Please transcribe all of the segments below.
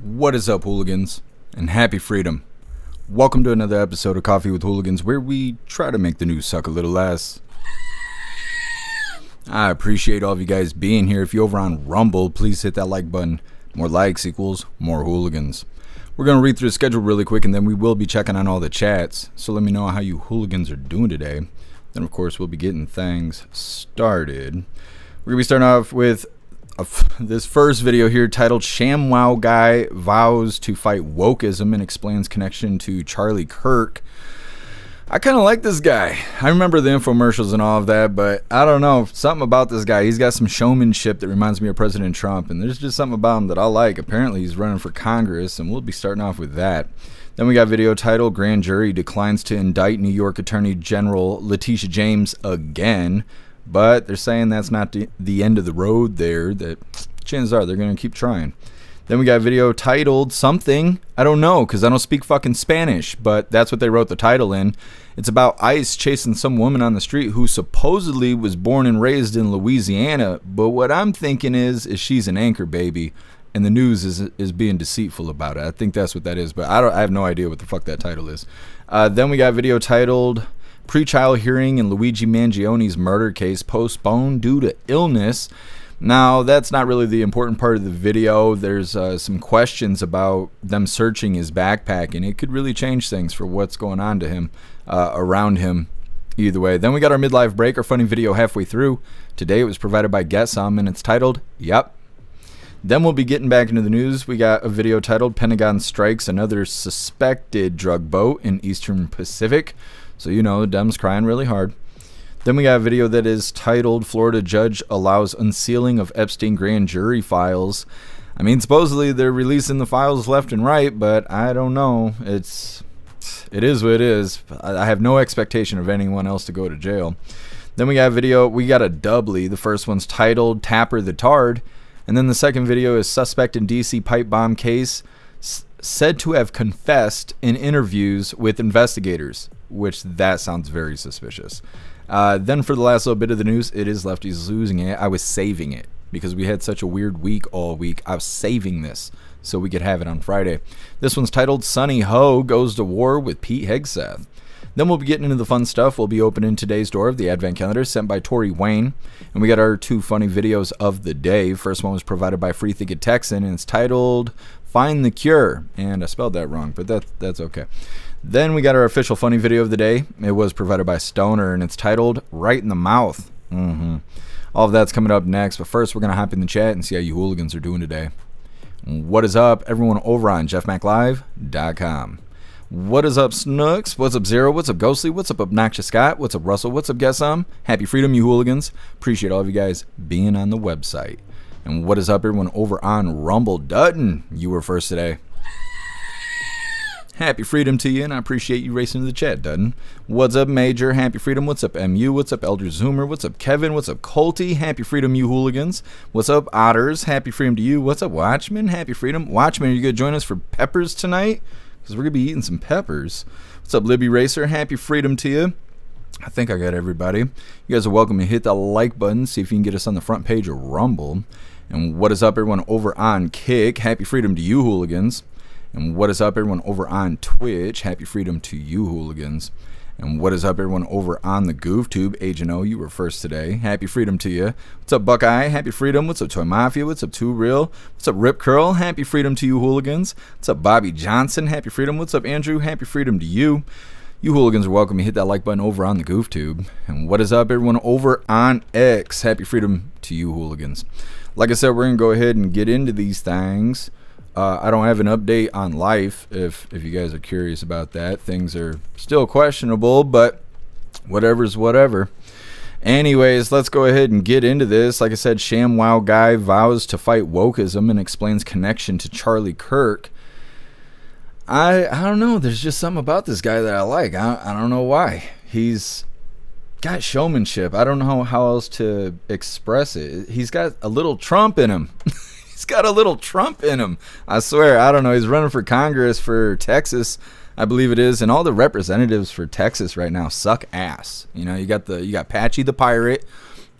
What is up, hooligans, and happy freedom. Welcome to another episode of Coffee with Hooligans, where we try to make the news suck a little less. I appreciate all of you guys being here. If you're over on Rumble, please hit that like button. More likes equals more hooligans. We're going to read through the schedule really quick, and then we will be checking on all the chats. So let me know how you hooligans are doing today. Then, of course, we'll be getting things started. We're going to be starting off with this first video here titled ShamWow Guy Vows to Fight Wokeism and Explains Connection to Charlie Kirk. I kind of like this guy. I remember the infomercials and all of that, but I don't know. Something about this guy. He's got some showmanship that reminds me of President Trump, and there's just something about him that I like. Apparently, he's running for Congress, and we'll be starting off with that. Then we got video titled Grand Jury Declines to Indict New York Attorney General Letitia James again. But they're saying that's not the end of the road there, that chances are they're going to keep trying. Then we got a video titled something, I don't know, because I don't speak fucking Spanish, but that's what they wrote the title in. It's about ICE chasing some woman on the street who supposedly was born and raised in Louisiana, but what I'm thinking is she's an anchor baby, and the news is being deceitful about it. I think that's what that is, but I have no idea what the fuck that title is. Then we got a video titled Pre-trial hearing in Luigi Mangioni's murder case postponed due to illness. Now, that's not really the important part of the video. There's some questions about them searching his backpack, and it could really change things for what's going on to him, around him, either way. Then we got our midlife break, our funny video halfway through. Today it was provided by Get Some, and it's titled, Yep. Then we'll be getting back into the news. We got a video titled Pentagon Strikes Another Suspected Drug Boat in Eastern Pacific. So, you know, the Dems crying really hard. Then we got a video that is titled Florida Judge Allows Unsealing of Epstein Grand Jury Files. I mean, supposedly they're releasing the files left and right, but I don't know. It is what it is. I have no expectation of anyone else to go to jail. Then we got a video, we got a doubly. The first one's titled Tapper the Tard. And then the second video is Suspect in DC Pipe Bomb Case said to have confessed in interviews with investigators, which that sounds very suspicious. Then for the last little bit of the news, it is Lefties Losing It. I was saving it because we had such a weird week all week. I was saving this so we could have it on Friday. This one's titled Sonny Ho Goes to War with Pete Hegseth. Then we'll be getting into the fun stuff. We'll be opening today's door of the Advent Calendar sent by Tori Wayne. And we got our two funny videos of the day. First one was provided by Free Thinking Texan, and it's titled Find the Cure. And I spelled that wrong, but that's okay. Then we got our official funny video of the day. It was provided by Stoner, and it's titled Right in the Mouth. All of that's coming up next, but first we're going to hop in the chat and see how you hooligans are doing today. What is up, everyone over on jeffmaclive.com. What is up, Snooks? What's up, Zero? What's up, Ghostly? What's up, Obnoxious Scott? What's up, Russell? What's up, Guess Some? Happy freedom, you hooligans. Appreciate all of you guys being on the website. And what is up, everyone over on Rumble? Dutton, you were first today. Happy freedom to you, and I appreciate you racing to the chat, Dutton. What's up, Major? Happy freedom. What's up, MU? What's up, Elder Zoomer? What's up, Kevin? What's up, Colty? Happy freedom, you hooligans. What's up, Otters? Happy freedom to you. What's up, Watchman? Happy freedom. Watchman, are you going to join us for peppers tonight? Because we're going to be eating some peppers. What's up, Libby Racer? Happy freedom to you. I think I got everybody. You guys are welcome to hit the like button, see if you can get us on the front page of Rumble. And what is up, everyone over on Kick? Happy freedom to you, hooligans. And what is up, everyone over on Twitch? Happy freedom to you, hooligans. And what is up, everyone over on the GoofTube? Agent O, you were first today. Happy freedom to you. What's up, Buckeye? Happy freedom. What's up, Toy Mafia? What's up, Too Real? What's up, Rip Curl? Happy freedom to you, hooligans. What's up, Bobby Johnson? Happy freedom. What's up, Andrew? Happy freedom to you. You hooligans are welcome to hit that like button over on the GoofTube. And what is up, everyone over on X? Happy freedom to you, hooligans. Like I said, we're going to go ahead and get into these things. I don't have an update on life, if you guys are curious about that. Things are still questionable, but whatever's whatever. Anyways, let's go ahead and get into this. Like I said, ShamWow Guy vows to fight wokeism and explains connection to Charlie Kirk. I don't know. There's just something about this guy that I like. I don't know why. He's got showmanship. I don't know how else to express it. He's got a little Trump in him. He's got a little Trump in him. I swear. I don't know. He's running for Congress for Texas, I believe it is, and all the representatives for Texas right now suck ass. You know, you got Patchy the pirate.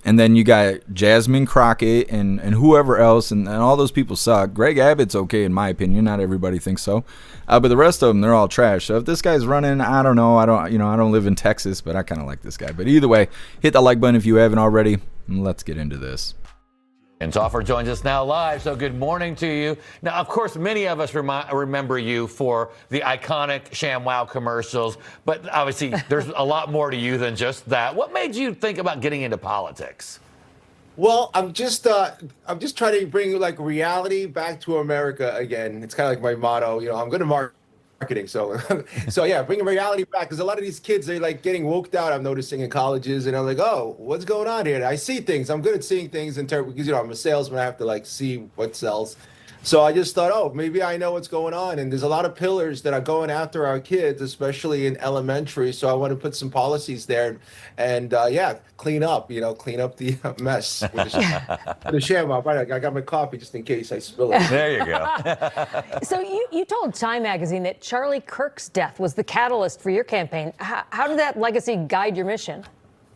And then you got Jasmine Crockett and whoever else, and all those people suck. Greg Abbott's okay in my opinion. Not everybody thinks so, but the rest of them, they're all trash. So if this guy's running, I don't know. I don't live in Texas, but I kind of like this guy. But either way, hit that like button if you haven't already. And let's get into this. And Offer joins us now live, so good morning to you. Now, of course, many of us remember you for the iconic ShamWow commercials, but obviously there's a lot more to you than just that. What made you think about getting into politics? Well, I'm just trying to bring like reality back to America again. It's kind of like my motto. I'm good at marketing, so yeah, bringing reality back, because a lot of these kids, they're like getting woked out, I'm noticing, in colleges, and I'm like, oh, what's going on here? I see things. I'm good at seeing things in terms, because I'm a salesman. I have to like see what sells. So I just thought, oh, maybe I know what's going on. And there's a lot of pillars that are going after our kids, especially in elementary. So I want to put some policies there and clean up the mess with the ShamWow. Right, I got my coffee just in case I spill it. There you go. So you told Time magazine that Charlie Kirk's death was the catalyst for your campaign. How did that legacy guide your mission?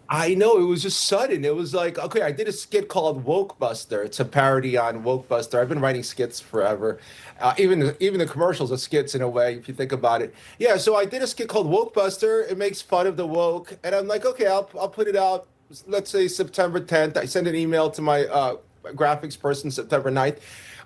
I know, it was just sudden. It was like, okay, I did a skit called Woke Buster. It's a parody on Woke Buster. I've been writing skits forever. Even the commercials are skits in a way, if you think about it. Yeah, so I did a skit called Woke Buster. It makes fun of the woke. And I'm like, okay, I'll put it out, let's say September 10th. I send an email to my graphics person September 9th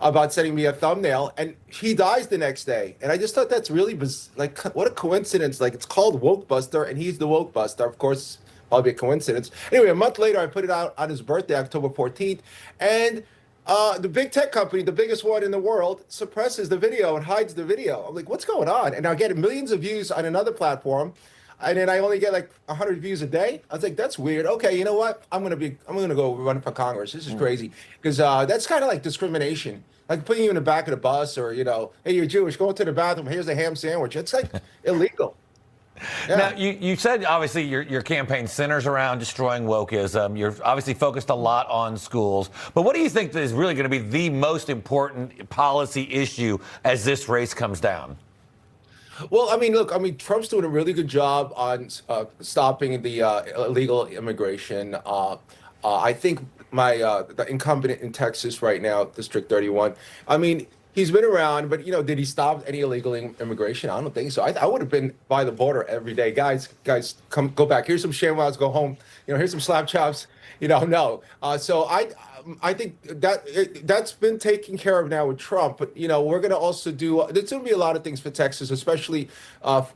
about sending me a thumbnail, and he dies the next day. And I just thought that's really, like, what a coincidence. Like, it's called Woke Buster, and he's the Woke Buster. Of course, probably a coincidence. Anyway, a month later, I put it out on his birthday, October 14th, and the big tech company, the biggest one in the world, suppresses the video and hides the video. I'm like, what's going on? And I get millions of views on another platform, and then I only get like 100 views a day. I was like, that's weird. Okay, you know what? I'm gonna go run for Congress. This is crazy, because that's kind of like discrimination. Like putting you in the back of the bus, or hey, you're Jewish, go into the bathroom. Here's a ham sandwich. It's like illegal. Yeah. Now, you said, obviously, your campaign centers around destroying wokeism. You're obviously focused a lot on schools. But what do you think is really going to be the most important policy issue as this race comes down? Well, look, Trump's doing a really good job on stopping the illegal immigration. I think the incumbent in Texas right now, District 31, he's been around, but did he stop any illegal immigration? I don't think so. I would have been by the border every day. Guys, go back. Here's some ShamWows, go home. Here's some slap chops. No. So I think that's been taken care of now with Trump. But we're going to also do. There's going to be a lot of things for Texas, especially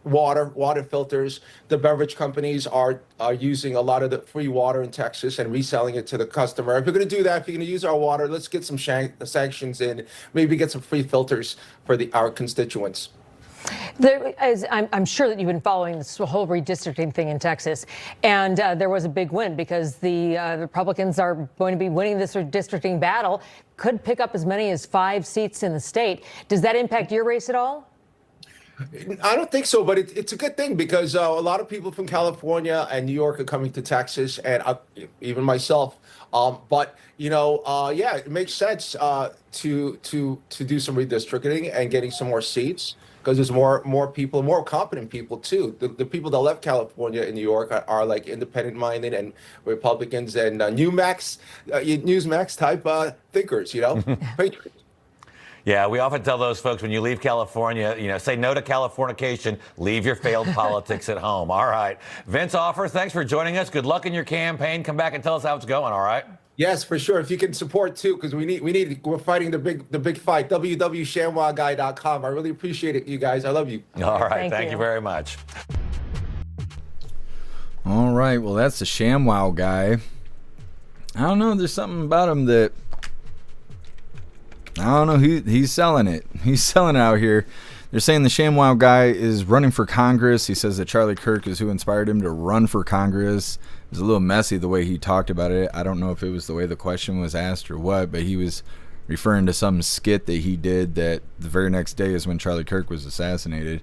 water filters. The beverage companies are using a lot of the free water in Texas and reselling it to the customer. If you're going to do that, if you're going to use our water, let's get some sanctions in. Maybe get some free filters for our constituents. I'm sure that you've been following this whole redistricting thing in Texas, and there was a big win because the Republicans are going to be winning this redistricting battle, could pick up as many as 5 seats in the state. Does that impact your race at all? I don't think so, but it's a good thing, because a lot of people from California and New York are coming to Texas, and even myself. But it makes sense to do some redistricting and getting some more seats, because there's more people, more competent people too. The people that left California and New York are like independent-minded and Republicans and Newsmax type thinkers, patriots. Yeah, we often tell those folks, when you leave California, say no to Californication, leave your failed politics at home. All right. Vince Offer, thanks for joining us. Good luck in your campaign. Come back and tell us how it's going, all right? Yes, for sure. If you can support too, because we're fighting the big fight. www.shamwowguy.com. I really appreciate it, you guys. I love you. All right. Thank you very much. All right. Well, that's the ShamWow guy. I don't know. There's something about him that, I don't know. He's selling it. He's selling it out here. They're saying the ShamWow guy is running for Congress. He says that Charlie Kirk is who inspired him to run for Congress. It was a little messy the way he talked about it. I don't know if it was the way the question was asked or what, but he was referring to some skit that he did that the very next day is when Charlie Kirk was assassinated.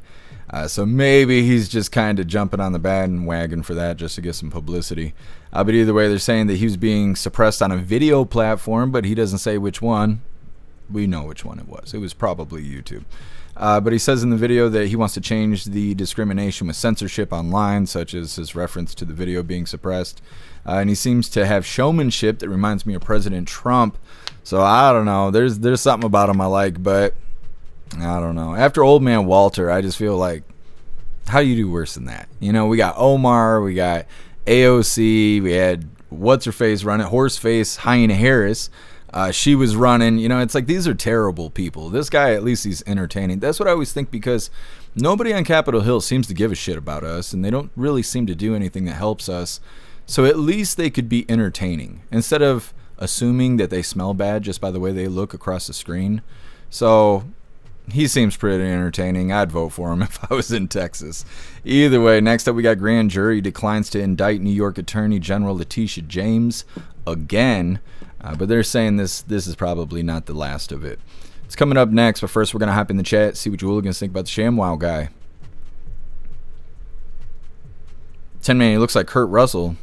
So maybe he's just kind of jumping on the bandwagon for that just to get some publicity. But either way, they're saying that he was being suppressed on a video platform, but he doesn't say which one. we know which one it was. It was probably YouTube. But he says in the video that he wants to change the discrimination with censorship online, such as his reference to the video being suppressed. And he seems to have showmanship that reminds me of President Trump. So I don't know. There's something about him I like, but I don't know. After Old Man Walter, I just feel like, how do you do worse than that? You know, we got Omar, we got AOC, we had what's-her-face running, Horseface, Hyena Harris. She was running. You know, it's like, these are terrible people. This guy, at least he's entertaining. That's what I always think, because nobody on Capitol Hill seems to give a shit about us, and they don't really seem to do anything that helps us. So at least they could be entertaining instead of assuming that they smell bad just by the way they look across the screen. So he seems pretty entertaining. I'd vote for him if I was in Texas. Either way, next up we got grand jury declines to indict New York Attorney General Letitia James again. But they're saying this is probably not the last of it. It's coming up next, but first we're going to hop in the chat, see what you hooligans think about the ShamWow guy. 10 man, he looks like Kurt Russell.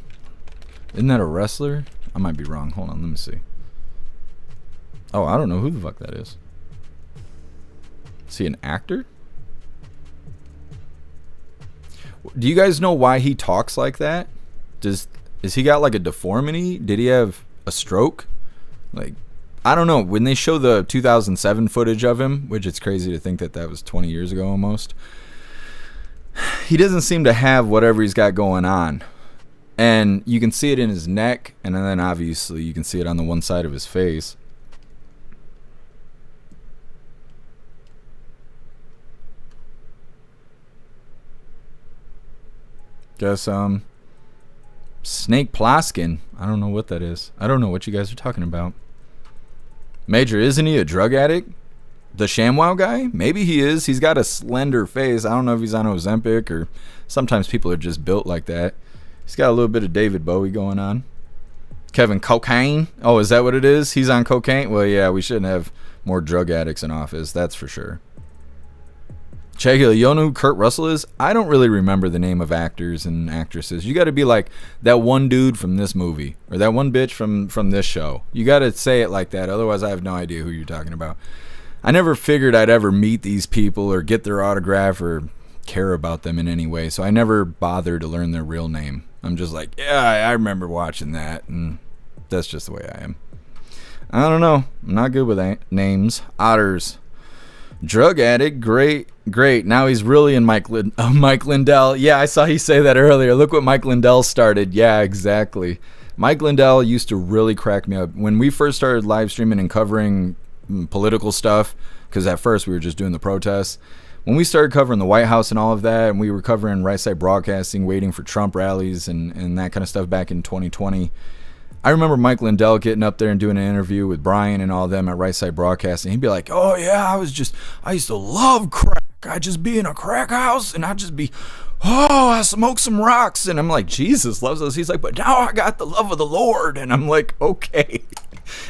Isn't that a wrestler? I might be wrong. Hold on, let me see. Oh, I don't know who the fuck that is. Is he an actor? Do you guys know why he talks like that? Is he got like a deformity? Did he have a stroke? Like, I don't know. When they show the 2007 footage of him, which it's crazy to think that that was 20 years ago almost, he doesn't seem to have whatever he's got going on. And you can see it in his neck, and then obviously you can see it on the one side of his face. Guess Snake Ploskin. I don't know what that is. I don't know what you guys are talking about. Major, isn't he a drug addict? The ShamWow guy? Maybe he is. He's got a slender face. I don't know if he's on Ozempic, or sometimes people are just built like that. He's got a little bit of David Bowie going on. Kevin Cocaine. Oh, is that what it is? He's on cocaine? Well, yeah, we shouldn't have more drug addicts in office. That's for sure. Chagil, you know who Kurt Russell is? I don't really remember the name of actors and actresses. You got to be like that one dude from this movie, or that one bitch from this show. You got to say it like that. Otherwise, I have no idea who you're talking about. I never figured I'd ever meet these people or get their autograph or care about them in any way. So I never bothered to learn their real name. I'm just like, yeah, I remember watching that, and that's just the way I am. I don't know. I'm not good with names. Otters. Drug addict. Great. Now he's really in Mike Lindell. Yeah, I saw he say that earlier. Look what Mike Lindell started. Yeah, exactly. Mike Lindell used to really crack me up. When we first started live streaming and covering political stuff, because at first we were just doing the protests, when we started covering the White House and all of that, and we were covering Right Side Broadcasting, waiting for Trump rallies and that kind of stuff back in 2020, I remember Mike Lindell getting up there and doing an interview with Brian and all of them at Right Side Broadcasting. He'd be like, oh yeah, I used to love crack. I'd just be in a crack house and I'd just be, oh, I smoke some rocks. And I'm like, Jesus loves us. He's like, but now I got the love of the Lord. And I'm like, okay.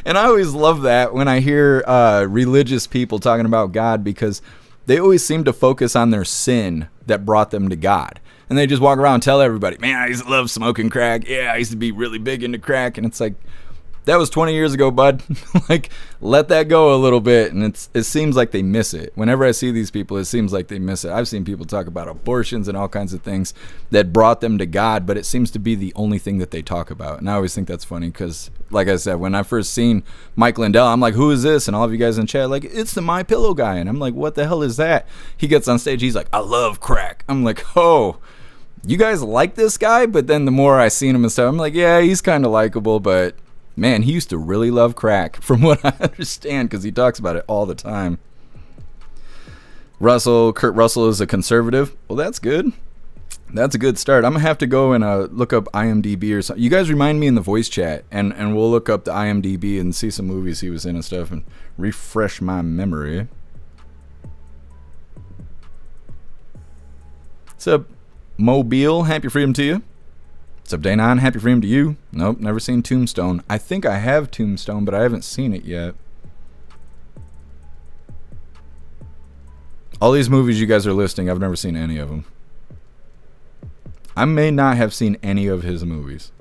And I always love that when I hear religious people talking about God, because they always seem to focus on their sin that brought them to God. And they just walk around and tell everybody, man, I used to love smoking crack. Yeah, I used to be really big into crack. And it's like, that was 20 years ago, bud. Like, let that go a little bit. And it seems like they miss it. Whenever I see these people, it seems like they miss it. I've seen people talk about abortions and all kinds of things that brought them to God, but it seems to be the only thing that they talk about. And I always think that's funny because, like I said, when I first seen Mike Lindell, I'm like, who is this? And all of you guys in chat like, it's the My Pillow guy. And I'm like, what the hell is that? He gets on stage, he's like, I love crack. I'm like, oh, you guys like this guy? But then the more I seen him and stuff, I'm like, yeah, he's kind of likable, but man, he used to really love crack, from what I understand, because he talks about it all the time. Kurt Russell is a conservative. Well, that's good. That's a good start. I'm going to have to go and look up IMDb or something. You guys remind me in the voice chat, and we'll look up the IMDb and see some movies he was in and stuff and refresh my memory. What's up, Mobile? Happy freedom to you. What's up, Danon? Happy freedom to you. Nope, never seen Tombstone. I think I have Tombstone, but I haven't seen it yet. All these movies you guys are listing, I've never seen any of them. I may not have seen any of his movies.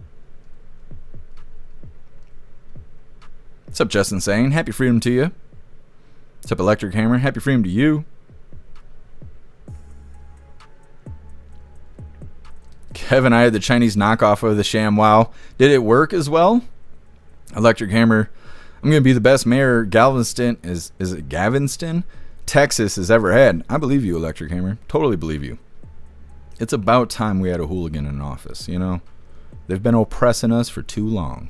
What's up, Justin Sane? Happy freedom to you. What's up, Electric Hammer? Happy freedom to you. Kevin, I had the Chinese knockoff of the ShamWow. Did it work as well? Electric Hammer, I'm going to be the best mayor Galveston, is it Galveston, Texas has ever had. I believe you, Electric Hammer. Totally believe you. It's about time we had a hooligan in office, you know? They've been oppressing us for too long.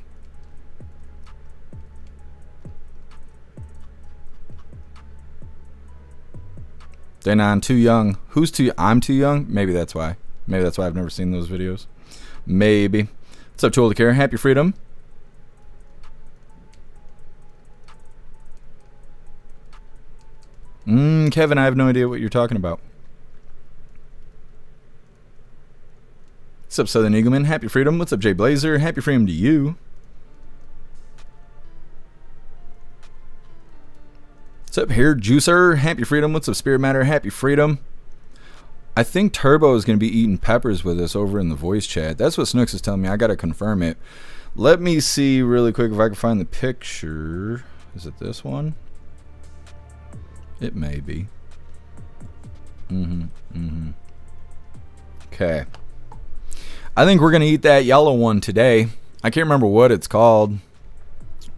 Then I'm too young. Who's too? I'm too young? Maybe that's why. Maybe that's why I've never seen those videos. Maybe. What's up, Tool to Care? Happy freedom. Kevin, I have no idea what you're talking about. What's up, Southern Eagleman? Happy freedom. What's up, Jay Blazer? Happy freedom to you. What's up, Hair Juicer? Happy freedom. What's up, Spirit Matter? Happy freedom. I think Turbo is going to be eating peppers with us over in the voice chat. That's what Snooks is telling me. I got to confirm it. Let me see really quick if I can find the picture. Is it this one? It may be. Okay. I think we're going to eat that yellow one today. I can't remember what it's called.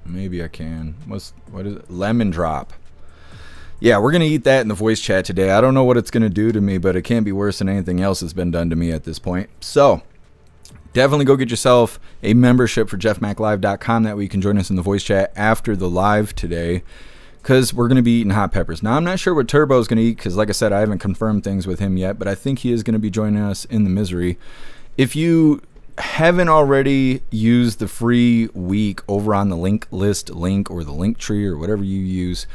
Maybe I can. What is it? Lemon Drop. Yeah, we're going to eat that in the voice chat today. I don't know what it's going to do to me, but it can't be worse than anything else that's been done to me at this point. So, definitely go get yourself a membership for jeffmaclive.com. That way you can join us in the voice chat after the live today, because we're going to be eating hot peppers. Now, I'm not sure what Turbo is going to eat, because like I said, I haven't confirmed things with him yet, but I think he is going to be joining us in the misery. If you haven't already used the free week over on the link list link or the link tree or whatever you use,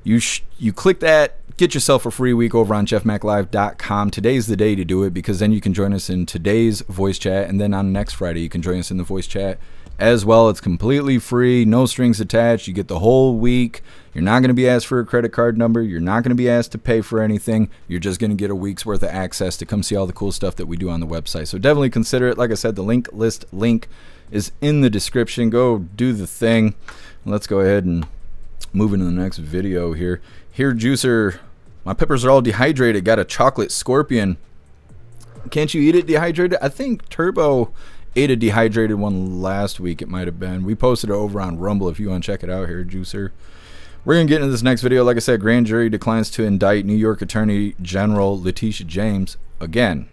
you click that, get yourself a free week over on jeffmaclive.com. Today's the day to do it, because then you can join us in today's voice chat, and then on next Friday you can join us in the voice chat as well. It's completely free, no strings attached. You get the whole week. You're not going to be asked for a credit card number. You're not going to be asked to pay for anything. You're just going to get a week's worth of access to come see all the cool stuff that we do on the website. So definitely consider it. Like I said, the link list link is in the description. Go do the thing. Let's go ahead and move into the next video here. Here, Juicer, my peppers are all dehydrated. Got a chocolate scorpion. Can't you eat it dehydrated? I think Turbo ate a dehydrated one last week. It might have been. We posted it over on Rumble if you want to check it out here, Juicer. We're going to get into this next video. Like I said, grand jury declines to indict New York Attorney General Letitia James again.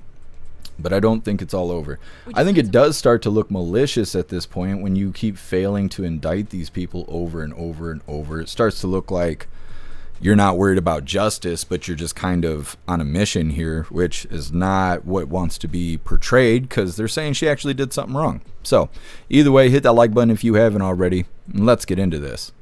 But I don't think it's all over. I think it does start to look malicious at this point when you keep failing to indict these people over and over and over. It starts to look like you're not worried about justice, but you're just kind of on a mission here, which is not what wants to be portrayed, because they're saying she actually did something wrong. So either way, hit that like button if you haven't already, and let's get into this.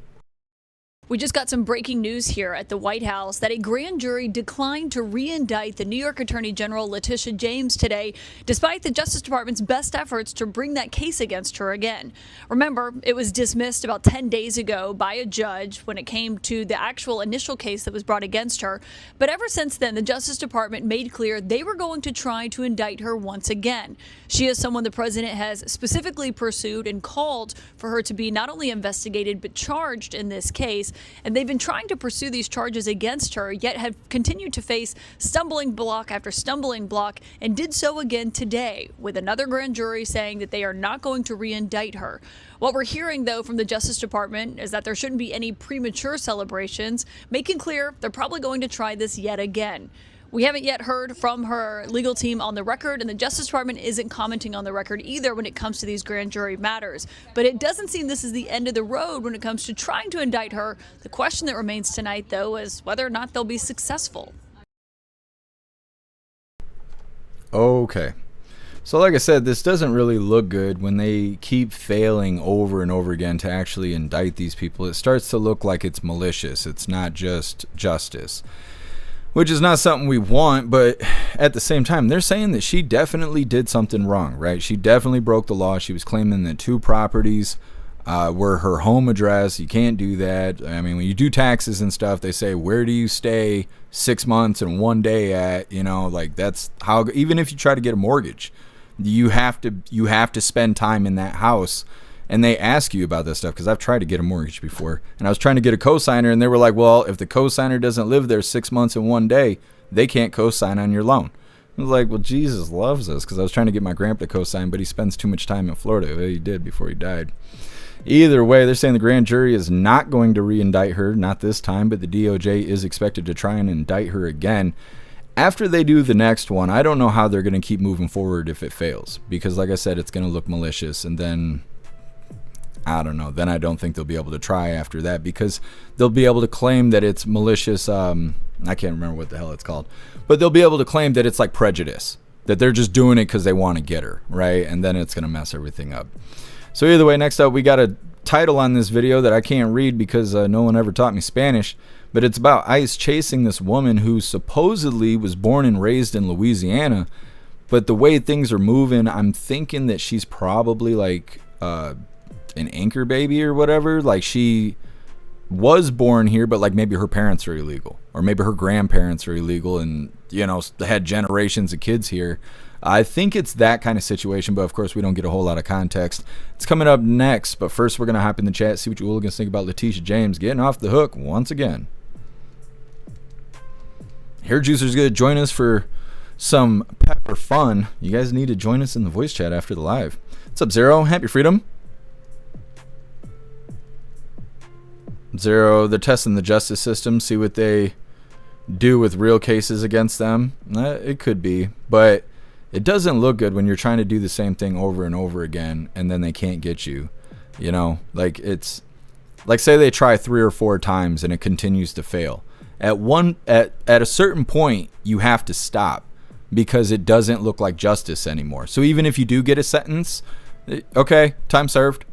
We just got some breaking news here at the White House that a grand jury declined to re-indict the New York Attorney General Letitia James today, despite the Justice Department's best efforts to bring that case against her again. Remember, it was dismissed about 10 days ago by a judge when it came to the actual initial case that was brought against her. But ever since then, the Justice Department made clear they were going to try to indict her once again. She is someone the president has specifically pursued and called for her to be not only investigated but charged in this case. And they've been trying to pursue these charges against her, yet have continued to face stumbling block after stumbling block, and did so again today, with another grand jury saying that they are not going to re-indict her. What we're hearing, though, from the Justice Department is that there shouldn't be any premature celebrations, making clear they're probably going to try this yet again. We haven't yet heard from her legal team on the record, and the Justice Department isn't commenting on the record either when it comes to these grand jury matters. But it doesn't seem this is the end of the road when it comes to trying to indict her. The question that remains tonight, though, is whether or not they'll be successful. Okay. So like I said, this doesn't really look good when they keep failing over and over again to actually indict these people. It starts to look like it's malicious. It's not just justice, which is not something we want. But at the same time, they're saying that she definitely did something wrong, right? She definitely broke the law. She was claiming that 2 properties were her home address. You can't do that. I mean, when you do taxes and stuff, they say, where do you stay 6 months and 1 day at? You know, like that's how, even if you try to get a mortgage, you have to spend time in that house. and they ask you about this stuff, because I've tried to get a mortgage before, and I was trying to get a cosigner, and they were like, well, if the cosigner doesn't live there 6 months and 1 day, they can't cosign on your loan. I was like, well, Jesus loves us, because I was trying to get my grandpa to cosign, but he spends too much time in Florida. Well, he did before he died. Either way, they're saying the grand jury is not going to re-indict her, not this time, but the DOJ is expected to try and indict her again. After they do the next one, I don't know how they're going to keep moving forward if it fails, because like I said, it's going to look malicious, and then I don't know. Then I don't think they'll be able to try after that, because they'll be able to claim that it's malicious. I can't remember what the hell it's called, but they'll be able to claim that it's like prejudice, that they're just doing it because they want to get her, right? And then it's going to mess everything up. So either way, next up, we got a title on this video that I can't read because no one ever taught me Spanish, but it's about ICE chasing this woman who supposedly was born and raised in Louisiana, but the way things are moving, I'm thinking that she's probably like an anchor baby or whatever. Like, she was born here, but like maybe her parents are illegal, or maybe her grandparents are illegal, and you know, had generations of kids here. I think it's that kind of situation, but of course we don't get a whole lot of context. It's coming up next, but first we're gonna hop in the chat, see what you hooligans think about Letitia James getting off the hook once again. Hair Juicer's gonna join us for some pepper fun. You guys need to join us in the voice chat after the live. What's up, Zero? Happy Freedom. Zero, they're testing the justice system, see what they do with real cases against them. It could be, but it doesn't look good when you're trying to do the same thing over and over again, and then they can't get you. You know, like, it's like, say they try 3 or 4 times and it continues to fail. At a certain point, you have to stop, because it doesn't look like justice anymore. So even if you do get a sentence, okay, time served,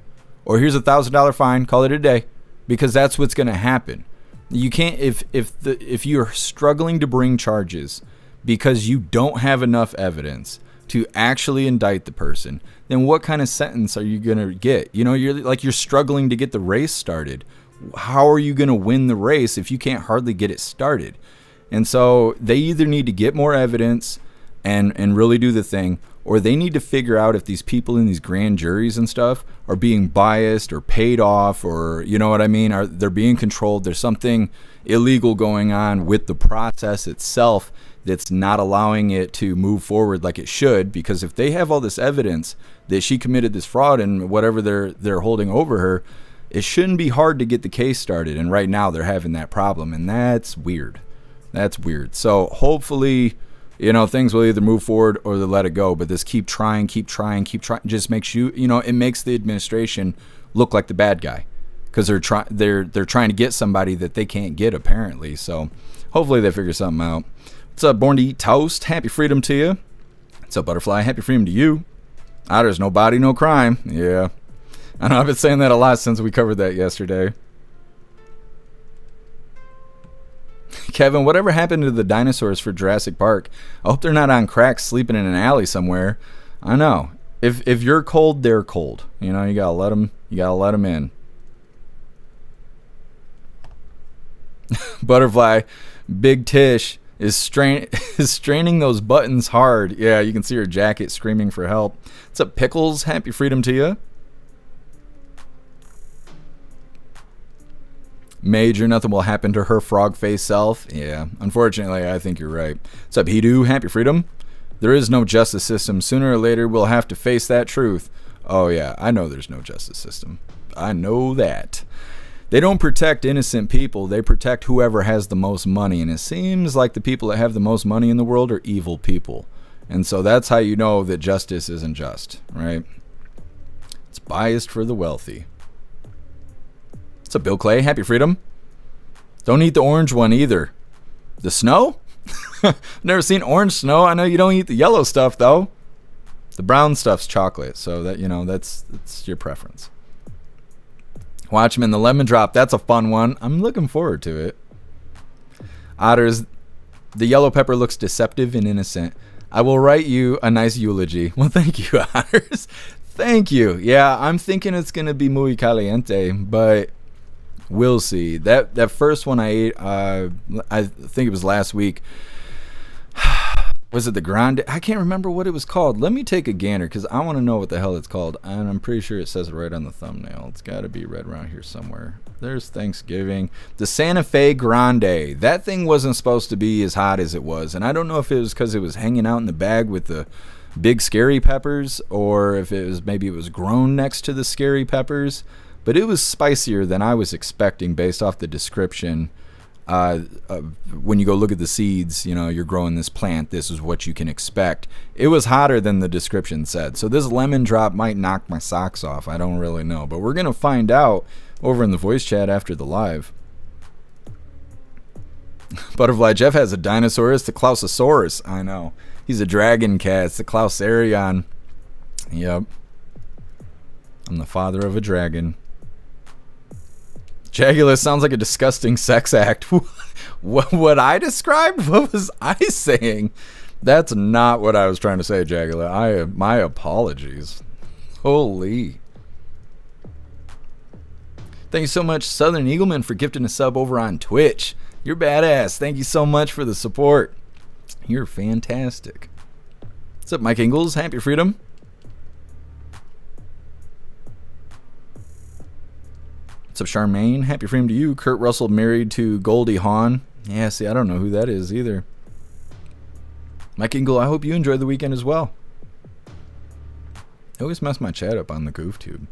or here's $1,000 fine, call it a day. Because that's what's going to happen. You can't, if you're struggling to bring charges because you don't have enough evidence to actually indict the person, then what kind of sentence are you going to get? You know, you're struggling to get the race started. How are you going to win the race if you can't hardly get it started? And so they either need to get more evidence and really do the thing, or they need to figure out if these people in these grand juries and stuff are being biased or paid off, or, you know what I mean? They're being controlled. There's something illegal going on with the process itself that's not allowing it to move forward like it should, because if they have all this evidence that she committed this fraud and whatever they're holding over her, it shouldn't be hard to get the case started. And right now they're having that problem, and that's weird. That's weird. So hopefully, you know, things will either move forward or they'll let it go. But this keep trying just makes it makes the administration look like the bad guy, because they're trying to get somebody that they can't get, apparently. So hopefully they figure something out. What's up, Born to Eat Toast? Happy freedom to you. What's up, Butterfly? Happy freedom to you. There's no body, no crime. Yeah, I know I've been saying that a lot since we covered that yesterday. Kevin, whatever happened to the dinosaurs for Jurassic Park? I hope they're not on crack sleeping in an alley somewhere. I know. If you're cold, they're cold. You know, you gotta let them in. Butterfly, Big Tish is straining those buttons hard. Yeah, you can see her jacket screaming for help. What's up, Pickles? Happy freedom to you. Major, nothing will happen to her frog face self. Yeah, unfortunately, I think you're right. What's up, Hidu? Happy freedom. There is no justice system. Sooner or later, we'll have to face that truth. Oh, yeah, I know there's no justice system. I know that. They don't protect innocent people. They protect whoever has the most money. And it seems like the people that have the most money in the world are evil people. And so that's how you know that justice isn't just, right? It's biased for the wealthy. What's up, Bill Clay? Happy freedom. Don't eat the orange one either. The snow? Never seen orange snow. I know you don't eat the yellow stuff, though. The brown stuff's chocolate, so that, you know, that's your preference. Watchmen, the lemon drop. That's a fun one. I'm looking forward to it. Otters, the yellow pepper looks deceptive and innocent. I will write you a nice eulogy. Well, thank you, Otters. Thank you. Yeah, I'm thinking it's going to be muy caliente, but we'll see. That first one I ate, I think it was last week, Was it the Grande? I can't remember what it was called. Let me take a gander because I want to know what the hell it's called. And I'm pretty sure it says it right on the thumbnail. It's got to be right around here somewhere. There's Thanksgiving. The Santa Fe Grande. That thing wasn't supposed to be as hot as it was. And I don't know if it was because it was hanging out in the bag with the big scary peppers, or if it was maybe it was grown next to the scary peppers. But it was spicier than I was expecting based off the description. When you go look at the seeds, you know, you're growing this plant, this is what you can expect. It was hotter than the description said. So this lemon drop might knock my socks off. I don't really know. But we're going to find out over in the voice chat after the live. Butterfly Jeff has a dinosaur. It's the Klausosaurus. I know. He's a dragon cat. It's the Klausarion. Yep. I'm the father of a dragon. Jagulus sounds like a disgusting sex act. What I described? What was I saying? That's not what I was trying to say, Jagulus. My apologies. Holy. Thank you so much, Southern Eagleman, for gifting a sub over on Twitch. You're badass. Thank you so much for the support. You're fantastic. What's up, Mike Ingalls? Happy Freedom. What's up, Charmaine? Happy Freedom to you. Kurt Russell married to Goldie Hawn. Yeah, see, I don't know who that is either. Mike Ingle, I hope you enjoyed the weekend as well. I always mess my chat up on the GoofTube.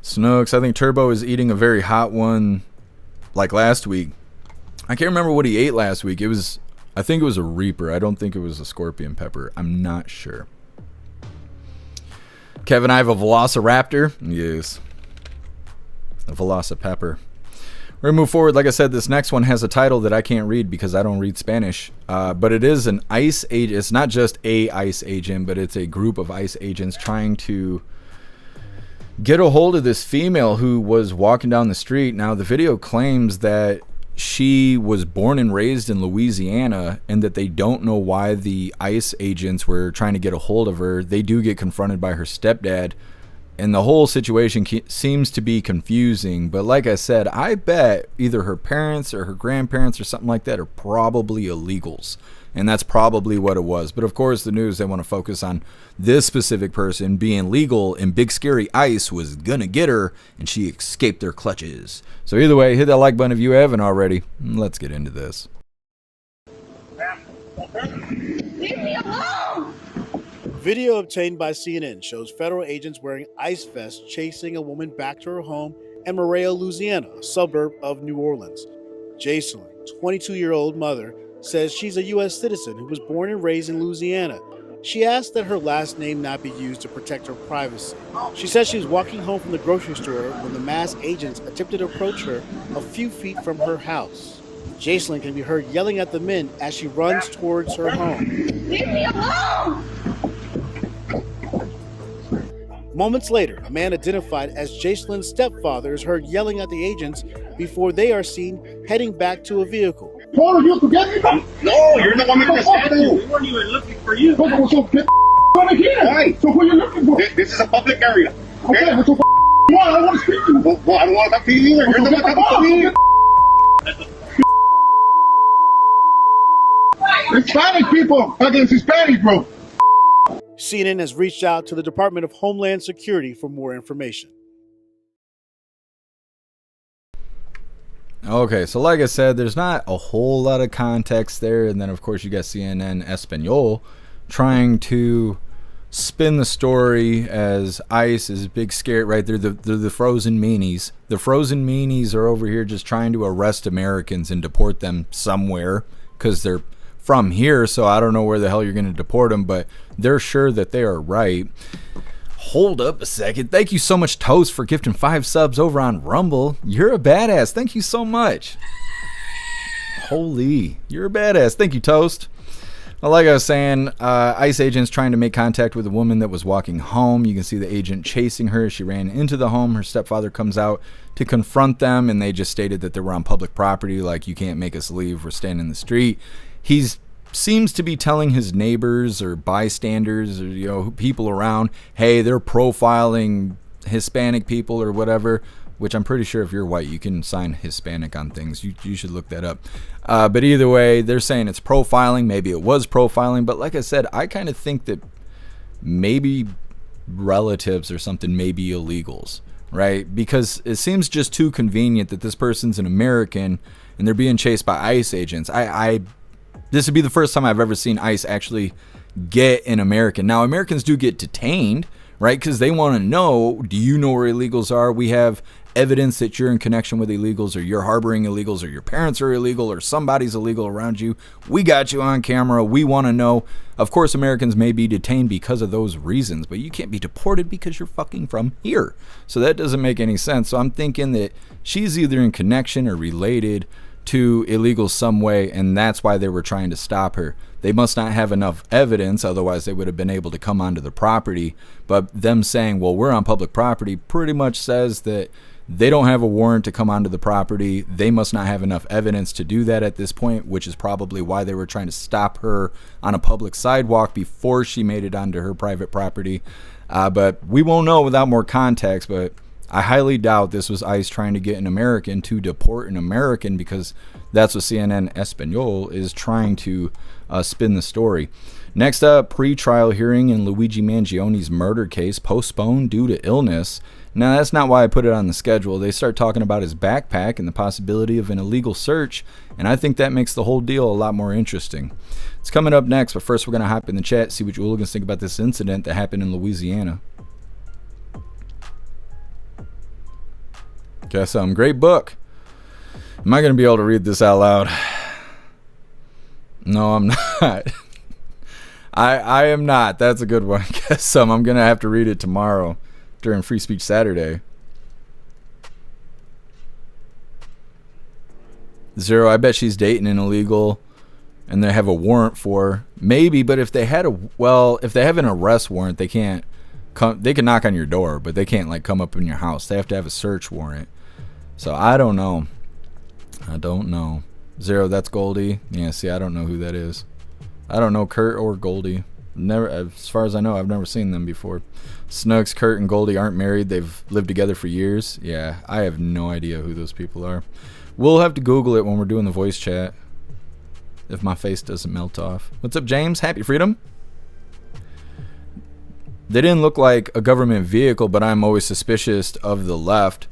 Snooks, I think Turbo is eating a very hot one like last week. I can't remember what he ate last week. I think it was a Reaper. I don't think it was a Scorpion Pepper. I'm not sure. Kevin, I have a Velociraptor. Yes. A Velocipepper. We're going to move forward. Like I said, this next one has a title that I can't read because I don't read Spanish. But it is an ICE agent. It's not just a ICE agent, but it's a group of ICE agents trying to get a hold of this female who was walking down the street. Now, the video claims that she was born and raised in Louisiana and that they don't know why the ICE agents were trying to get a hold of her. They do get confronted by her stepdad, and the whole situation seems to be confusing. But like I said, I bet either her parents or her grandparents or something like that are probably illegals, and that's probably what it was. But of course, the news, they want to focus on this specific person being legal, and Big Scary ICE was gonna get her, and she escaped their clutches. So either way, hit that like button if you haven't already. Let's get into this. Leave me alone! Video obtained by CNN shows federal agents wearing ice vests chasing a woman back to her home in Marais, Louisiana, a suburb of New Orleans. Jason, 22-year-old mother, says she's a U.S. citizen who was born and raised in Louisiana. She asked that her last name not be used to protect her privacy. She says she was walking home from the grocery store when the masked agents attempted to approach her a few feet from her house. Jacelyn can be heard yelling at the men as she runs towards her home. Leave me alone! Moments later, a man identified as Jacelyn's stepfather is heard yelling at the agents before they are seen heading back to a vehicle. Paul, you forget me? No, you're the one making the statue. We weren't even looking for you. So get the here. Right. So what are you looking for? This is a public area. Okay, what's your want? I want to speak to you. Well, I don't want to talk to you either. You're the one talking to me. Hispanic people against Hispanic, bro. CNN has reached out to the Department of Homeland Security for more information. Okay, so like I said, there's not a whole lot of context there. And then, of course, you got CNN Espanol trying to spin the story as ICE is big scary, right? They're the frozen meanies. The frozen meanies are over here just trying to arrest Americans and deport them somewhere because they're from here. So I don't know where the hell you're going to deport them, but they're sure that they are right. Hold up a second. Thank you so much, Toast, for gifting 5 subs over on Rumble. You're a badass. Thank you so much. Holy, you're a badass. Thank you, Toast. Well, like I was saying, ICE agents trying to make contact with a woman that was walking home. You can see the agent chasing her. She ran into the home. Her stepfather comes out to confront them, and they just stated that they were on public property. Like, you can't make us leave. We're standing in the street. He's seems to be telling his neighbors or bystanders or people around, hey, they're profiling Hispanic people or whatever. which I'm pretty sure if you're white, you can sign Hispanic on things. You should look that up. But either way, they're saying it's profiling. Maybe it was profiling. But like I said, I kind of think that maybe relatives or something may be illegals, right? Because it seems just too convenient that this person's an American and they're being chased by ICE agents. This would be the first time I've ever seen ICE actually get an American. Now, Americans do get detained, right? Because they want to know, do you know where illegals are? We have evidence that you're in connection with illegals, or you're harboring illegals, or your parents are illegal, or somebody's illegal around you. We got you on camera. We want to know. Of course, Americans may be detained because of those reasons, but you can't be deported because you're fucking from here. So that doesn't make any sense. So I'm thinking that she's either in connection or related to illegals some way, and that's why they were trying to stop her. They must not have enough evidence, otherwise they would have been able to come onto the property. But them saying, well, we're on public property, pretty much says that they don't have a warrant to come onto the property. They must not have enough evidence to do that at this point, which is probably why they were trying to stop her on a public sidewalk before she made it onto her private property. But we won't know without more context, but I highly doubt this was ICE trying to get an American to deport an American, because that's what CNN Espanol is trying to spin the story. Next up, pre-trial hearing in Luigi Mangioni's murder case postponed due to illness. Now, that's not why I put it on the schedule. They start talking about his backpack and the possibility of an illegal search, and I think that makes the whole deal a lot more interesting. It's coming up next, but first we're going to hop in the chat, see what you hooligans think about this incident that happened in Louisiana. Got some great book. Am I going to be able to read this out loud? No, I'm not. I am not. That's a good one. Guess some. I'm going to have to read it tomorrow during Free Speech Saturday. Zero, I bet she's dating an illegal and they have a warrant for her. Maybe, but if they had if they have an arrest warrant, they can't come. They can knock on your door, but they can't like come up in your house. They have to have a search warrant. So I don't know. Zero, that's Goldie. Yeah, see, I don't know who that is. I don't know Kurt or Goldie. Never, as far as I know, I've never seen them before. Snugs, Kurt, and Goldie aren't married. They've lived together for years. Yeah, I have no idea who those people are. We'll have to Google it when we're doing the voice chat, if my face doesn't melt off. What's up, James? Happy Freedom. They didn't look like a government vehicle, but I'm always suspicious of the left.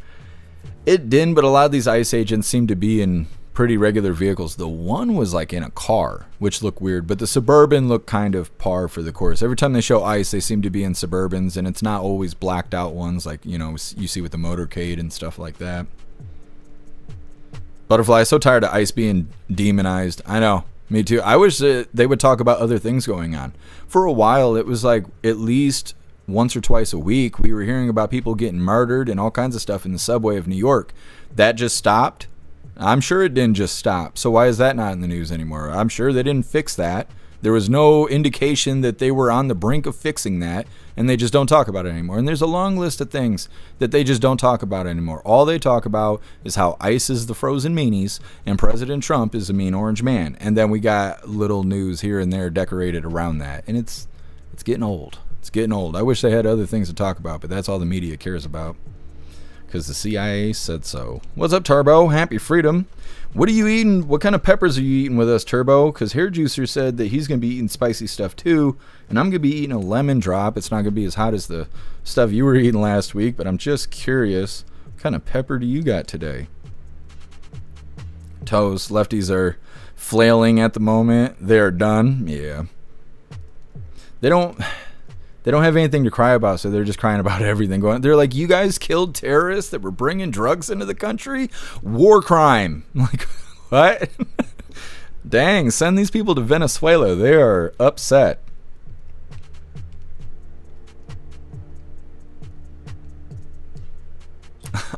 It didn't, but a lot of these ICE agents seem to be in pretty regular vehicles. The one was like in a car, which looked weird, but the Suburban looked kind of par for the course. Every time they show ICE, they seem to be in Suburbans, and it's not always blacked out ones like, you know, you see with the motorcade and stuff like that. Butterfly, so tired of ICE being demonized. I know, me too. I wish that they would talk about other things going on. For a while, it was like at least once or twice a week, we were hearing about people getting murdered and all kinds of stuff in the subway of New York. That just stopped. I'm sure it didn't just stop. So why is that not in the news anymore? I'm sure they didn't fix that. There was no indication that they were on the brink of fixing that, and they just don't talk about it anymore. And there's a long list of things that they just don't talk about anymore. All they talk about is how ICE is the frozen meanies and President Trump is a mean orange man. And then we got little news here and there decorated around that. And it's getting old. It's getting old. I wish they had other things to talk about, but that's all the media cares about, because the CIA said so. What's up, Turbo? Happy Freedom. What are you eating? What kind of peppers are you eating with us, Turbo? Because Hair Juicer said that he's going to be eating spicy stuff too, and I'm going to be eating a lemon drop. It's not going to be as hot as the stuff you were eating last week, but I'm just curious, what kind of pepper do you got today? Toast. Lefties are flailing at the moment. They're done. Yeah. They don't have anything to cry about, so they're just crying about everything. They're like, you guys killed terrorists that were bringing drugs into the country? War crime. Like, what? Dang, send these people to Venezuela. They are upset.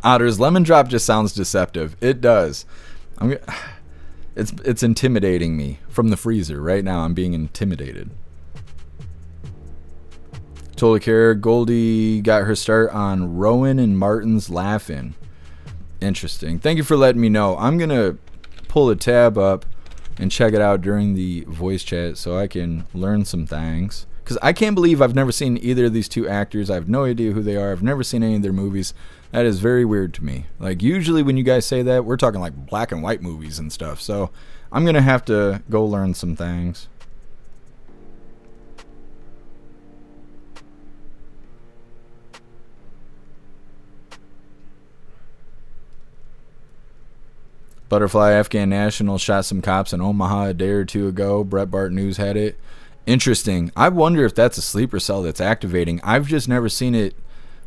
Otters, lemon drop just sounds deceptive. It does. It's intimidating me from the freezer. Right now, I'm being intimidated. Totally care. Goldie got her start on Rowan and Martin's Laughing. Interesting. Thank you for letting me know. I'm going to pull a tab up and check it out during the voice chat so I can learn some things. Because I can't believe I've never seen either of these two actors. I have no idea who they are. I've never seen any of their movies. That is very weird to me. Like, usually when you guys say that, we're talking like black and white movies and stuff. So I'm going to have to go learn some things. Butterfly Afghan National shot some cops in Omaha a day or two ago. Breitbart News had it. Interesting. I wonder if that's a sleeper cell that's activating. I've just never seen it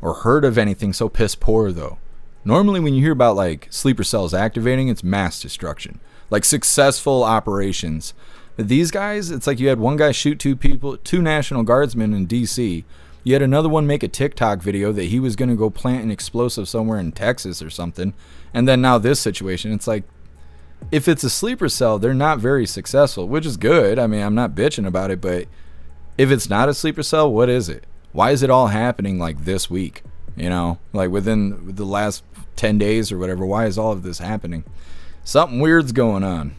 or heard of anything so piss poor, though. Normally when you hear about like sleeper cells activating, it's mass destruction, like successful operations. But these guys, it's like you had one guy shoot two National Guardsmen in DC. You had another one make a TikTok video that he was going to go plant an explosive somewhere in Texas or something. And then now this situation, it's like, if it's a sleeper cell, they're not very successful, which is good. I mean, I'm not bitching about it, but if it's not a sleeper cell, what is it? Why is it all happening like this week? You know, like within the last 10 days or whatever, why is all of this happening? Something weird's going on.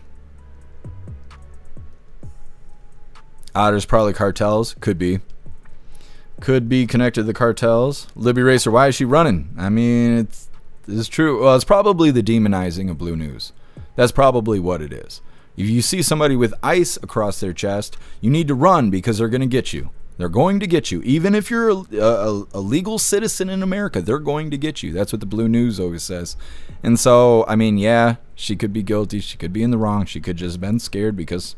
There's probably cartels. Could be connected to the cartels. Libby Racer, why is she running? I mean, it's true. Well, it's probably the demonizing of Blue News. That's probably what it is. If you see somebody with ice across their chest, you need to run because they're going to get you. They're going to get you. Even if you're a legal citizen in America, they're going to get you. That's what the Blue News always says. And so, I mean, yeah, she could be guilty. She could be in the wrong. She could just have been scared because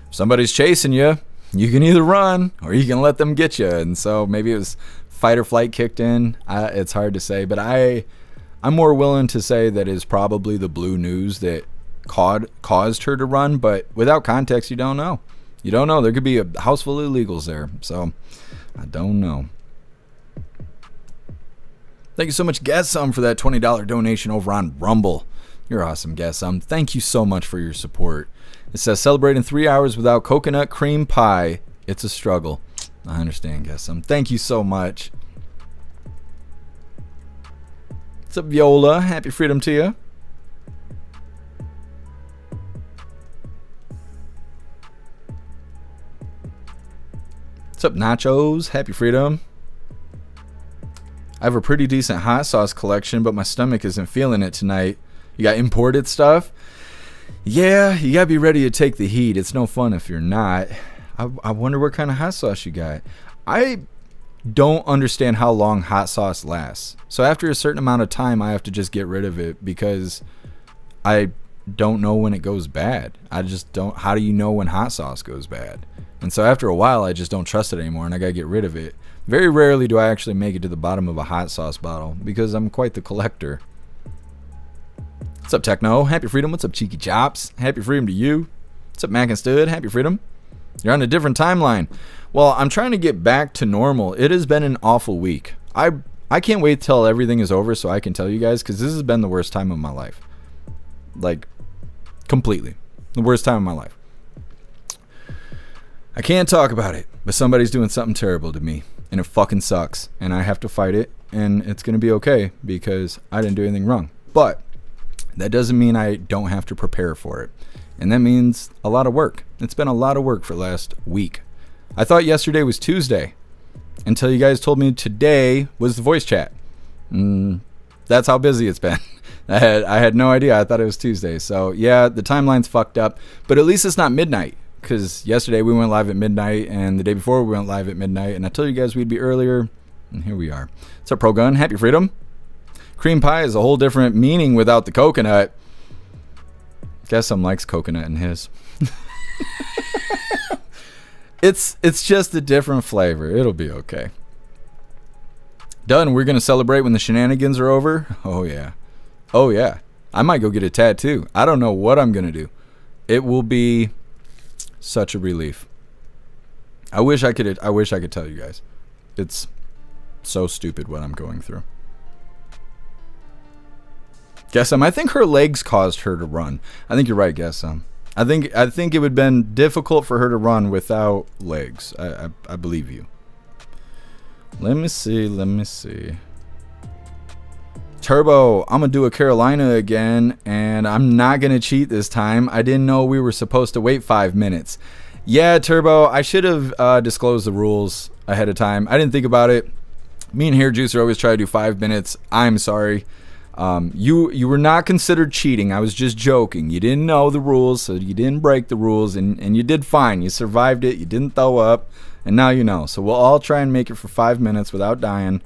if somebody's chasing you, you can either run or you can let them get you. And so maybe it was fight or flight kicked in. It's hard to say, but I'm more willing to say that it's probably the Blue News that caused her to run, but without context, you don't know. You don't know. There could be a house full of illegals there, so I don't know. Thank you so much, Guessum, for that $20 donation over on Rumble. You're awesome, Guessum. Thank you so much for your support. It says, celebrating 3 hours without coconut cream pie. It's a struggle. I understand, Guessum. Thank you so much. What's up, Viola? Happy freedom to you. What's up, Nachos? Happy freedom. I have a pretty decent hot sauce collection, but my stomach isn't feeling it tonight. You got imported stuff? Yeah, you gotta be ready to take the heat. It's no fun if you're not. I wonder what kind of hot sauce you got. I don't understand how long hot sauce lasts. So after a certain amount of time, I have to just get rid of it because I don't know when it goes bad. I just don't. How do you know when hot sauce goes bad? And so after a while, I just don't trust it anymore, and I gotta get rid of it. Very rarely do I actually make it to the bottom of a hot sauce bottle because I'm quite the collector. What's up, Techno? Happy freedom. What's up, Cheeky Chops? Happy freedom to you. What's up, Mac and Stud? Happy freedom. You're on a different timeline. Well, I'm trying to get back to normal. It has been an awful week. I can't wait till everything is over so I can tell you guys, because this has been the worst time of my life. Like, completely. The worst time of my life. I can't talk about it, but somebody's doing something terrible to me, and it fucking sucks, and I have to fight it, and it's going to be okay because I didn't do anything wrong. But that doesn't mean I don't have to prepare for it, and that means a lot of work. It's been a lot of work for the last week. I thought yesterday was Tuesday until you guys told me today was the voice chat. That's how busy it's been. I had no idea. I thought it was Tuesday. So yeah, the timeline's fucked up, but at least it's not midnight. Because yesterday we went live at midnight, and the day before we went live at midnight, and I told you guys we'd be earlier, and here we are. What's up, Pro Gun? Happy freedom. Cream pie is a whole different meaning without the coconut. Guess some likes coconut in his. It's just a different flavor. It'll be okay. Done. We're gonna celebrate when the shenanigans are over. Oh yeah. Oh yeah. I might go get a tattoo. I don't know what I'm gonna do. It will be such a relief. I wish I could tell you guys. It's so stupid what I'm going through. Guessum, I think her legs caused her to run. I think you're right, Guessum. I think it would have been difficult for her to run without legs. I believe you. Let me see. Turbo, I'm gonna do a Carolina again, and I'm not gonna cheat this time. I didn't know we were supposed to wait 5 minutes. Yeah, Turbo, I should have disclosed the rules ahead of time. I didn't think about it. Me and Hair Juicer always try to do 5 minutes. I'm sorry. You were not considered cheating. I was just joking. You didn't know the rules, so you didn't break the rules, and you did fine. You survived it. You didn't throw up, and now you know. So we'll all try and make it for 5 minutes without dying,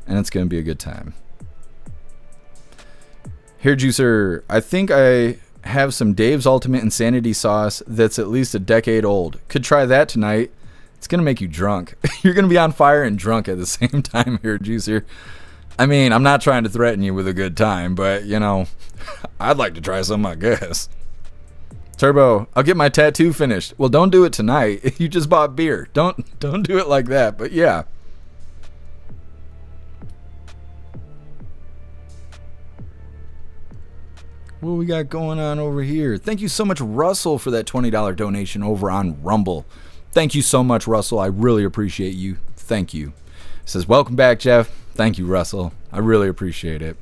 and it's going to be a good time. Hair Juicer, I think I have some Dave's Ultimate Insanity sauce that's at least a decade old. Could try that tonight. It's going to make you drunk. You're going to be on fire and drunk at the same time, Hair Juicer. I mean, I'm not trying to threaten you with a good time, but, you know, I'd like to try some, I guess. Turbo, I'll get my tattoo finished. Well, don't do it tonight. You just bought beer. Don't do it like that, but yeah. What we got going on over here? Thank you so much, Russell, for that $20 donation over on Rumble. Thank you so much, Russell. I really appreciate you. Thank you. It says, welcome back, Jeff. Thank you, Russell. I really appreciate it.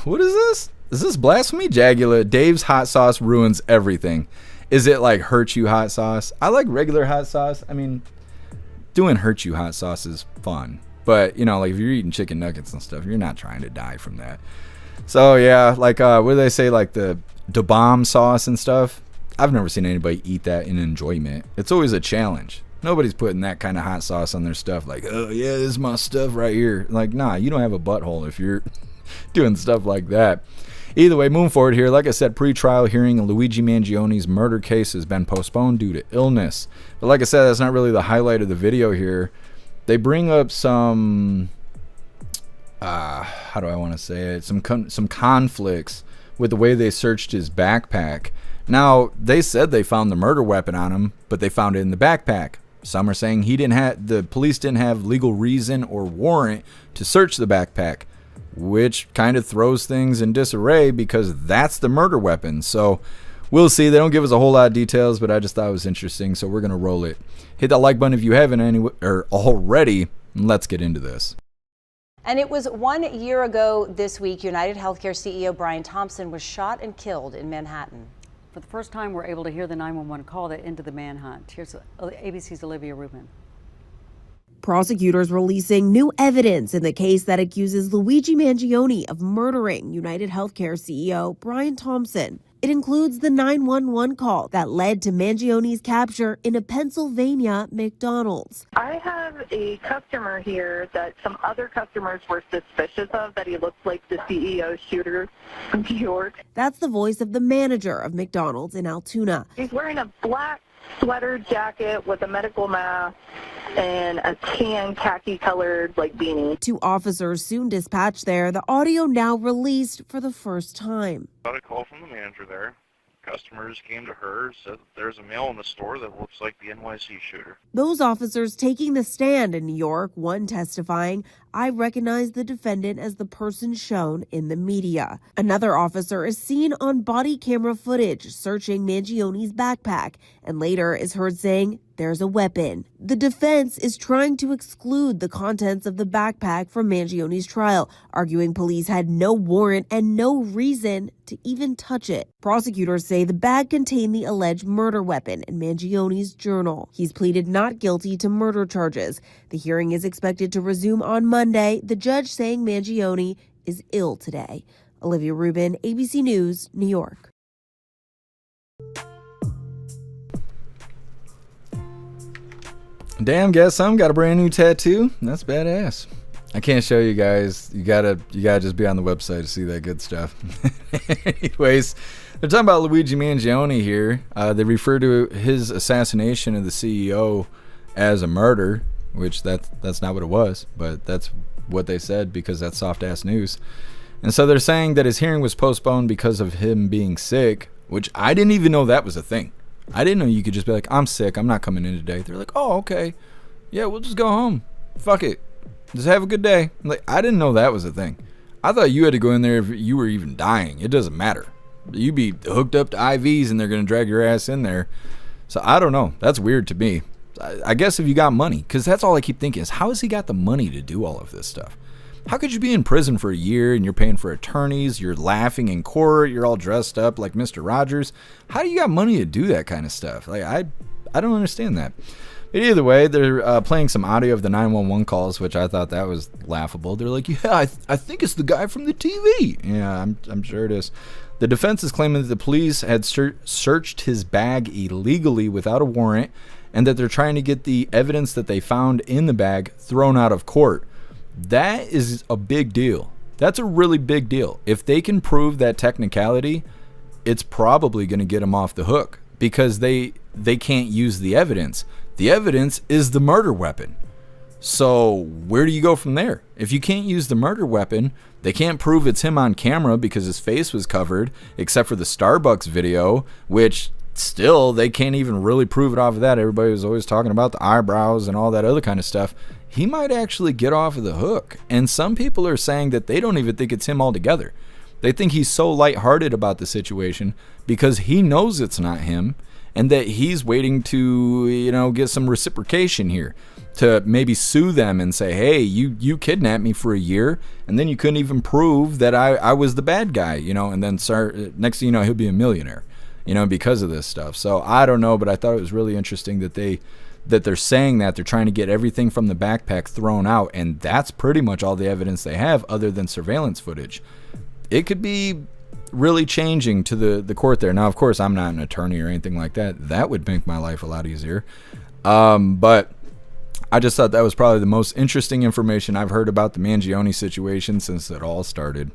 What is this? Is this blasphemy? Jagula, Dave's hot sauce ruins everything. Is it like hurt you hot sauce? I like regular hot sauce. I mean, doing hurt you hot sauce is fun. But, you know, like if you're eating chicken nuggets and stuff, you're not trying to die from that. So yeah, like what do they say, like the bomb sauce and stuff? I've never seen anybody eat that in enjoyment. It's always a challenge. Nobody's putting that kind of hot sauce on their stuff like, oh yeah, this is my stuff right here. Like, nah, you don't have a butthole if you're doing stuff like that. Either way, moving forward here, like I said, pre-trial hearing in Luigi Mangioni's murder case has been postponed due to illness. But like I said, that's not really the highlight of the video here. They bring up some how do I want to say it? Some conflicts with the way they searched his backpack. Now, they said they found the murder weapon on him, but they found it in the backpack. Some are saying the police didn't have legal reason or warrant to search the backpack, which kind of throws things in disarray because that's the murder weapon. So we'll see. They don't give us a whole lot of details, but I just thought it was interesting, so we're going to roll it. Hit that like button if you haven't already. Let's get into this. And it was 1 year ago this week, United Healthcare CEO Brian Thompson was shot and killed in Manhattan. For the first time, we're able to hear the 911 call that ended the manhunt. Here's ABC's Olivia Rubin. Prosecutors releasing new evidence in the case that accuses Luigi Mangioni of murdering United Healthcare CEO Brian Thompson. It includes the 911 call that led to Mangioni's capture in a Pennsylvania McDonald's. I have a customer here that some other customers were suspicious of, that he looks like the CEO shooter from New York. That's the voice of the manager of McDonald's in Altoona. He's wearing a black sweater jacket with a medical mask and a tan khaki-colored beanie. 2 officers soon dispatched there. The audio now released for the first time. Got a call from the manager there. Customers came to her, said that there's a male in the store that looks like the NYC shooter. Those officers taking the stand in New York, one testifying, I recognize the defendant as the person shown in the media. Another officer is seen on body camera footage searching Mangioni's backpack and later is heard saying, there's a weapon. The defense is trying to exclude the contents of the backpack from Mangioni's trial, arguing police had no warrant and no reason to even touch it. Prosecutors say the bag contained the alleged murder weapon in Mangioni's journal. He's pleaded not guilty to murder charges. The hearing is expected to resume on Monday, the judge saying Mangioni is ill today. Olivia Rubin, ABC News, New York. Damn, guess some got a brand new tattoo. That's badass. I can't show you guys. You gotta just be on the website to see that good stuff. Anyways, they're talking about Luigi Mangioni here. They refer to his assassination of the CEO as a murder, which that's not what it was, but that's what they said because that's soft ass news. And so they're saying that his hearing was postponed because of him being sick, which I didn't even know that was a thing. I didn't know you could just be like, I'm sick, I'm not coming in today. They're like, oh, okay. Yeah, we'll just go home. Fuck it. Just have a good day. I'm like, I didn't know that was a thing. I thought you had to go in there if you were even dying. It doesn't matter. You be hooked up to IVs and they're going to drag your ass in there. So I don't know. That's weird to me. I guess if you got money, because that's all I keep thinking is, how has he got the money to do all of this stuff? How could you be in prison for a year and you're paying for attorneys, you're laughing in court, you're all dressed up like Mr. Rogers? How do you got money to do that kind of stuff? Like, I don't understand that. But either way, they're playing some audio of the 911 calls, which I thought that was laughable. They're like, yeah, I think it's the guy from the TV. Yeah, I'm sure it is. The defense is claiming that the police had searched his bag illegally without a warrant, and that they're trying to get the evidence that they found in the bag thrown out of court. That is a big deal. That's a really big deal. If they can prove that technicality, it's probably going to get them off the hook, because they can't use the evidence. The evidence is the murder weapon. So where do you go from there? If you can't use the murder weapon, they can't prove it's him on camera because his face was covered, except for the Starbucks video, which still they can't even really prove it off of that. Everybody was always talking about the eyebrows and all that other kind of stuff. He might actually get off of the hook. And some people are saying that they don't even think it's him altogether. They think he's so lighthearted about the situation because he knows it's not him, and that he's waiting to, get some reciprocation here, to maybe sue them and say, hey, you kidnapped me for a year, and then you couldn't even prove that I was the bad guy, and then next thing you know, he'll be a millionaire, because of this stuff. So I don't know, but I thought it was really interesting that they're saying that they're trying to get everything from the backpack thrown out, and that's pretty much all the evidence they have other than surveillance footage. It could be really changing to the court there. Now, of course, I'm not an attorney or anything like that. That would make my life a lot easier. But I just thought that was probably the most interesting information I've heard about the Mangione situation since it all started.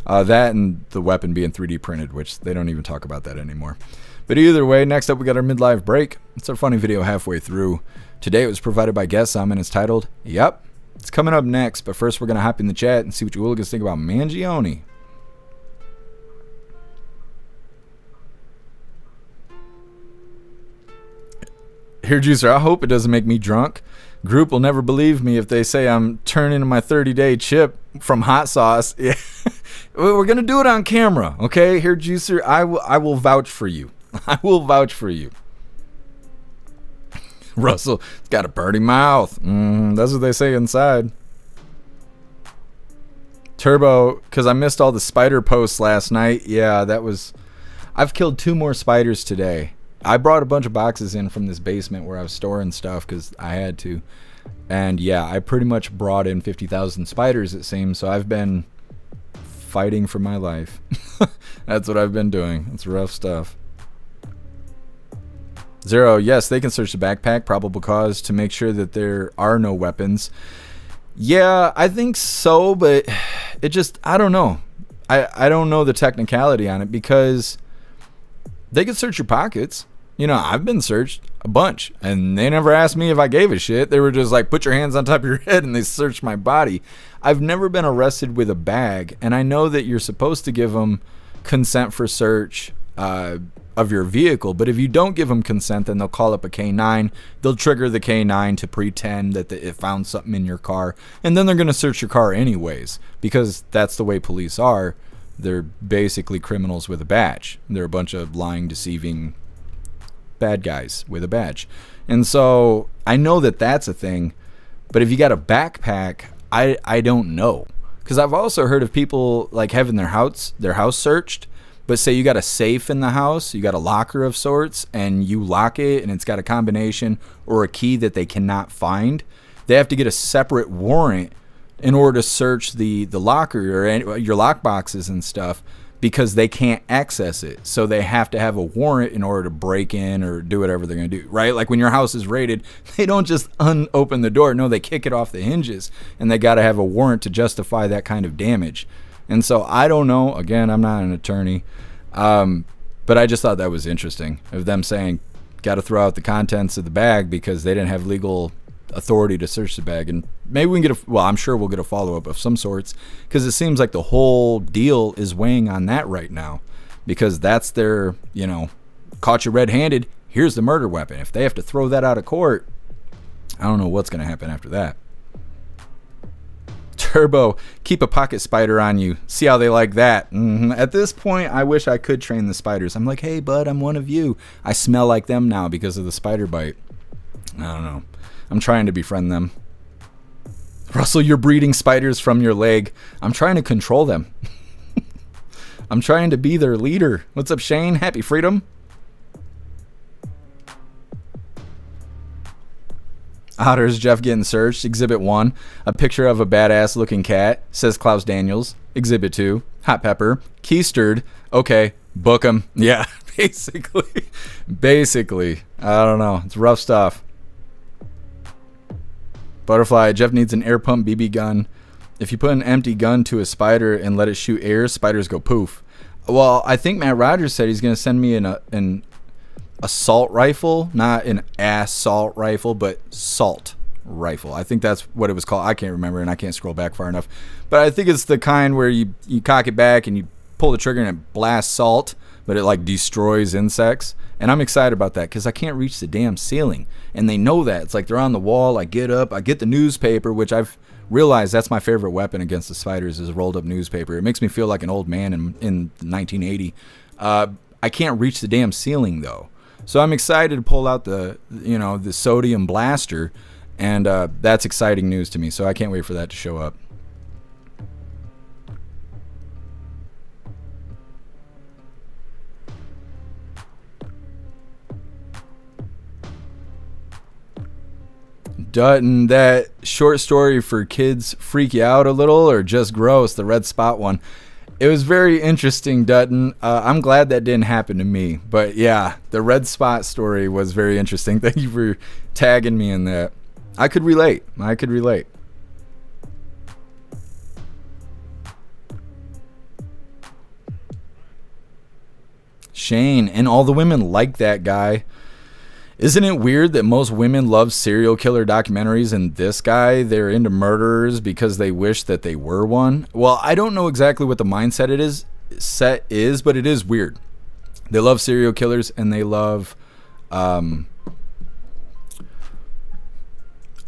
That and the weapon being 3D printed, which they don't even talk about that anymore. But either way, next up we got our midlife break. It's our funny video halfway through. Today it was provided by Guess Some, and it's titled, Yep. It's coming up next, but first we're going to hop in the chat and see what you hooligans think about Mangione. Here, Juicer, I hope it doesn't make me drunk. Group will never believe me if they say I'm turning my 30-day chip from hot sauce. Yeah. We're going to do it on camera, okay? Here, Juicer, I will vouch for you. I will vouch for you. Russell, it's got a birdie mouth. That's what they say inside. Turbo, because I missed all the spider posts last night. Yeah, I've killed 2 more spiders today. I brought a bunch of boxes in from this basement where I was storing stuff because I had to. And yeah, I pretty much brought in 50,000 spiders, it seems. So I've been fighting for my life. That's what I've been doing. It's rough stuff. Zero, yes, they can search the backpack, probable cause, to make sure that there are no weapons. Yeah, I think so, but it just, I don't know. I don't know the technicality on it because they could search your pockets. I've been searched a bunch, and they never asked me if I gave a shit. They were just like, put your hands on top of your head, and they searched my body. I've never been arrested with a bag, and I know that you're supposed to give them consent for search of your vehicle, but if you don't give them consent, then they'll call up a K9. They'll trigger the K9 to pretend that it found something in your car, and then they're going to search your car anyways, because that's the way police are. They're basically criminals with a badge. They're a bunch of lying, deceiving bad guys with a badge. And so I know that that's a thing, but if you got a backpack, I don't know. Because I've also heard of people like having their house searched, but say you got a safe in the house, you got a locker of sorts, and you lock it, and it's got a combination or a key that they cannot find. They have to get a separate warrant in order to search the locker or your lock boxes and stuff, because they can't access it. So they have to have a warrant in order to break in or do whatever they're going to do, right? Like when your house is raided, they don't just unopen the door. No, they kick it off the hinges, and they got to have a warrant to justify that kind of damage. And so I don't know. Again, I'm not an attorney, but I just thought that was interesting of them saying, got to throw out the contents of the bag because they didn't have legal authority to search the bag. And maybe we can get I'm sure we'll get a follow-up of some sorts, because it seems like the whole deal is weighing on that right now, because that's their, caught you red-handed, here's the murder weapon. If they have to throw that out of court, I don't know what's going to happen after that. Turbo, keep a pocket spider on you. See how they like that. At this point, I wish I could train the spiders. I'm like, hey, bud, I'm one of you. I smell like them now because of the spider bite. I don't know. I'm trying to befriend them. Russell, you're breeding spiders from your leg. I'm trying to control them. I'm trying to be their leader. What's up, Shane? Happy freedom. Otters, Jeff getting searched. Exhibit 1, a picture of a badass looking cat, says Klaus Daniels. Exhibit 2, hot pepper. Keistered, okay, book him. Yeah, basically. I don't know. It's rough stuff. Butterfly, Jeff needs an air pump BB gun. If you put an empty gun to a spider and let it shoot air, spiders go poof. Well, I think Matt Rogers said he's going to send me an assault rifle, not an assault rifle, but salt rifle. I think that's what it was called. I can't remember, and I can't scroll back far enough. But I think it's the kind where you cock it back and you pull the trigger and it blasts salt, but it like destroys insects. And I'm excited about that because I can't reach the damn ceiling. And they know that. It's like they're on the wall. I get up. I get the newspaper, which I've realized that's my favorite weapon against the spiders is a rolled up newspaper. It makes me feel like an old man in 1980. I can't reach the damn ceiling, though. So I'm excited to pull out the sodium blaster. And that's exciting news to me. So I can't wait for that to show up. Dutton, that short story for kids freak you out a little or just gross, the red spot one. It was very interesting, Dutton. I'm glad that didn't happen to me. But yeah, the red spot story was very interesting. Thank you for tagging me in that. I could relate. Shane, and all the women like that guy. Isn't it weird that most women love serial killer documentaries and this guy, they're into murderers because they wish that they were one? Well, I don't know exactly what the mindset is, but it is weird. They love serial killers and they love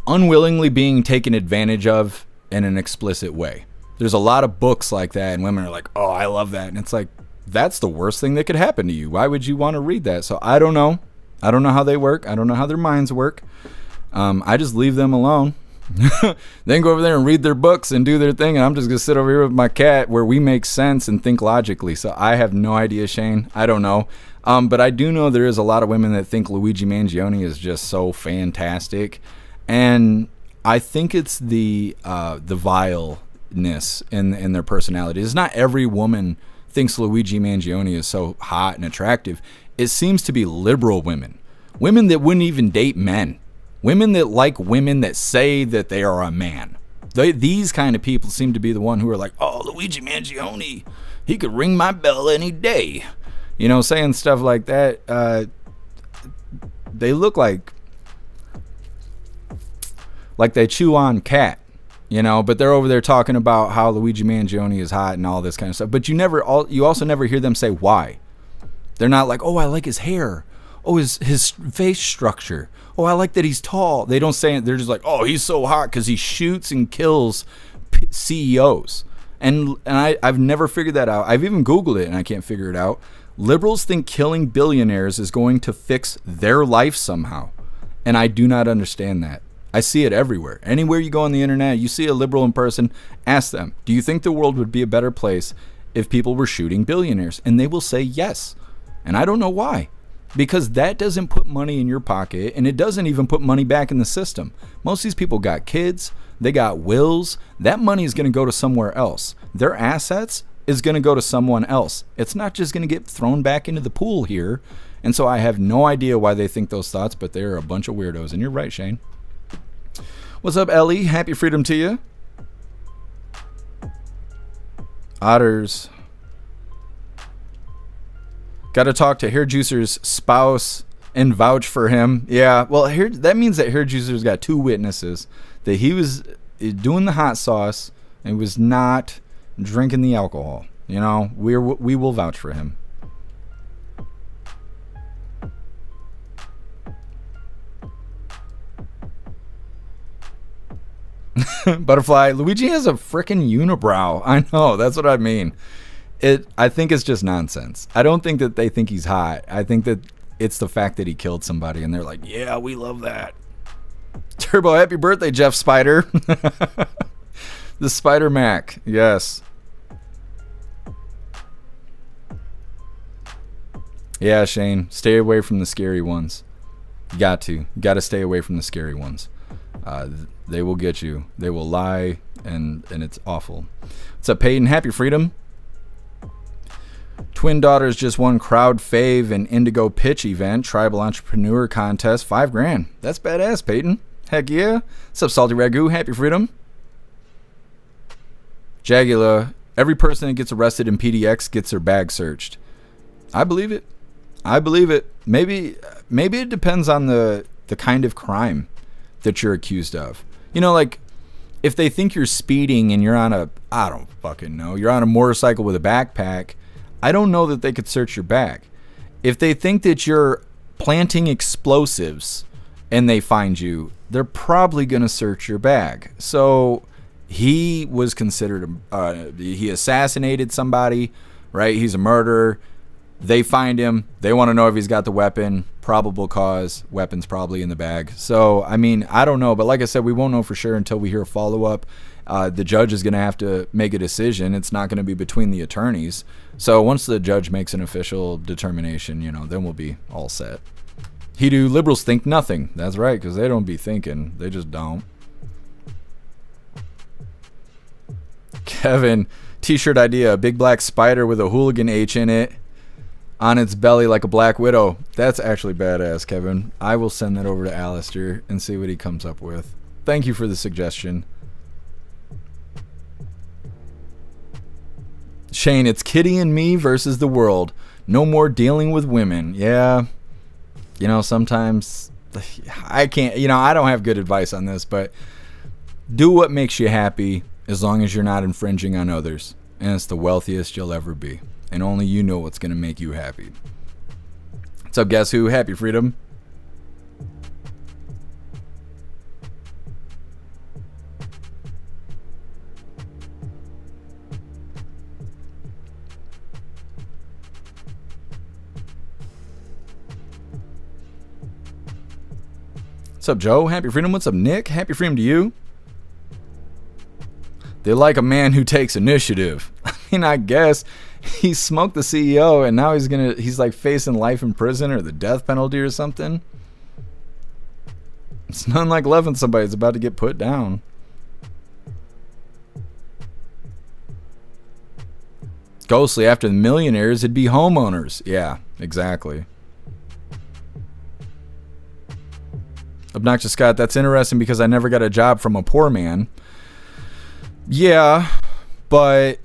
unwillingly being taken advantage of in an explicit way. There's a lot of books like that and women are like, oh, I love that. And it's like, that's the worst thing that could happen to you. Why would you want to read that? So I don't know. I don't know how they work. I don't know how their minds work. I just leave them alone. Then go over there and read their books and do their thing. And I'm just going to sit over here with my cat where we make sense and think logically. So I have no idea, Shane. I don't know. But I do know there is a lot of women that think Luigi Mangione is just so fantastic. And I think it's the vileness in their personality. It's not every woman thinks Luigi Mangione is so hot and attractive. It seems to be liberal women that wouldn't even date men, women that like women that say that they are a man. These kind of people seem to be the one who are like, oh, Luigi Mangione, he could ring my bell any day, saying stuff like that. They look like they chew on cat, but they're over there talking about how Luigi Mangione is hot and all this kind of stuff. But you also never hear them say why. They're not like, oh, I like his hair. Oh, his face structure. Oh, I like that he's tall. They don't say it. They're just like, oh, he's so hot because he shoots and kills CEOs. And I've never figured that out. I've even Googled it and I can't figure it out. Liberals think killing billionaires is going to fix their life somehow. And I do not understand that. I see it everywhere. Anywhere you go on the internet, you see a liberal in person, ask them, do you think the world would be a better place if people were shooting billionaires? And they will say yes. And I don't know why. Because that doesn't put money in your pocket, and it doesn't even put money back in the system. Most of these people got kids, they got wills. That money is going to go to somewhere else. Their assets is going to go to someone else. It's not just going to get thrown back into the pool here. And so I have no idea why they think those thoughts, but they're a bunch of weirdos. And you're right, Shane. What's up, Ellie? Happy freedom to you. Otters. Got to talk to Hair Juicer's spouse and vouch for him. Yeah, well, that means that Hair Juicer's got two witnesses. That he was doing the hot sauce and was not drinking the alcohol. We will vouch for him. Butterfly, Luigi has a frickin' unibrow. I know, that's what I mean. I think it's just nonsense. I don't think that they think he's hot. I think that it's the fact that he killed somebody and they're like, yeah, we love that. Turbo, happy birthday, Jeff Spider. The Spider Mac, yes. Yeah, Shane, stay away from the scary ones. You got to stay away from the scary ones. They will get you. They will lie, and it's awful. What's up, Peyton? Happy Freedom. Twin daughters just won Crowd Fave and Indigo Pitch event, Tribal Entrepreneur Contest, $5,000. That's badass, Peyton. Heck yeah. What's up, Salty Ragu? Happy Freedom. Jagula, every person that gets arrested in PDX gets their bag searched. I believe it. I believe it. Maybe it depends on the kind of crime that you're accused of. You know, like, if they think you're speeding and you're on a, I don't fucking know, you're on a motorcycle with a backpack, I don't know that they could search your bag. If they think that you're planting explosives and they find you, they're probably going to search your bag. So he was considered, he assassinated somebody, right? He's a murderer. They find him. They want to know if he's got the weapon. Probable cause. Weapon's probably in the bag. So, I mean, I don't know. But like I said, we won't know for sure until we hear a follow-up. The judge is going to have to make a decision. It's not going to be between the attorneys. So once the judge makes an official determination, you know, then we'll be all set. He do liberals think nothing. That's right, because they don't be thinking. They just don't. Kevin, t-shirt idea. A big black spider with a hooligan H in it on its belly like a black widow. That's actually badass, Kevin. I will send that over to Alistair and see what he comes up with. Thank you for the suggestion. Shane, it's Kitty and me versus the world. No more dealing with women. Yeah. You know, sometimes I can't, you know, I don't have good advice on this, but do what makes you happy as long as you're not infringing on others. And it's the wealthiest you'll ever be. And only you know what's going to make you happy. What's up, guess who? Happy Freedom. What's up, Joe? Happy Freedom. What's up, Nick? Happy Freedom to you. They like a man who takes initiative. I mean, I guess he smoked the CEO and now he's like facing life in prison or the death penalty or something. It's nothing like loving somebody that's about to get put down. Ghostly, after the millionaires, it'd be homeowners. Yeah, exactly. Obnoxious Scott, that's interesting because I never got a job from a poor man. Yeah, but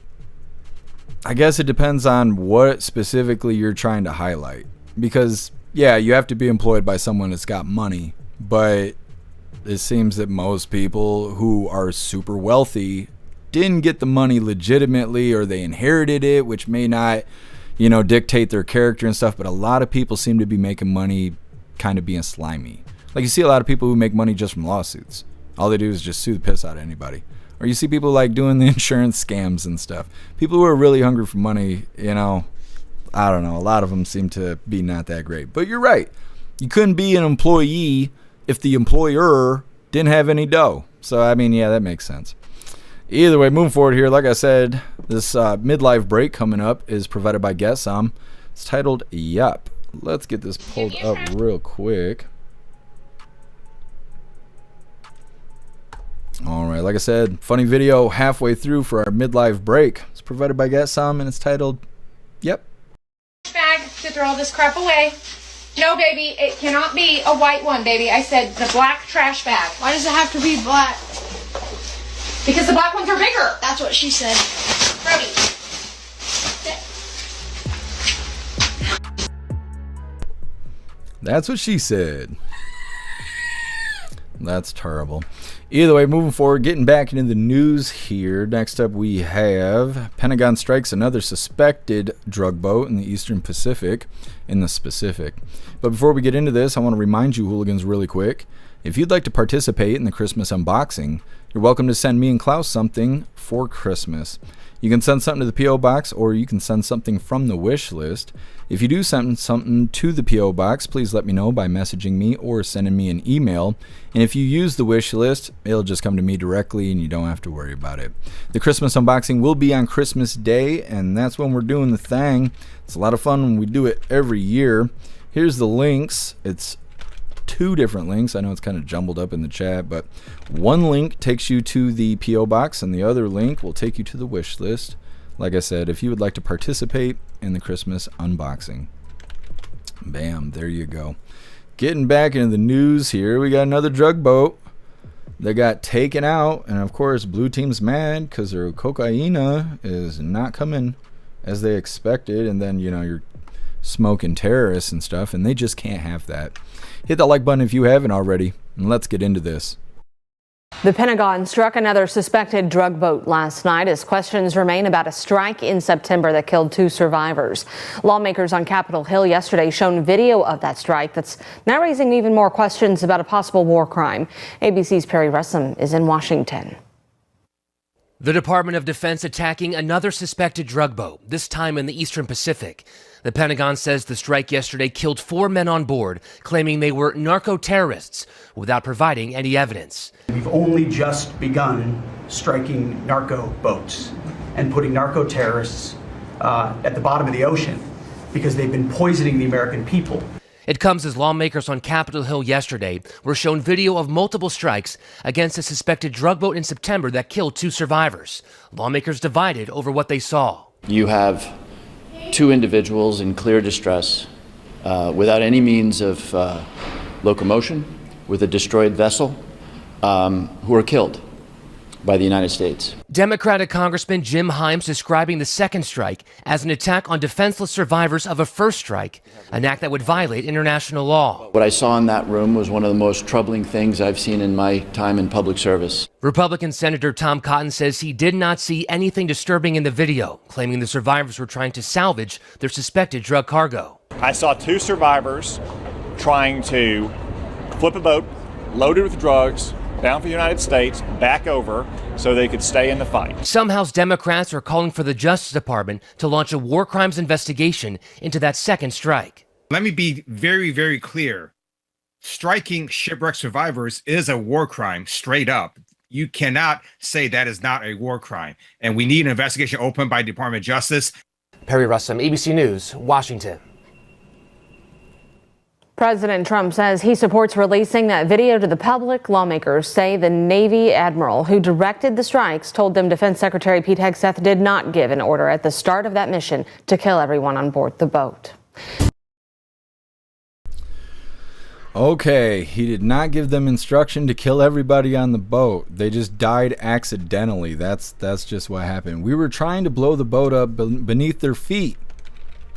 I guess it depends on what specifically you're trying to highlight. Because, yeah, you have to be employed by someone that's got money. But it seems that most people who are super wealthy didn't get the money legitimately, or they inherited it, which may not, you know, dictate their character and stuff. But a lot of people seem to be making money kind of being slimy. Like, you see a lot of people who make money just from lawsuits. All they do is just sue the piss out of anybody. Or you see people like doing the insurance scams and stuff. People who are really hungry for money, you know, I don't know. A lot of them seem to be not that great. But you're right. You couldn't be an employee if the employer didn't have any dough. So, I mean, yeah, that makes sense. Either way, moving forward here, like I said, this midlife break coming up is provided by Get Some. It's titled Yup. Let's get this pulled up real quick. Alright, like I said, funny video halfway through for our midlife break. It's provided by Get Some and it's titled Yep. Bag to throw this crap away. No, baby, it cannot be a white one, baby. I said the black trash bag. Why does it have to be black? Because the black ones are bigger. That's what she said. Brody. That's what she said. That's terrible. Either way, moving forward, getting back into the news here. Next up, we have Pentagon strikes another suspected drug boat in the Eastern Pacific, But before we get into this, I want to remind you, hooligans, really quick. If you'd like to participate in the Christmas unboxing, you're welcome to send me and Klaus something for Christmas. You can send something to the P.O. Box, or you can send something from the wish list. If you do send something to the P.O. Box, please let me know by messaging me or sending me an email. And if you use the wish list, it'll just come to me directly and you don't have to worry about it. The Christmas unboxing will be on Christmas Day, and that's when we're doing the thing. It's a lot of fun when we do it every year. Here's the links. It's 2 different links. I know it's kind of jumbled up in the chat, but one link takes you to the P.O. box and the other link will take you to the wish list. Like I said, if you would like to participate in the Christmas unboxing. Bam, there you go. Getting back into the news here, we got another drug boat that got taken out, and of course blue team's mad because their cocaine is not coming as they expected, and then you're smoking terrorists and stuff, and they just can't have that. Hit that like button if you haven't already, and let's get into this. The Pentagon struck another suspected drug boat last night as questions remain about a strike in September that killed 2 survivors. Lawmakers on Capitol Hill yesterday shown video of that strike that's now raising even more questions about a possible war crime. ABC's Perry Russum is in Washington. The Department of Defense attacking another suspected drug boat, this time in the Eastern Pacific. The Pentagon says the strike yesterday killed 4 men on board, claiming they were narco-terrorists, without providing any evidence. We've only just begun striking narco boats and putting narco-terrorists at the bottom of the ocean because they've been poisoning the American people. It comes as lawmakers on Capitol Hill yesterday were shown video of multiple strikes against a suspected drug boat in September that killed 2 survivors. Lawmakers divided over what they saw. You have 2 individuals in clear distress without any means of locomotion, with a destroyed vessel, who were killed by the United States. Democratic Congressman Jim Himes describing the second strike as an attack on defenseless survivors of a first strike, an act that would violate international law. What I saw in that room was one of the most troubling things I've seen in my time in public service. Republican Senator Tom Cotton says he did not see anything disturbing in the video, claiming the survivors were trying to salvage their suspected drug cargo. I saw 2 survivors trying to flip a boat loaded with drugs down for the United States, back over, so they could stay in the fight. Some House Democrats are calling for the Justice Department to launch a war crimes investigation into that second strike. Let me be very, very clear. Striking shipwreck survivors is a war crime, straight up. You cannot say that is not a war crime. And we need an investigation opened by Department of Justice. Perry Russum, ABC News, Washington. President Trump says he supports releasing that video to the public. Lawmakers say the Navy admiral who directed the strikes told them Defense Secretary Pete Hegseth did not give an order at the start of that mission to kill everyone on board the boat. Okay, he did not give them instruction to kill everybody on the boat. They just died accidentally. That's just what happened. We were trying to blow the boat up beneath their feet.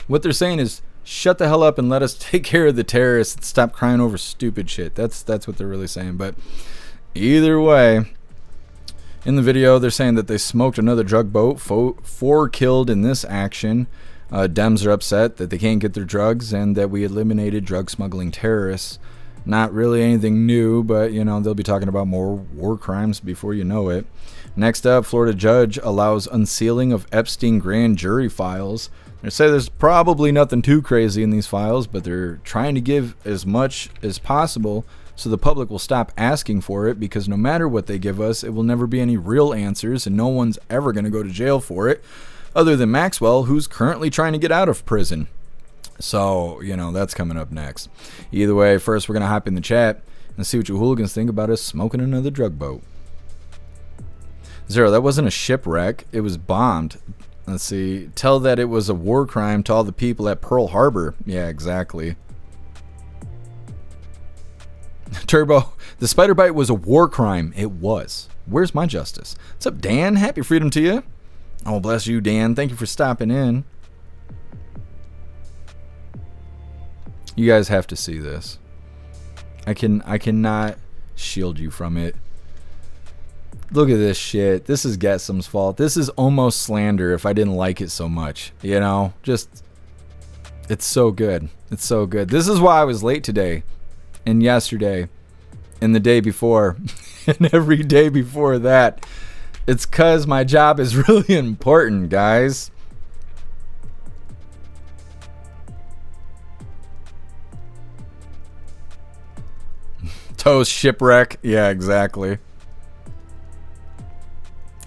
What they're saying is, shut the hell up and let us take care of the terrorists and stop crying over stupid shit. That's what they're really saying. But either way, in the video, they're saying that they smoked another drug boat. 4 killed in this action. Dems are upset that they can't get their drugs and that we eliminated drug smuggling terrorists. Not really anything new, but they'll be talking about more war crimes before you know it. Next up, Florida judge allows unsealing of Epstein grand jury files. They say there's probably nothing too crazy in these files, but they're trying to give as much as possible so the public will stop asking for it, because no matter what they give us, it will never be any real answers and no one's ever going to go to jail for it, other than Maxwell, who's currently trying to get out of prison. So, that's coming up next. Either way, first we're going to hop in the chat and see what you hooligans think about us smoking another drug boat. Zero, that wasn't a shipwreck. It was bombed. Let's see. Tell that it was a war crime to all the people at Pearl Harbor. Yeah, exactly. Turbo, the spider bite was a war crime. It was. Where's my justice? What's up, Dan? Happy freedom to you. Oh, bless you, Dan. Thank you for stopping in. You guys have to see this. I cannot shield you from it. Look at this shit. This is Getsum's fault. This is almost slander if I didn't like it so much. Just, it's so good. It's so good. This is why I was late today and yesterday and the day before and every day before that. It's because my job is really important, guys. Toast shipwreck. Yeah, exactly.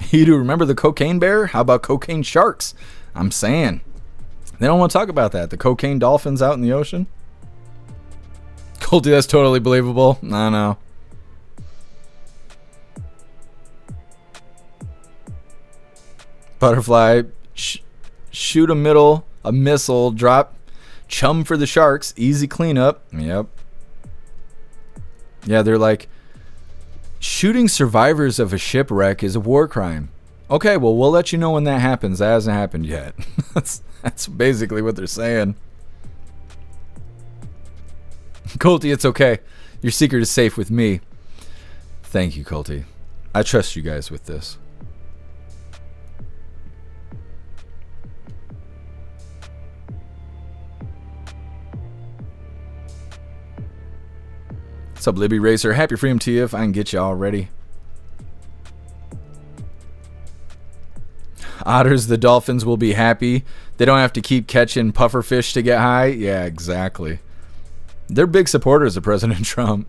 You do remember the cocaine bear? How about cocaine sharks? I'm saying. They don't want to talk about that. The cocaine dolphins out in the ocean. Colty, that's totally believable. I know. Butterfly, shoot a missile, drop chum for the sharks, easy cleanup. Yep. Yeah, they're like, shooting survivors of a shipwreck is a war crime. Okay, well, we'll let you know when that happens. That hasn't happened yet. That's basically what they're saying. Colty, it's okay. Your secret is safe with me. Thank you, Colty. I trust you guys with this. What's up, Libby Racer? Happy Freedom to you if I can get you all ready. Otters, the dolphins will be happy. They don't have to keep catching pufferfish to get high. Yeah, exactly. They're big supporters of President Trump.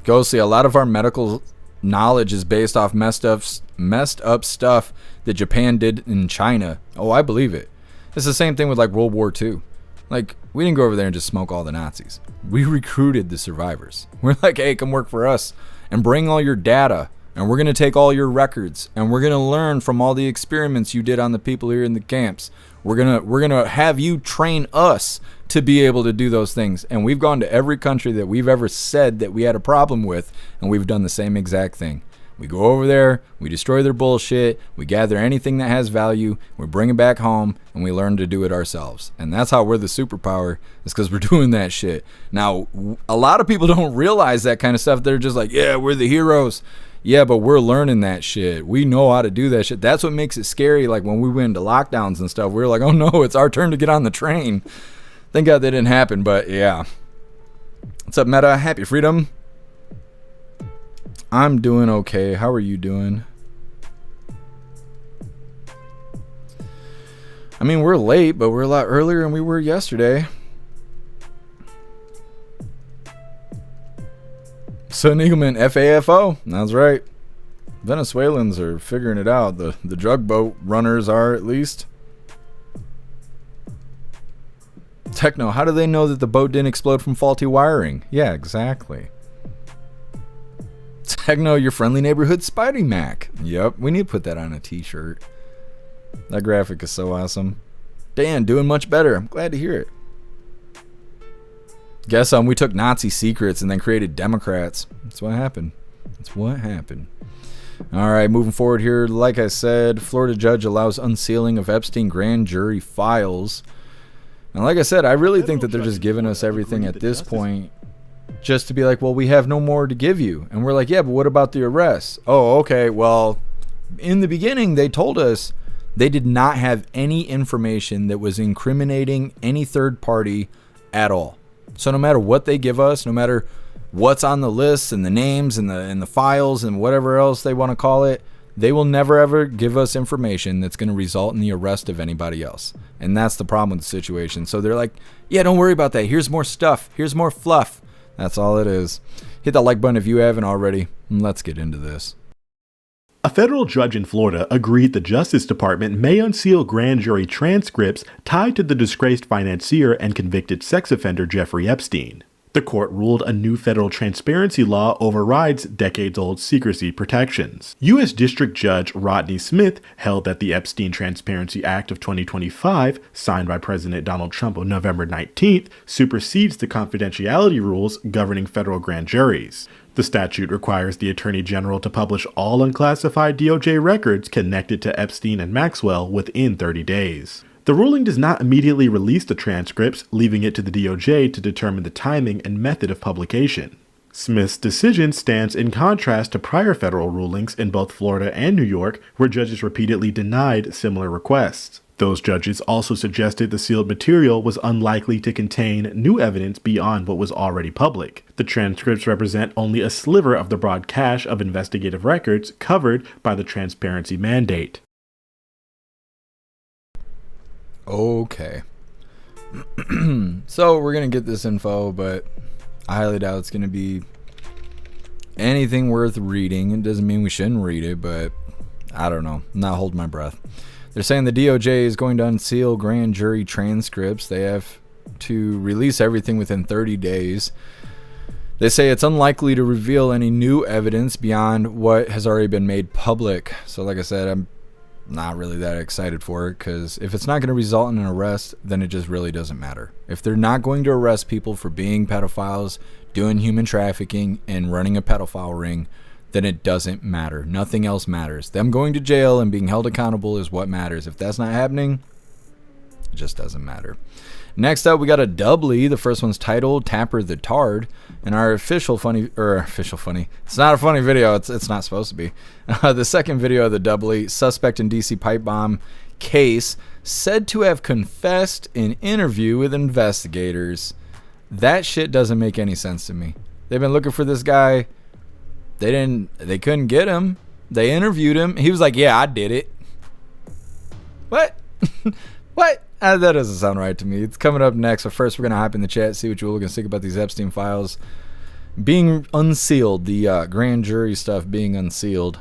Ghostly, a lot of our medical knowledge is based off messed up stuff that Japan did in China. Oh, I believe it. It's the same thing with like World War II. Like, we didn't go over there and just smoke all the Nazis. We recruited the survivors. We're like, hey, come work for us and bring all your data, and we're going to take all your records, and we're going to learn from all the experiments you did on the people here in the camps. We're going to have you train us to be able to do those things. And we've gone to every country that we've ever said that we had a problem with, and we've done the same exact thing. We go over there, we destroy their bullshit, we gather anything that has value, we bring it back home, and we learn to do it ourselves. And that's how we're the superpower, is because we're doing that shit. Now, a lot of people don't realize that kind of stuff. They're just like, yeah, we're the heroes. Yeah, but we're learning that shit. We know how to do that shit. That's what makes it scary. Like when we went into lockdowns and stuff, we were like, oh no, it's our turn to get on the train. Thank God that didn't happen, but yeah. What's up, Meta? Happy Freedom. I'm doing okay. How are you doing? I mean, we're late, but we're a lot earlier than we were yesterday. So Eagleman, FAFO. That's right. Venezuelans are figuring it out. The drug boat runners are, at least. Techno, how do they know that the boat didn't explode from faulty wiring? Yeah, exactly. Techno, your friendly neighborhood Spidey Mac. Yep, we need to put that on a t-shirt. That graphic is so awesome. Dan, doing much better. I'm glad to hear it. Guess we took Nazi secrets and then created Democrats. That's what happened. That's what happened. All right, moving forward here. Like I said, Florida judge allows unsealing of Epstein grand jury files. And like I said, I really think that they're just giving us everything at this point just to be like, well, we have no more to give you. And we're like, yeah, but what about the arrests? Oh, okay, well, in the beginning, they told us they did not have any information that was incriminating any third party at all. So no matter what they give us, no matter what's on the list and the names and the files and whatever else they want to call it, they will never ever give us information that's going to result in the arrest of anybody else. And that's the problem with the situation. So they're like, yeah, don't worry about that. Here's more stuff. Here's more fluff. That's all it is. Hit that like button if you haven't already. Let's get into this. A federal judge in Florida agreed the Justice Department may unseal grand jury transcripts tied to the disgraced financier and convicted sex offender Jeffrey Epstein. The court ruled a new federal transparency law overrides decades-old secrecy protections. U.S. District Judge Rodney Smith held that the Epstein Transparency Act of 2025, signed by President Donald Trump on November 19th, supersedes the confidentiality rules governing federal grand juries. The statute requires the Attorney General to publish all unclassified DOJ records connected to Epstein and Maxwell within 30 days. The ruling does not immediately release the transcripts, leaving it to the DOJ to determine the timing and method of publication. Smith's decision stands in contrast to prior federal rulings in both Florida and New York, where judges repeatedly denied similar requests. Those judges also suggested the sealed material was unlikely to contain new evidence beyond what was already public. The transcripts represent only a sliver of the broad cache of investigative records covered by the transparency mandate. Okay. So we're going to get this info, but I highly doubt it's going to be anything worth reading. It doesn't mean we shouldn't read it, but I don't know. I'm not holding my breath. They're saying the DOJ is going to unseal grand jury transcripts. They have to release everything within 30 days. They say it's unlikely to reveal any new evidence beyond what has already been made public. So like I said, I'm not really that excited for it, because if it's not going to result in an arrest, then it just really doesn't matter. If they're not going to arrest people for being pedophiles, doing human trafficking, and running a pedophile ring, then it doesn't matter. Nothing else matters. Them going to jail and being held accountable is what matters. If that's not happening, it just doesn't matter. Next up, we got a doubly. The first one's titled Tapper the Tard, and our official funny. It's not a funny video. It's not supposed to be. The second video of the doubly, suspect in DC pipe bomb case, said to have confessed in interview with investigators. That shit doesn't make any sense to me. They've been looking for this guy. They couldn't get him. They interviewed him. He was like, yeah, I did it. What? What? That doesn't sound right to me. It's coming up next. But first, we're going to hop in the chat, see what you all can think about these Epstein files being unsealed, the grand jury stuff being unsealed.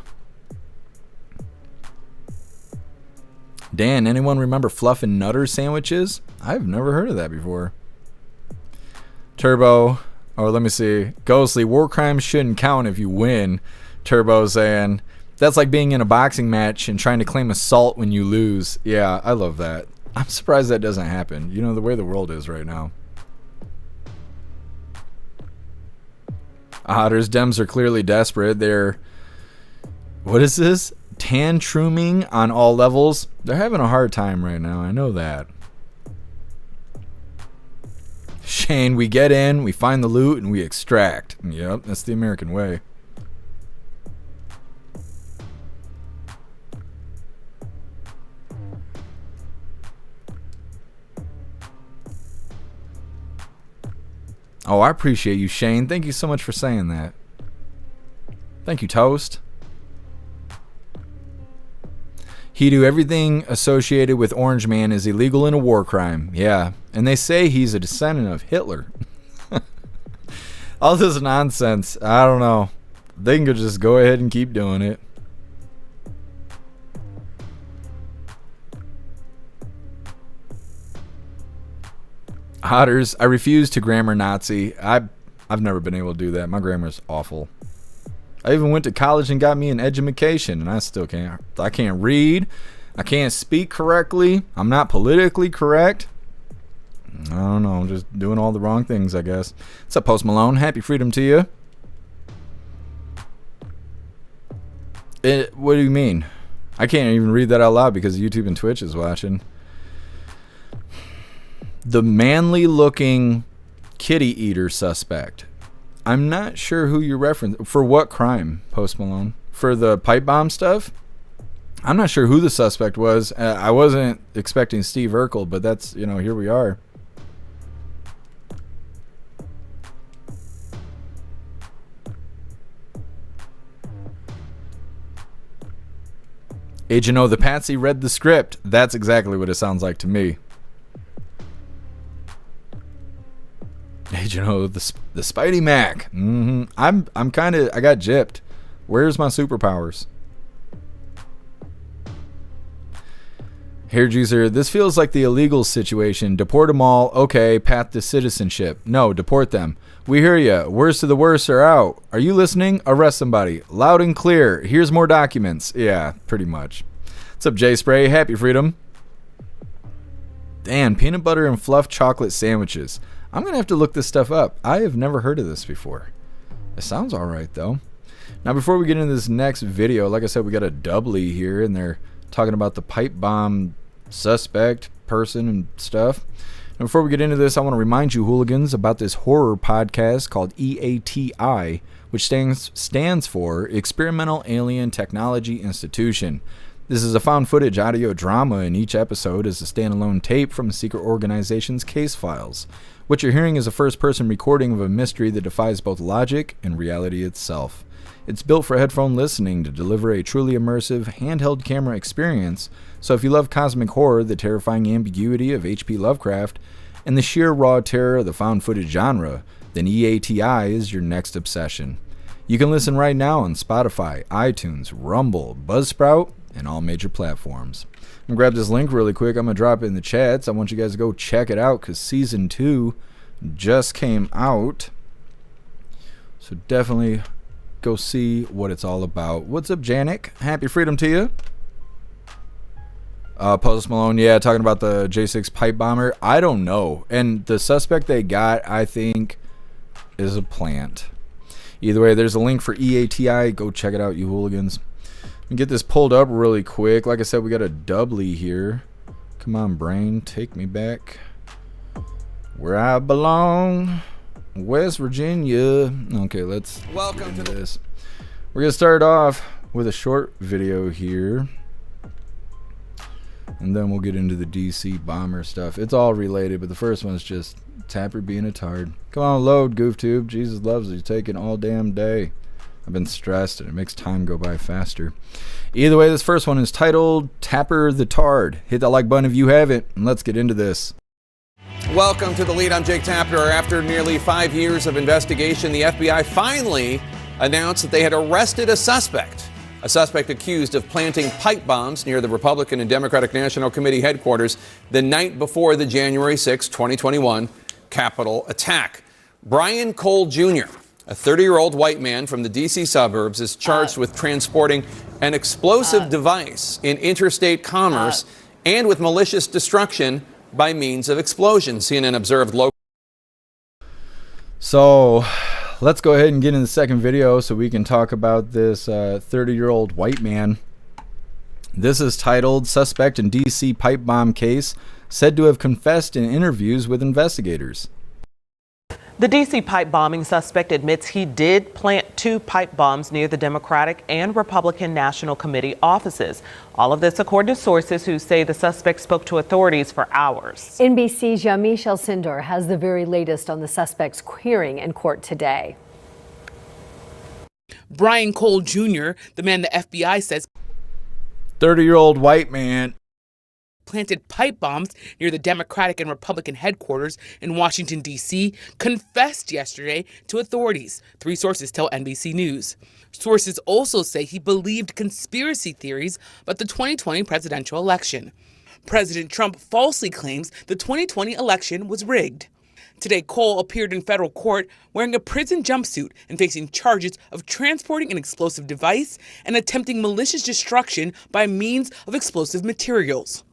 Dan, anyone remember Fluff and Nutter sandwiches? I've never heard of that before. Turbo, let me see. Ghostly, war crimes shouldn't count if you win. Turbo saying, that's like being in a boxing match and trying to claim assault when you lose. Yeah, I love that. I'm surprised that doesn't happen. You know, the way the world is right now. Otters, Dems are clearly desperate. They're, what is this? Tantruming on all levels. They're having a hard time right now. I know that. Shane, we get in, we find the loot, and we extract. Yep, that's the American way. Oh, I appreciate you, Shane. Thank you so much for saying that. Thank you, Toast. He do everything associated with Orange Man is illegal and a war crime. Yeah, and they say he's a descendant of Hitler. All this nonsense. I don't know. They can just go ahead and keep doing it. Otters, I refuse to grammar Nazi. I've never been able to do that. My grammar's awful. I even went to college and got me an education, and I still can't. I can't read. I can't speak correctly. I'm not politically correct. I don't know. I'm just doing all the wrong things, I guess. What's up, Post Malone? Happy freedom to you. What do you mean? I can't even read that out loud because YouTube and Twitch is watching. The manly-looking kitty eater suspect. I'm not sure who you're referencing. For what crime, Post Malone? For the pipe bomb stuff? I'm not sure who the suspect was. I wasn't expecting Steve Urkel, but that's, you know, here we are. Agent O, the Patsy read the script. That's exactly what it sounds like to me. Agent O, the Spidey Mac. I'm kind of, I got gypped. Where's my superpowers? Hair Juicer, this feels like the illegal situation. Deport them all. Okay, path to citizenship. No, deport them. We hear ya. Worst of the worst are out. Are you listening? Arrest somebody. Loud and clear. Here's more documents. Yeah, pretty much. What's up, J Spray? Happy freedom. Damn, peanut butter and fluff chocolate sandwiches. I'm going to have to look this stuff up. I have never heard of this before. It sounds alright, though. Now, before we get into this next video, like I said, we got a doubly here, and they're talking about the pipe bomb suspect person and stuff. And before we get into this, I want to remind you, hooligans, about this horror podcast called EATI, which stands for Experimental Alien Technology Institution. This is a found footage audio drama, and each episode is a standalone tape from the secret organization's case files. What you're hearing is a first-person recording of a mystery that defies both logic and reality itself. It's built for headphone listening to deliver a truly immersive, handheld camera experience, so if you love cosmic horror, the terrifying ambiguity of H.P. Lovecraft, and the sheer raw terror of the found footage genre, then EATI is your next obsession. You can listen right now on Spotify, iTunes, Rumble, Buzzsprout, and all major platforms. I'm going to grab this link really quick. I'm going to drop it in the chats. I want you guys to go check it out because season 2 just came out. So definitely go see what it's all about. What's up, Janik? Happy freedom to you. Post Malone, yeah, talking about the J6 pipe bomber. I don't know. And the suspect they got, I think, is a plant. Either way, there's a link for EATI. Go check it out, you hooligans. And get this pulled up really quick. Like I said, we got a doubly here. Come on, brain, take me back where I belong, West Virginia. Okay, let's welcome to this. We're gonna start off with a short video here, and then we'll get into the DC bomber stuff. It's all related, but the first one's just Tapper being a tard. Come on, load, GoofTube. Jesus loves you. Taking all damn day. I've been stressed, and it makes time go by faster. Either way, this first one is titled Tapper the Tard. Hit that like button if you haven't, and let's get into this. Welcome to The Lead. I'm Jake Tapper. After nearly 5 years of investigation, the FBI finally announced that they had arrested a suspect accused of planting pipe bombs near the Republican and Democratic National Committee headquarters the night before the January 6, 2021 Capitol attack. Brian Cole Jr., a 30-year-old white man from the D.C. suburbs, is charged with transporting an explosive device in interstate commerce and with malicious destruction by means of explosion. CNN observed local. So let's go ahead and get in the second video so we can talk about this 30-year-old white man. This is titled Suspect in D.C. Pipe Bomb Case Said to have confessed in interviews with investigators. The D.C. pipe bombing suspect admits he did plant 2 pipe bombs near the Democratic and Republican National Committee offices. All of this according to sources who say the suspect spoke to authorities for hours. NBC's Yamiche Alcindor has the very latest on the suspect's hearing in court today. Brian Cole Jr., the man the FBI says 30-year-old white man planted pipe bombs near the Democratic and Republican headquarters in Washington, D.C., confessed yesterday to authorities, 3 sources tell NBC News. Sources also say he believed conspiracy theories about the 2020 presidential election. President Trump falsely claims the 2020 election was rigged. Today, Cole appeared in federal court wearing a prison jumpsuit and facing charges of transporting an explosive device and attempting malicious destruction by means of explosive materials.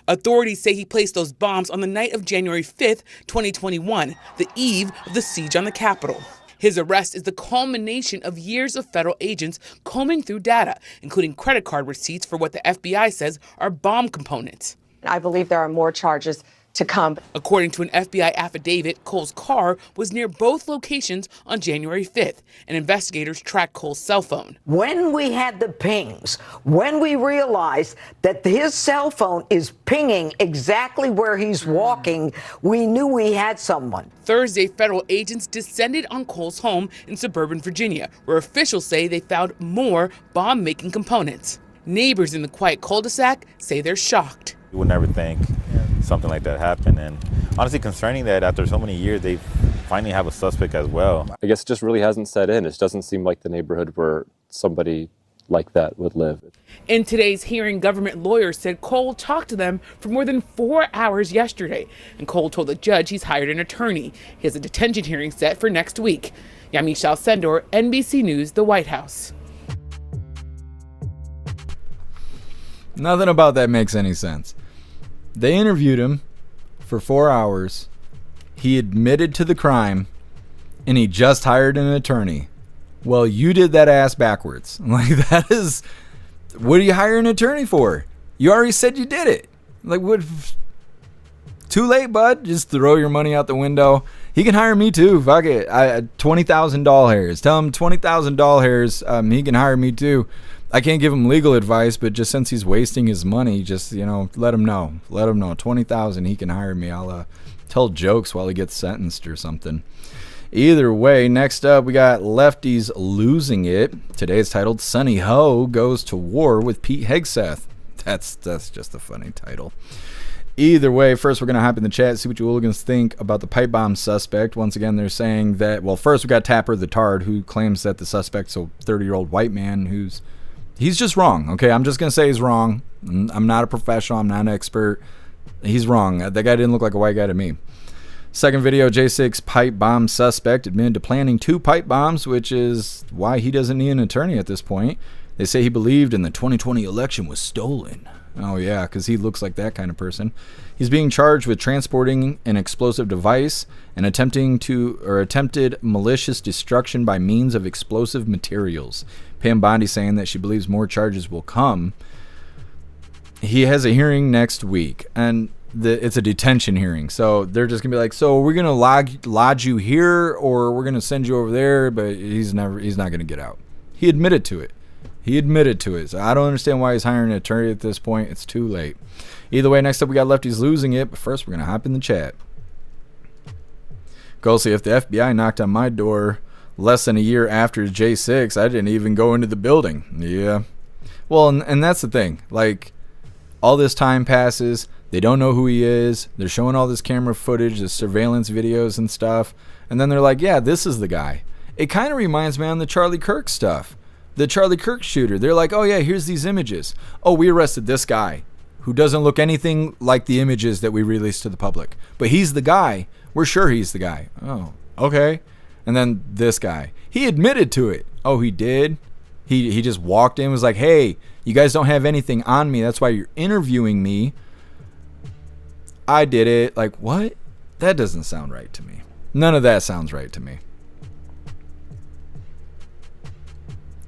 Authorities say he placed those bombs on the night of January 5th, 2021, the eve of the siege on the Capitol. His arrest is the culmination of years of federal agents combing through data, including credit card receipts for what the FBI says are bomb components. I believe there are more charges to come. According to an FBI affidavit, Cole's car was near both locations on January 5th, and investigators tracked Cole's cell phone. When we had the pings, when we realized that his cell phone is pinging exactly where he's walking, we knew we had someone. Thursday, federal agents descended on Cole's home in suburban Virginia, where officials say they found more bomb-making components. Neighbors in the quiet cul-de-sac say they're shocked. You would never think something like that happened, and honestly concerning that after so many years they finally have a suspect as well. I guess it just really hasn't set in. It doesn't seem like the neighborhood where somebody like that would live. In today's hearing, government lawyers said Cole talked to them for more than 4 hours yesterday, and Cole told the judge he's hired an attorney. He has a detention hearing set for next week. Yamiche Alcindor, NBC News, the White House. Nothing about that makes any sense. They interviewed him for 4 hours. He admitted to the crime, and he just hired an attorney. Well, you did that ass backwards. Like, that is, what do you hire an attorney for? You already said you did it. Like, what? Too late, bud. Just throw your money out the window. He can hire me too. Fuck it. $20,000. Tell him $20,000. He can hire me too. I can't give him legal advice, but just since he's wasting his money, just, let him know. Let him know. $20,000, he can hire me. I'll tell jokes while he gets sentenced or something. Either way, next up, we got Lefties Losing It. Today's titled Sonny Ho Goes to War with Pete Hegseth. That's just a funny title. Either way, first we're going to hop in the chat, see what you hooligans think about the pipe bomb suspect. Once again, they're saying that, well, first we got Tapper the Tard, who claims that the suspect's a 30-year-old white man who's He's just wrong, okay? I'm just going to say he's wrong. I'm not a professional. I'm not an expert. He's wrong. That guy didn't look like a white guy to me. Second video, J6 pipe bomb suspect admitted to planting 2 pipe bombs, which is why he doesn't need an attorney at this point. They say he believed in the 2020 election was stolen. Oh yeah, because he looks like that kind of person. He's being charged with transporting an explosive device and attempted malicious destruction by means of explosive materials. Pam Bondi saying that she believes more charges will come. He has a hearing next week, and it's a detention hearing, so they're just gonna be like, so we're gonna lodge you here, or we're gonna send you over there. But he's not gonna get out. He admitted to it. So I don't understand why he's hiring an attorney at this point. It's too late. Either way, next up we got Lefties losing it, but first we're gonna hop in the chat. Go see if the FBI knocked on my door less than a year after J6, I didn't even go into the building. Yeah. Well, and that's the thing. Like, all this time passes. They don't know who he is. They're showing all this camera footage, the surveillance videos and stuff. And then they're like, yeah, this is the guy. It kind of reminds me on the Charlie Kirk stuff. The Charlie Kirk shooter. They're like, oh yeah, here's these images. Oh, we arrested this guy who doesn't look anything like the images that we released to the public. But he's the guy. We're sure he's the guy. Oh, okay. And then this guy. He admitted to it. Oh, he did? He just walked in and was like, hey, you guys don't have anything on me. That's why you're interviewing me. I did it. Like, what? That doesn't sound right to me. None of that sounds right to me.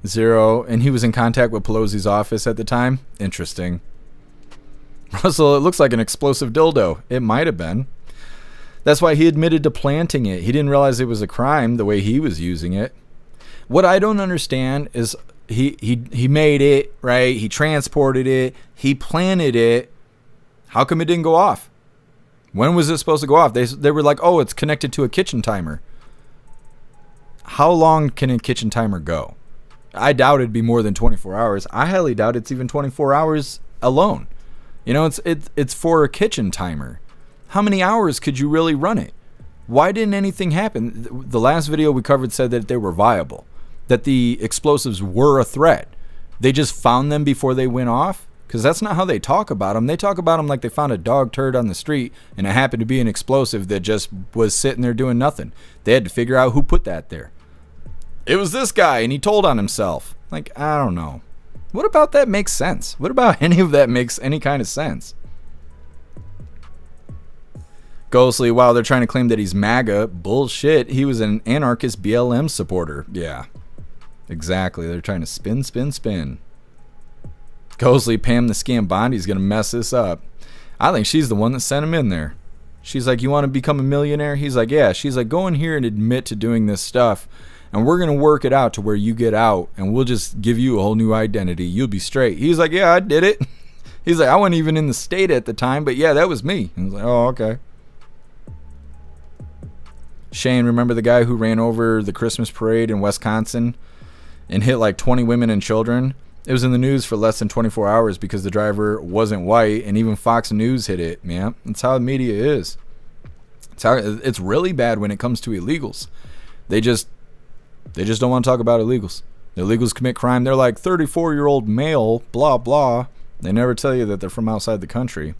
0. And he was in contact with Pelosi's office at the time. Interesting. Russell, it looks like an explosive dildo. It might have been. That's why he admitted to planting it. He didn't realize it was a crime the way he was using it. What I don't understand is he made it, right? He transported it. He planted it. How come it didn't go off? When was it supposed to go off? They were like, oh, it's connected to a kitchen timer. How long can a kitchen timer go? I doubt it'd be more than 24 hours. I highly doubt it's even 24 hours alone. You know, it's for a kitchen timer. How many hours could you really run it? Why didn't anything happen? The last video we covered said that they were viable, that the explosives were a threat. They just found them before they went off? Because that's not how they talk about them. They talk about them like they found a dog turd on the street and it happened to be an explosive that just was sitting there doing nothing. They had to figure out who put that there. It was this guy and he told on himself. Like, I don't know. What about that makes sense? What about any of that makes any kind of sense? Ghostly, wow, they're trying to claim that he's MAGA. Bullshit. He was an anarchist BLM supporter. Yeah, exactly. They're trying to spin. Ghostly, Pam the Scam Bondi's going to mess this up. I think she's the one that sent him in there. She's like, you want to become a millionaire? He's like, yeah. She's like, go in here and admit to doing this stuff. And we're going to work it out to where you get out. And we'll just give you a whole new identity. You'll be straight. He's like, yeah, I did it. He's like, I wasn't even in the state at the time. But yeah, that was me. I was like, oh, okay. Shane, remember the guy who ran over the Christmas parade in Wisconsin and hit like 20 women and children? It was in the news for less than 24 hours because the driver wasn't white, and even Fox News hit it, man. That's how the media is. It's really bad when it comes to illegals. They just don't want to talk about illegals. The illegals commit crime. They're like 34-year-old male, blah, blah. They never tell you that they're from outside the country.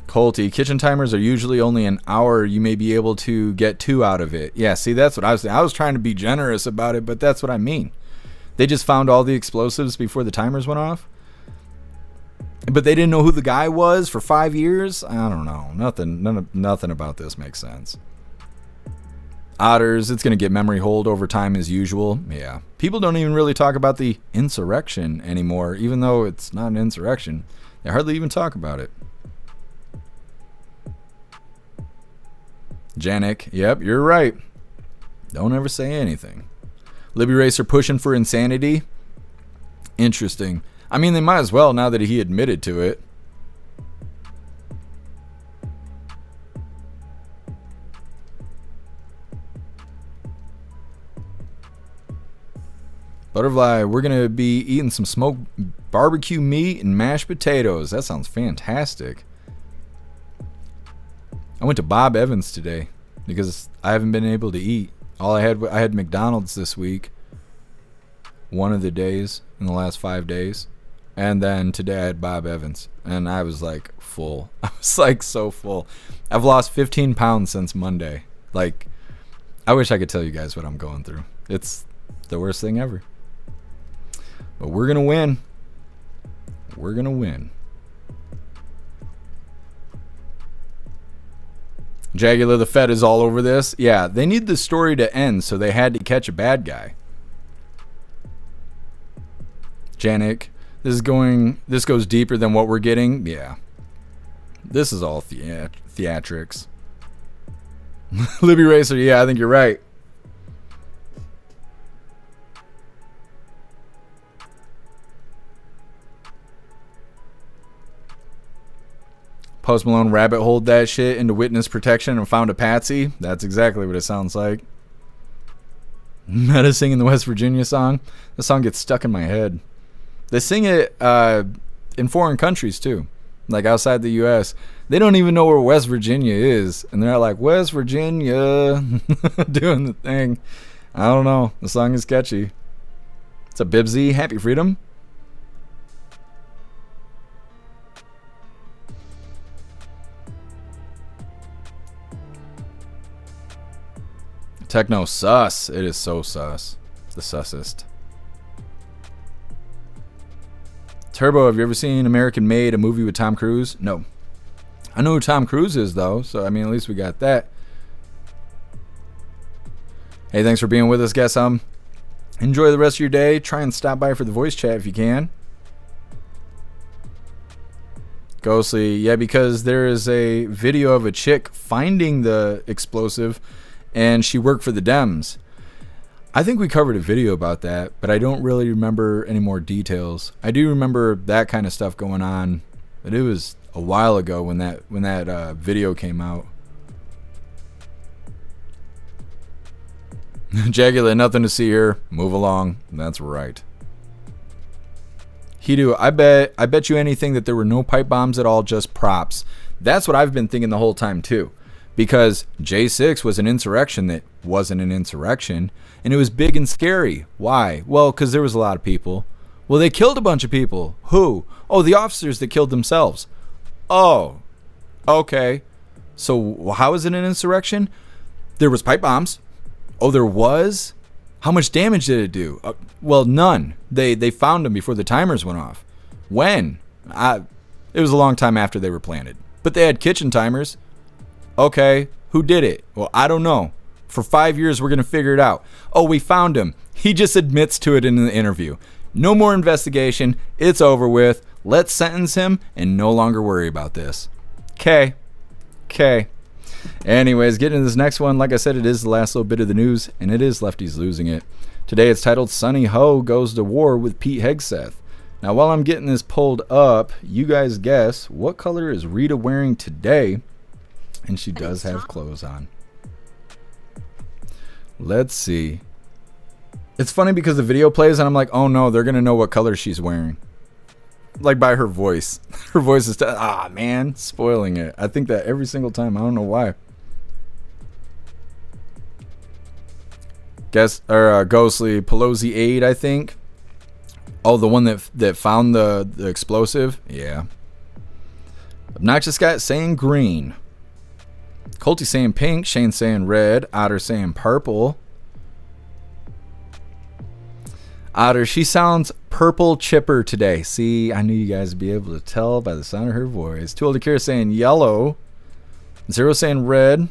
Colty, kitchen timers are usually only an hour. You may be able to get 2 out of it. Yeah, see, that's what I was saying. I was trying to be generous about it, but that's what I mean. They just found all the explosives before the timers went off. But they didn't know who the guy was for 5 years? I don't know. Nothing about this makes sense. Otters, it's going to get memory hold over time as usual. Yeah. People don't even really talk about the insurrection anymore, even though it's not an insurrection. They hardly even talk about it. Janik, yep, you're right. Don't ever say anything. Libby Racer pushing for insanity. Interesting. I mean, they might as well now that he admitted to it. Butterfly, we're going to be eating some smoked barbecue meat and mashed potatoes. That sounds fantastic. I went to Bob Evans today. because I haven't been able to eat. I had McDonald's this week, one of the days in the last 5 days, and then today I had Bob Evans, and I was like full. I was like so full. I've lost 15 pounds since Monday. Like, I wish I could tell you guys what I'm going through. It's the worst thing ever. But we're gonna win. We're gonna win. Jagular, the Fed is all over this. Yeah, they need the story to end, so they had to catch a bad guy. Janik, this goes deeper than what we're getting. Yeah. This is all theatrics. Libby Racer, yeah, I think you're right. Post Malone rabbit holed that shit into witness protection and found a patsy. That's exactly what it sounds like. Meta singing the West Virginia song. The song gets stuck in my head. They sing it in foreign countries too, like outside the U.S. They don't even know where West Virginia is, and they're like, West Virginia, doing the thing. I don't know. The song is catchy. It's a Bibsy. Happy Freedom. Techno sus. It is so sus. The sussest. Turbo, have you ever seen American Made, a movie with Tom Cruise? No. I know who Tom Cruise is, though, so I mean, at least we got that. Hey, thanks for being with us, guys. Enjoy the rest of your day. Try and stop by for the voice chat if you can. Ghostly, yeah, because there is a video of a chick finding the explosive, and she worked for the Dems. I think we covered a video about that, but I don't really remember any more details. I do remember that kind of stuff going on, but it was a while ago when that video came out. Jagular, nothing to see here. Move along. That's right. Hidu, I bet you anything that there were no pipe bombs at all, just props. That's what I've been thinking the whole time too. Because J6 was an insurrection that wasn't an insurrection, and it was big and scary. Why? Well, because there was a lot of people. Well, they killed a bunch of people. Who? Oh, the officers that killed themselves. Oh, okay. So how is it an insurrection? There was pipe bombs. Oh, there was? How much damage did it do? Well, none. They found them before the timers went off. When? It was a long time after they were planted. But they had kitchen timers. Okay, who did it? Well, I don't know. For 5 years, we're going to figure it out. Oh, we found him. He just admits to it in the interview. No more investigation. It's over with. Let's sentence him and no longer worry about this. Okay. Anyways, getting into this next one. Like I said, it is the last little bit of the news, and it is lefties losing it. Today it's titled, Sonny Ho Goes to War with Pete Hegseth. Now, while I'm getting this pulled up, you guys guess, what color is Rita wearing today? And she does have clothes on. Let's see. It's funny because the video plays and I'm like, oh no, they're going to know what color she's wearing. Like by her voice. Her voice is, man, spoiling it. I think that every single time. I don't know why. Ghostly Pelosi aide, I think. Oh, the one that found the explosive? Yeah. Obnoxious guy saying green. Colty saying pink, Shane saying red, Otter saying purple. Otter, she sounds purple chipper today. See, I knew you guys would be able to tell by the sound of her voice. Too Old to Care saying yellow. Zero saying red.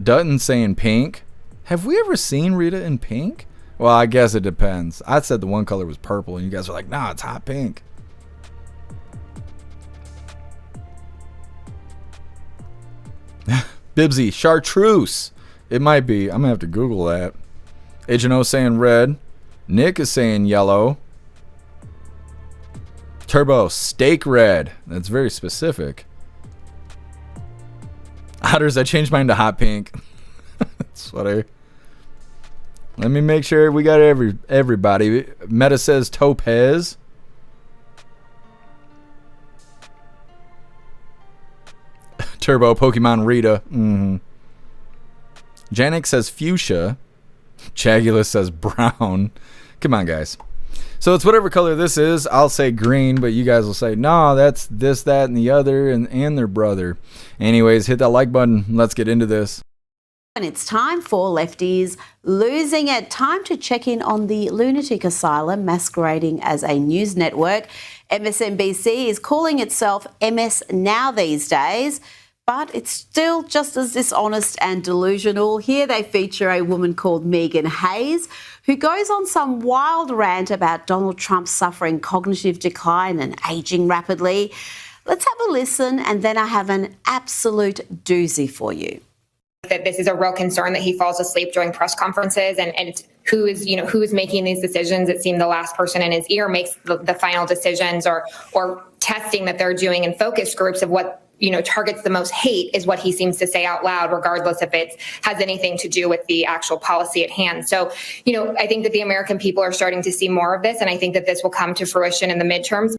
Dutton saying pink. Have we ever seen Rita in pink? Well, I guess it depends. I said the one color was purple, and you guys were like, nah, it's hot pink. Bibsy, chartreuse. It might be. I'm going to have to Google that. Agent O saying red. Nick is saying yellow. Turbo, steak red. That's very specific. Otters, I changed mine to hot pink. That's funny. Let me make sure we got everybody. Meta says topaz. Turbo, Pokemon Rita. Janik says fuchsia. Chagulus says brown. Come on, guys. So it's whatever color this is. I'll say green, but you guys will say, no, that's this, that, and the other, and their brother. Anyways, hit that like button. Let's get into this. And it's time for Lefties Losing It. Time to check in on the lunatic asylum masquerading as a news network. MSNBC is calling itself MS Now these days, but it's still just as dishonest and delusional. Here they feature a woman called Megan Hayes, who goes on some wild rant about Donald Trump suffering cognitive decline and ageing rapidly. Let's have a listen, and then I have an absolute doozy for you. That this is a real concern that he falls asleep during press conferences, and who is making these decisions. It seemed the last person in his ear makes the final decisions, or testing that they're doing in focus groups of what targets the most hate is what he seems to say out loud, regardless if it has anything to do with the actual policy at hand. So, I think that the American people are starting to see more of this, and I think that this will come to fruition in the midterms.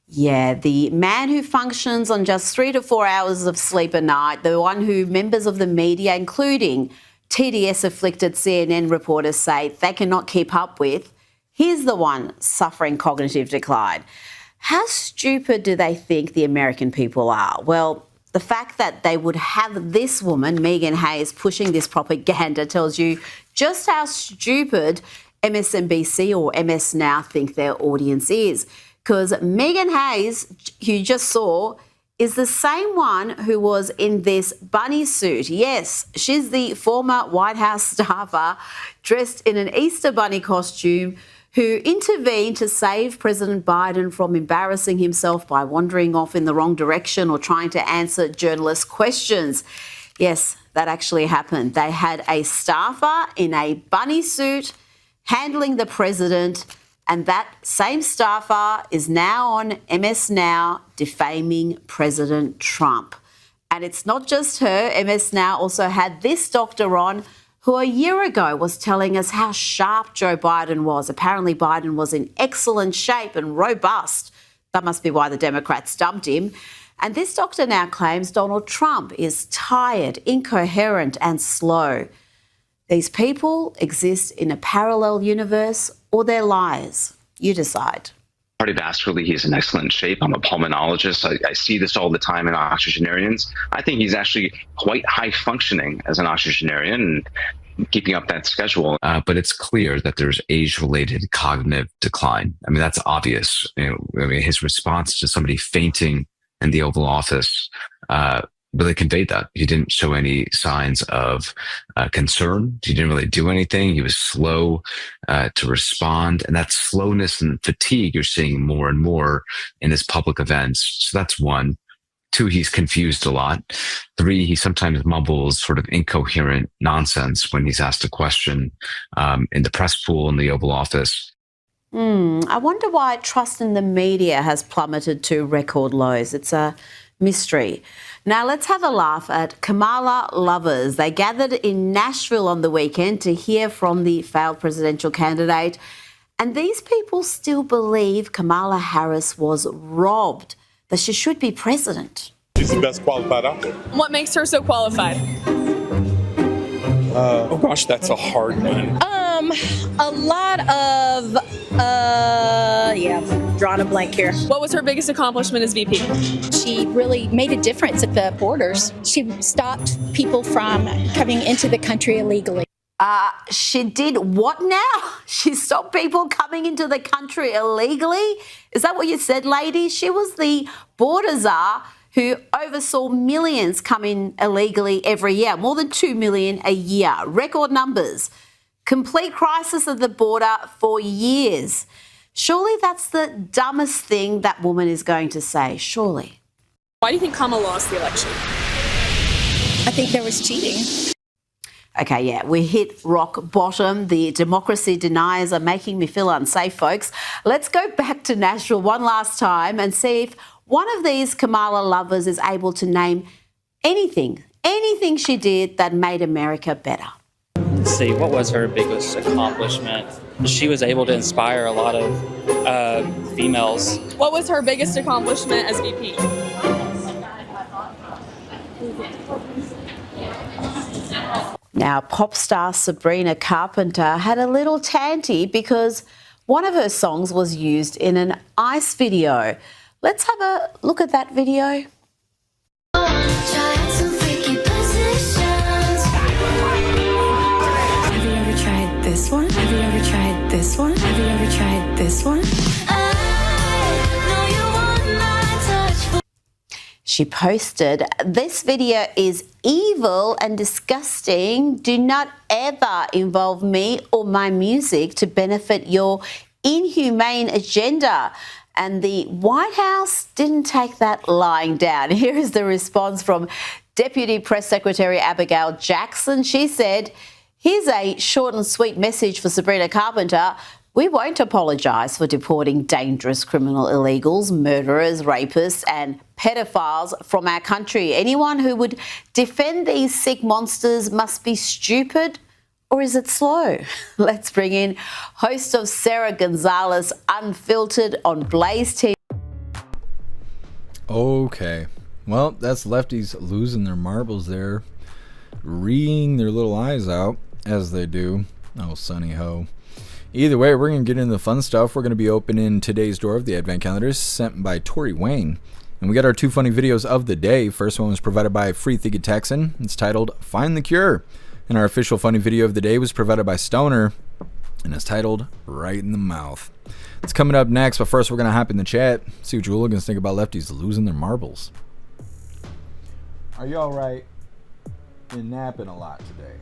Yeah, the man who functions on just 3 to 4 hours of sleep a night, the one who members of the media, including TDS-afflicted CNN reporters, say they cannot keep up with, he's the one suffering cognitive decline. How stupid do they think the American people are? Well, the fact that they would have this woman, Megan Hayes, pushing this propaganda tells you just how stupid MSNBC or MS Now think their audience is. Because Megan Hayes, who you just saw, is the same one who was in this bunny suit. Yes, she's the former White House staffer dressed in an Easter bunny costume who intervened to save President Biden from embarrassing himself by wandering off in the wrong direction or trying to answer journalists' questions. Yes, that actually happened. They had a staffer in a bunny suit handling the president, and that same staffer is now on MS Now defaming President Trump. And it's not just her. MS Now also had this doctor on who a year ago was telling us how sharp Joe Biden was. Apparently Biden was in excellent shape and robust. That must be why the Democrats dumped him. And this doctor now claims Donald Trump is tired, incoherent and slow. These people exist in a parallel universe or they're liars. You decide. Cardiovascularly, he's in excellent shape. I'm a pulmonologist. I see this all the time in octogenarians. I think he's actually quite high functioning as an octogenarian and keeping up that schedule. But it's clear that there's age-related cognitive decline. I mean, that's obvious. His response to somebody fainting in the Oval Office really conveyed that. He didn't show any signs of concern. He didn't really do anything. He was slow to respond. And that slowness and fatigue you're seeing more and more in his public events. So that's one. 2, he's confused a lot. 3, he sometimes mumbles sort of incoherent nonsense when he's asked a question in the press pool in the Oval Office. I wonder why trust in the media has plummeted to record lows. It's a mystery. Now let's have a laugh at Kamala lovers. They gathered in Nashville on the weekend to hear from the failed presidential candidate. And these people still believe Kamala Harris was robbed, that she should be president. She's the best qualified out there. What makes her so qualified? Oh gosh, that's a hard one. A lot of, drawing a blank here. What was her biggest accomplishment as VP? She really made a difference at the borders. She stopped people from coming into the country illegally. She did what now? She stopped people coming into the country illegally? Is that what you said, lady? She was the border czar who oversaw millions come in illegally every year, more than 2 million a year, record numbers. Complete crisis at the border for years. Surely that's the dumbest thing that woman is going to say, surely. Why do you think Kamala lost the election? I think there was cheating. Okay, yeah, we hit rock bottom. The democracy deniers are making me feel unsafe, folks. Let's go back to Nashville one last time and see if one of these Kamala lovers is able to name anything she did that made America better. Let's see, what was her biggest accomplishment? She was able to inspire a lot of females. What was her biggest accomplishment as VP? Now, pop star Sabrina Carpenter had a little tanty because one of her songs was used in an ICE video. Let's have a look at that video. Have you ever tried this one? Have you ever tried this one? Have you ever tried this one? She posted, "This video is evil and disgusting. Do not ever involve me or my music to benefit your inhumane agenda." And the White House didn't take that lying down. Here is the response from Deputy Press Secretary Abigail Jackson. She said, "Here's a short and sweet message for Sabrina Carpenter. We won't apologise for deporting dangerous criminal illegals, murderers, rapists and pedophiles from our country. Anyone who would defend these sick monsters must be stupid, or is it slow?" Let's bring in host of Sarah Gonzalez Unfiltered on Blaze TV. Okay. Well, that's lefties losing their marbles there, reeing their little eyes out, as they do. Oh, sunny ho. Either way, we're going to get into the fun stuff. We're going to be opening today's door of the Advent calendars sent by Tori Wayne. And we got our two funny videos of the day. First one was provided by Free Thinking Texan. It's titled Find the Cure. And our official funny video of the day was provided by Stoner. And it's titled Right in the Mouth. It's coming up next, but first we're going to hop in the chat. See what you hooligans think about lefties losing their marbles. Are you alright in napping a lot today?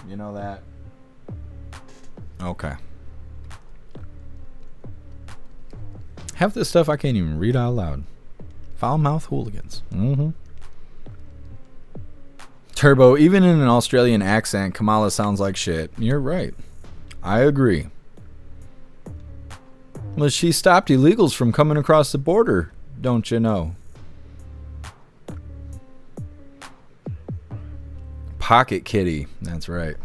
You know that? Okay. Half this stuff I can't even read out loud. Foul mouth hooligans. Turbo, even in an Australian accent, Kamala sounds like shit. You're right. I agree. Well, she stopped illegals from coming across the border, don't you know? Pocket Kitty. That's right.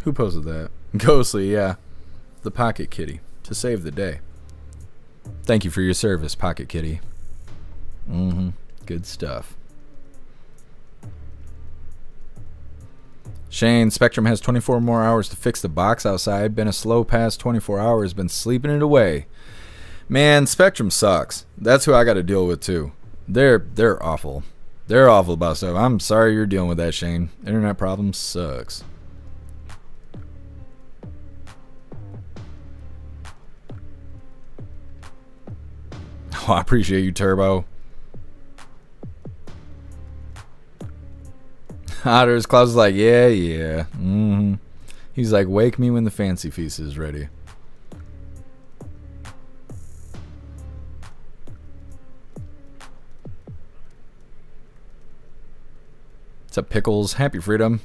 Who posted that? Ghostly, yeah. The Pocket Kitty. To save the day. Thank you for your service, Pocket Kitty. Good stuff. Shane, Spectrum has 24 more hours to fix the box outside. Been a slow past 24 hours. Been sleeping it away. Man, Spectrum sucks. That's who I got to deal with too. They're awful. They're awful about stuff. I'm sorry you're dealing with that, Shane. Internet problem sucks. Oh, I appreciate you, Turbo. Otters, Klaus is like, yeah. He's like, wake me when the fancy feast is ready. What's up, Pickles? Happy Freedom.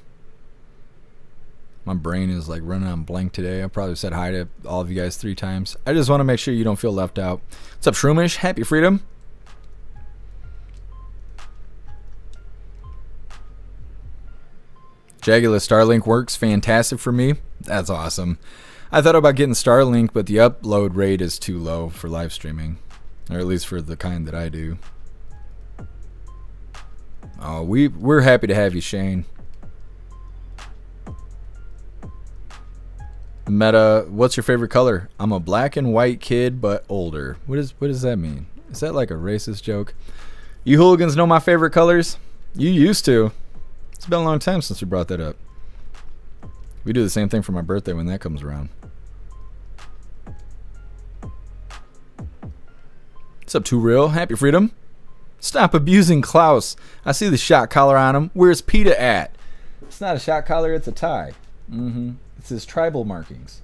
My brain is like running on blank today. I probably said hi to all of you guys 3 times. I just want to make sure you don't feel left out. What's up, Shroomish? Happy Freedom. Jagular Starlink works fantastic for me. That's awesome. I thought about getting Starlink, but the upload rate is too low for live streaming. Or at least for the kind that I do. Oh, we're happy to have you, Shane. Meta, what's your favorite color? I'm a black and white kid, but older. What does that mean? Is that like a racist joke? You hooligans know my favorite colors? You used to. It's been a long time since we brought that up. We do the same thing for my birthday when that comes around. What's up, Too Real? Happy Freedom. Stop abusing Klaus. I see the shot collar on him. Where's PETA at? It's not a shot collar, it's a tie. It's his tribal markings.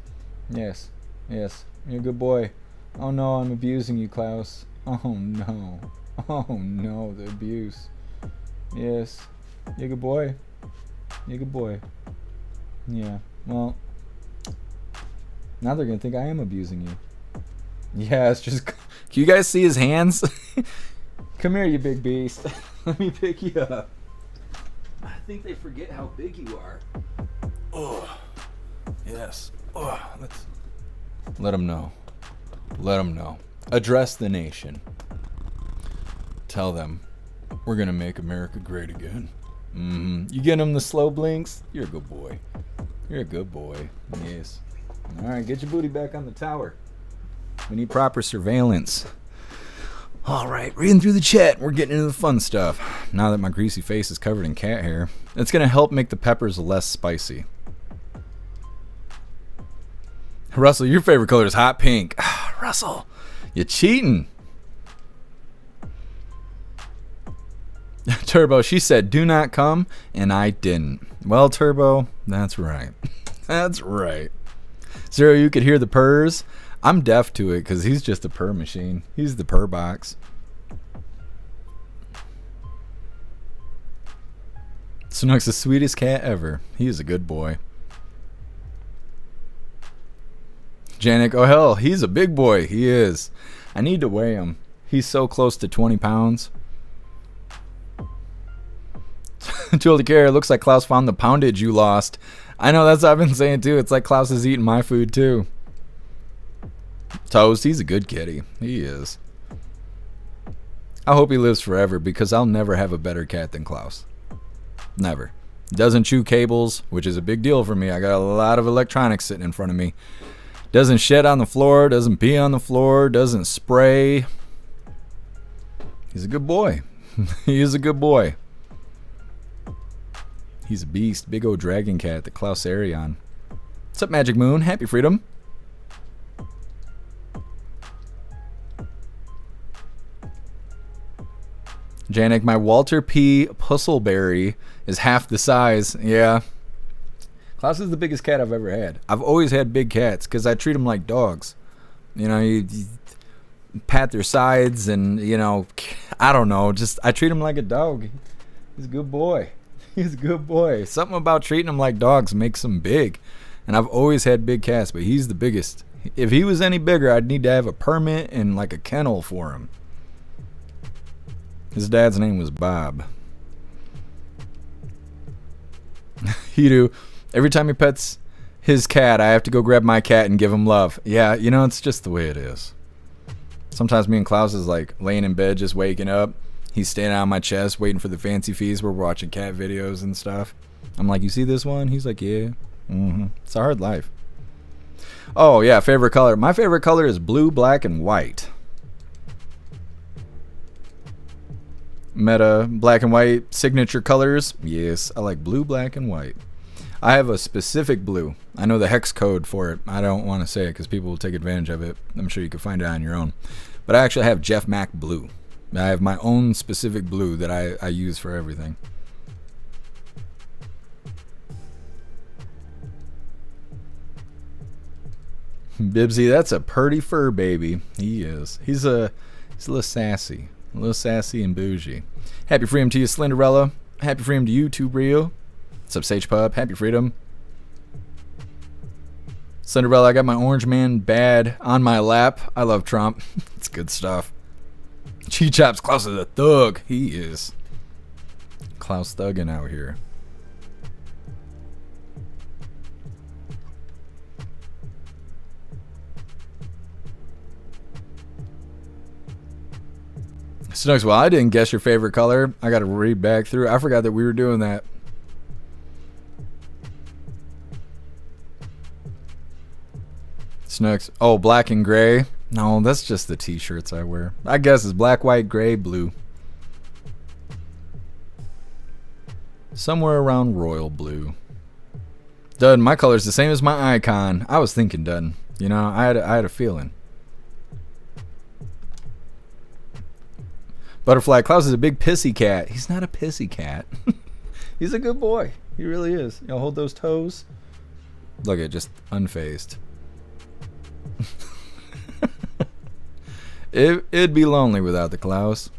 Yes. You're a good boy. Oh no, I'm abusing you, Klaus. Oh no, the abuse. Yes. You're a good boy. Yeah, well, now they're gonna think I am abusing you. Yeah, it's just, can you guys see his hands? Come here, you big beast. Let me pick you up. I think they forget how big you are. Oh, yes. Oh, let them know. Address the nation. Tell them we're gonna make America great again. You getting him the slow blinks? You're a good boy. You're a good boy. Yes. All right, get your booty back on the tower. We need proper surveillance. All right, reading through the chat, we're getting into the fun stuff. Now that my greasy face is covered in cat hair, it's going to help make the peppers less spicy. Russell, your favorite color is hot pink. Russell, you're cheating. Turbo, she said, do not come, and I didn't. Well, Turbo, that's right. That's right. Zero, you could hear the purrs. I'm deaf to it because he's just a purr machine. He's the purr box. Snook's the sweetest cat ever. He is a good boy. Janik, oh hell, he's a big boy. He is. I need to weigh him. He's so close to 20 pounds. Tool to care, looks like Klaus found the poundage you lost. I know, that's what I've been saying too. It's like Klaus is eating my food too. Toast, he's a good kitty. He is. I hope he lives forever because I'll never have a better cat than Klaus. Never. Doesn't chew cables, which is a big deal for me. I got a lot of electronics sitting in front of me. Doesn't shed on the floor, doesn't pee on the floor, doesn't spray. He's a good boy. He is a good boy. He's a beast. Big old dragon cat, the Klaus Arion. What's up, Magic Moon? Happy Freedom. Janik, my Walter P. Puzzleberry is half the size. Yeah. Klaus is the biggest cat I've ever had. I've always had big cats because I treat them like dogs. You know, you pat their sides and, you know, I don't know. Just I treat him like a dog. He's a good boy. He's a good boy. Something about treating him like dogs makes him big. And I've always had big cats, but he's the biggest. If he was any bigger, I'd need to have a permit and like a kennel for him. His dad's name was Bob. He do. Every time he pets his cat, I have to go grab my cat and give him love. Yeah, you know, it's just the way it is. Sometimes me and Klaus is like laying in bed just waking up. He's standing on my chest waiting for the fancy fees. We're watching cat videos and stuff. I'm like, you see this one? He's like, yeah. It's a hard life. Oh, yeah, favorite color. My favorite color is blue, black, and white. Meta black and white signature colors. Yes, I like blue, black, and white. I have a specific blue. I know the hex code for it. I don't want to say it because people will take advantage of it. I'm sure you can find it on your own. But I actually have Jeff Mac blue. I have my own specific blue that I use for everything. Bibsy, that's a purty fur baby. He is. He's a little sassy. A little sassy and bougie. Happy freedom to you, Slenderella. Happy freedom to you, Too Real. What's up, Sage Pub? Happy freedom. Slenderella, I got my orange man bad on my lap. I love Trump. It's good stuff. Cheese Chops, Klaus is a thug. He is. Klaus thugging out here. Snooks, well, I didn't guess your favorite color. I got to read back through. I forgot that we were doing that. Snooks. Oh, black and gray. No, that's just the t-shirts I wear. I guess it's black, white, gray, blue. Somewhere around royal blue. Dud, my color's the same as my icon. I was thinking, Dud. You know, I had a feeling. Butterfly, Klaus is a big pissy cat. He's not a pissy cat. He's a good boy. He really is. You know, hold those toes. Look at just unfazed. It'd be lonely without the Klaus.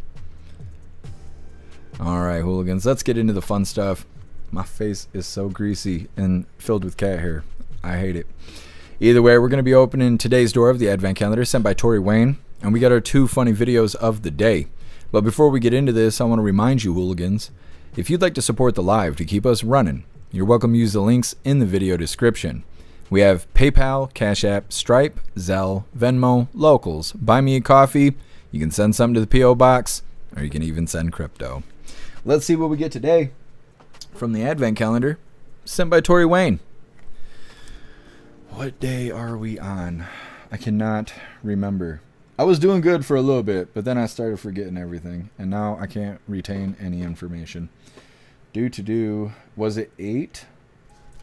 Alright, hooligans. Let's get into the fun stuff. My face is so greasy and filled with cat hair. I hate it. Either way, we're going to be opening today's door of the Advent Calendar sent by Tori Wayne. And we got our 2 funny videos of the day. But before we get into this, I want to remind you, hooligans, if you'd like to support the live to keep us running, you're welcome to use the links in the video description. We have PayPal, Cash App, Stripe, Zelle, Venmo, Locals, Buy Me a Coffee. You can send something to the P.O. Box, or you can even send crypto. Let's see what we get today. from the Advent calendar, sent by Tori Wayne. What day are we on? I cannot remember. I was doing good for a little bit, but then I started forgetting everything, and now I can't retain any information. Was it 8?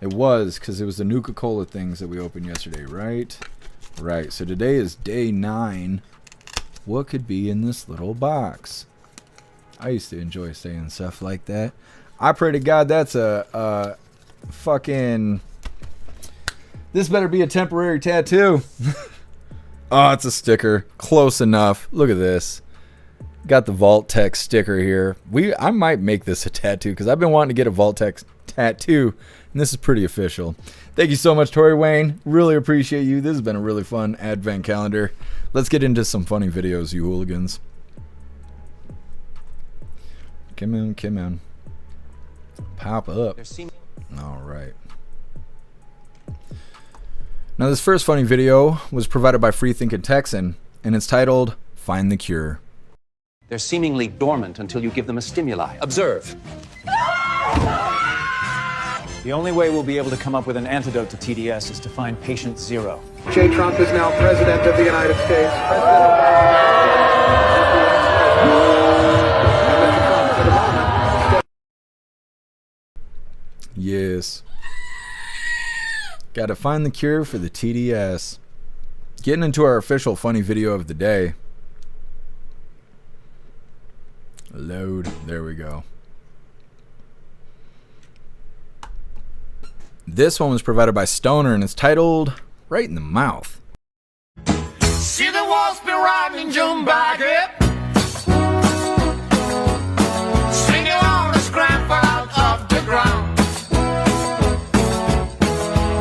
It was, because it was the Nuka-Cola things that we opened yesterday, right? Right, so today is day 9. What could be in this little box? I used to enjoy saying stuff like that. I pray to God that's a fucking... This better be a temporary tattoo. Oh, it's a sticker. Close enough. Look at this. Got the Vault Tech sticker here. I might make this a tattoo because I've been wanting to get a Vault Tech tattoo, and this is pretty official. Thank you so much, Tori Wayne. Really appreciate you. This has been a really fun Advent calendar. Let's get into some funny videos, you hooligans. Come on. Pop up. All right. Now, this first funny video was provided by Free Thinking Texan, and it's titled, Find the Cure. They're seemingly dormant until you give them a stimuli. Observe. The only way we'll be able to come up with an antidote to TDS is to find patient 0. J. Trump is now President of the United States. Yes. Got to find the cure for the TDS. Getting into our official funny video of the day. Load. There we go. This one was provided by Stoner, and it's titled Right in the Mouth. See the walls be riding June back up. Singing on the scrap out of the ground.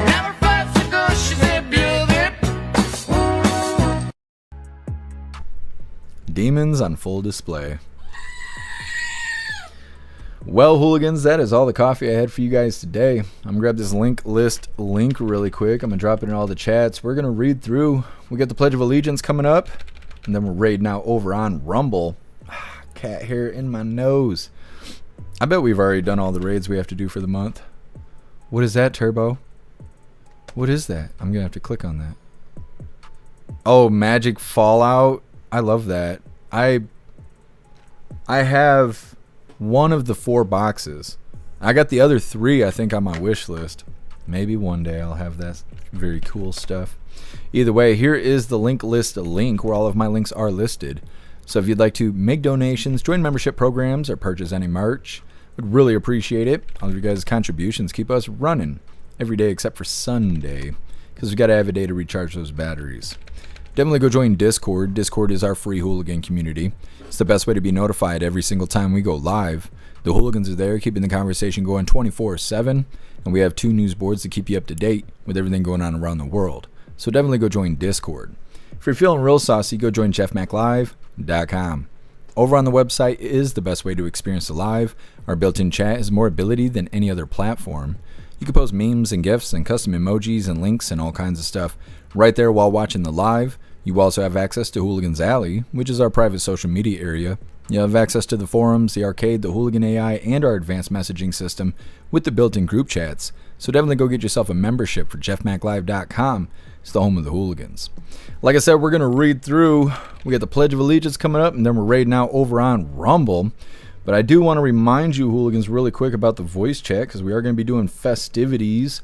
Never felt so good, she said, build it. Demons on full display. Well, hooligans, that is all the coffee I had for you guys today. I'm going to grab this link really quick. I'm going to drop it in all the chats. We're going to read through. We got the Pledge of Allegiance coming up. And then we're raiding out over on Rumble. Cat hair in my nose. I bet we've already done all the raids we have to do for the month. What is that, Turbo? What is that? I'm going to have to click on that. Oh, Magic Fallout. I love that. I have... one of the 4 boxes. I got the other 3, I think, on my wish list. Maybe one day I'll have that very cool stuff. Either way, here is the link list link where all of my links are listed. So if you'd like to make donations, join membership programs, or purchase any merch, would really appreciate it. All of you guys' contributions keep us running every day except for Sunday, because we got to have a day to recharge those batteries. Definitely go join Discord. Discord is our free hooligan community. It's the best way to be notified every single time we go live. The hooligans are there keeping the conversation going 24/7, and we have 2 news boards to keep you up to date with everything going on around the world. So definitely go join Discord. If you're feeling real saucy, go join jeffmaclive.com. Over on the website is the best way to experience the live. Our built-in chat has more ability than any other platform. You can post memes and GIFs and custom emojis and links and all kinds of stuff right there while watching the live. You also have access to Hooligans Alley, which is our private social media area. You have access to the forums, the arcade, the Hooligan AI, and our advanced messaging system with the built-in group chats. So definitely go get yourself a membership for jeffmaclive.com. It's the home of the hooligans. Like I said, we're going to read through. We got the Pledge of Allegiance coming up, and then we're raiding out over on Rumble. But I do want to remind you, hooligans, really quick about the voice chat, because we are going to be doing festivities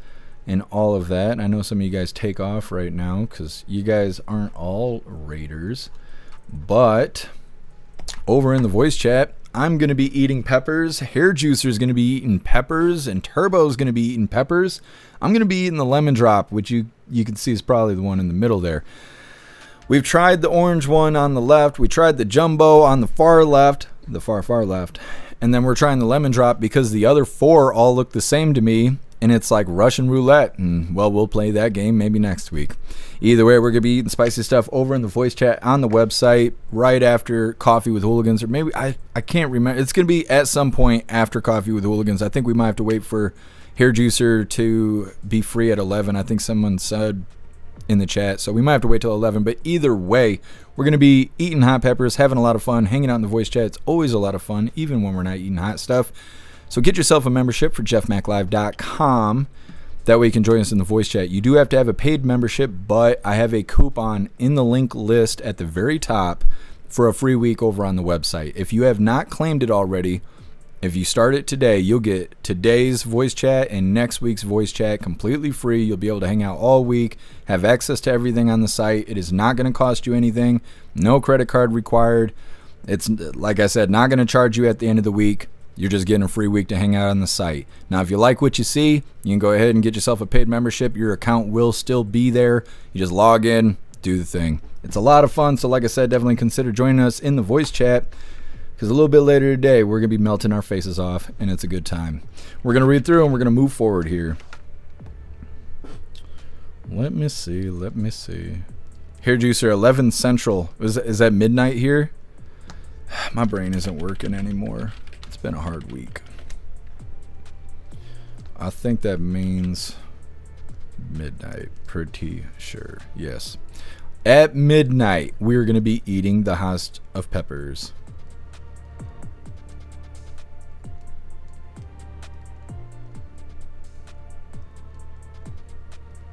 and all of that. And I know some of you guys take off right now because you guys aren't all raiders. But over in the voice chat, I'm going to be eating peppers. Hair Juicer's going to be eating peppers. And Turbo's going to be eating peppers. I'm going to be eating the lemon drop, which you can see is probably the one in the middle there. We've tried the orange one on the left. We tried the jumbo on the far left. The far left. And then we're trying the lemon drop because the other 4 all look the same to me. And it's like Russian roulette. And, well, we'll play that game maybe next week. Either way, we're going to be eating spicy stuff over in the voice chat on the website right after Coffee with Hooligans. Or maybe, I can't remember. It's going to be at some point after Coffee with Hooligans. I think we might have to wait for Hair Juicer to be free at 11. I think someone said in the chat. So we might have to wait till 11. But either way, we're going to be eating hot peppers, having a lot of fun, hanging out in the voice chat. It's always a lot of fun, even when we're not eating hot stuff. So get yourself a membership for jeffmaclive.com. That way you can join us in the voice chat. You do have to have a paid membership, but I have a coupon in the link list at the very top for a free week over on the website. If you have not claimed it already, if you start it today, you'll get today's voice chat and next week's voice chat completely free. You'll be able to hang out all week, have access to everything on the site. It is not going to cost you anything. No credit card required. It's, like I said, not going to charge you at the end of the week. You're just getting a free week to hang out on the site. Now, if you like what you see, you can go ahead and get yourself a paid membership. Your account will still be there. You just log in, do the thing. It's a lot of fun. So like I said, definitely consider joining us in the voice chat, because a little bit later today, we're going to be melting our faces off, and it's a good time. We're going to read through, and we're going to move forward here. Let me see. Hair Juicer, 11 Central. Is that midnight here? My brain isn't working anymore. It's been a hard week. I think that means midnight. Pretty sure. Yes. At midnight, we're going to be eating the host of peppers.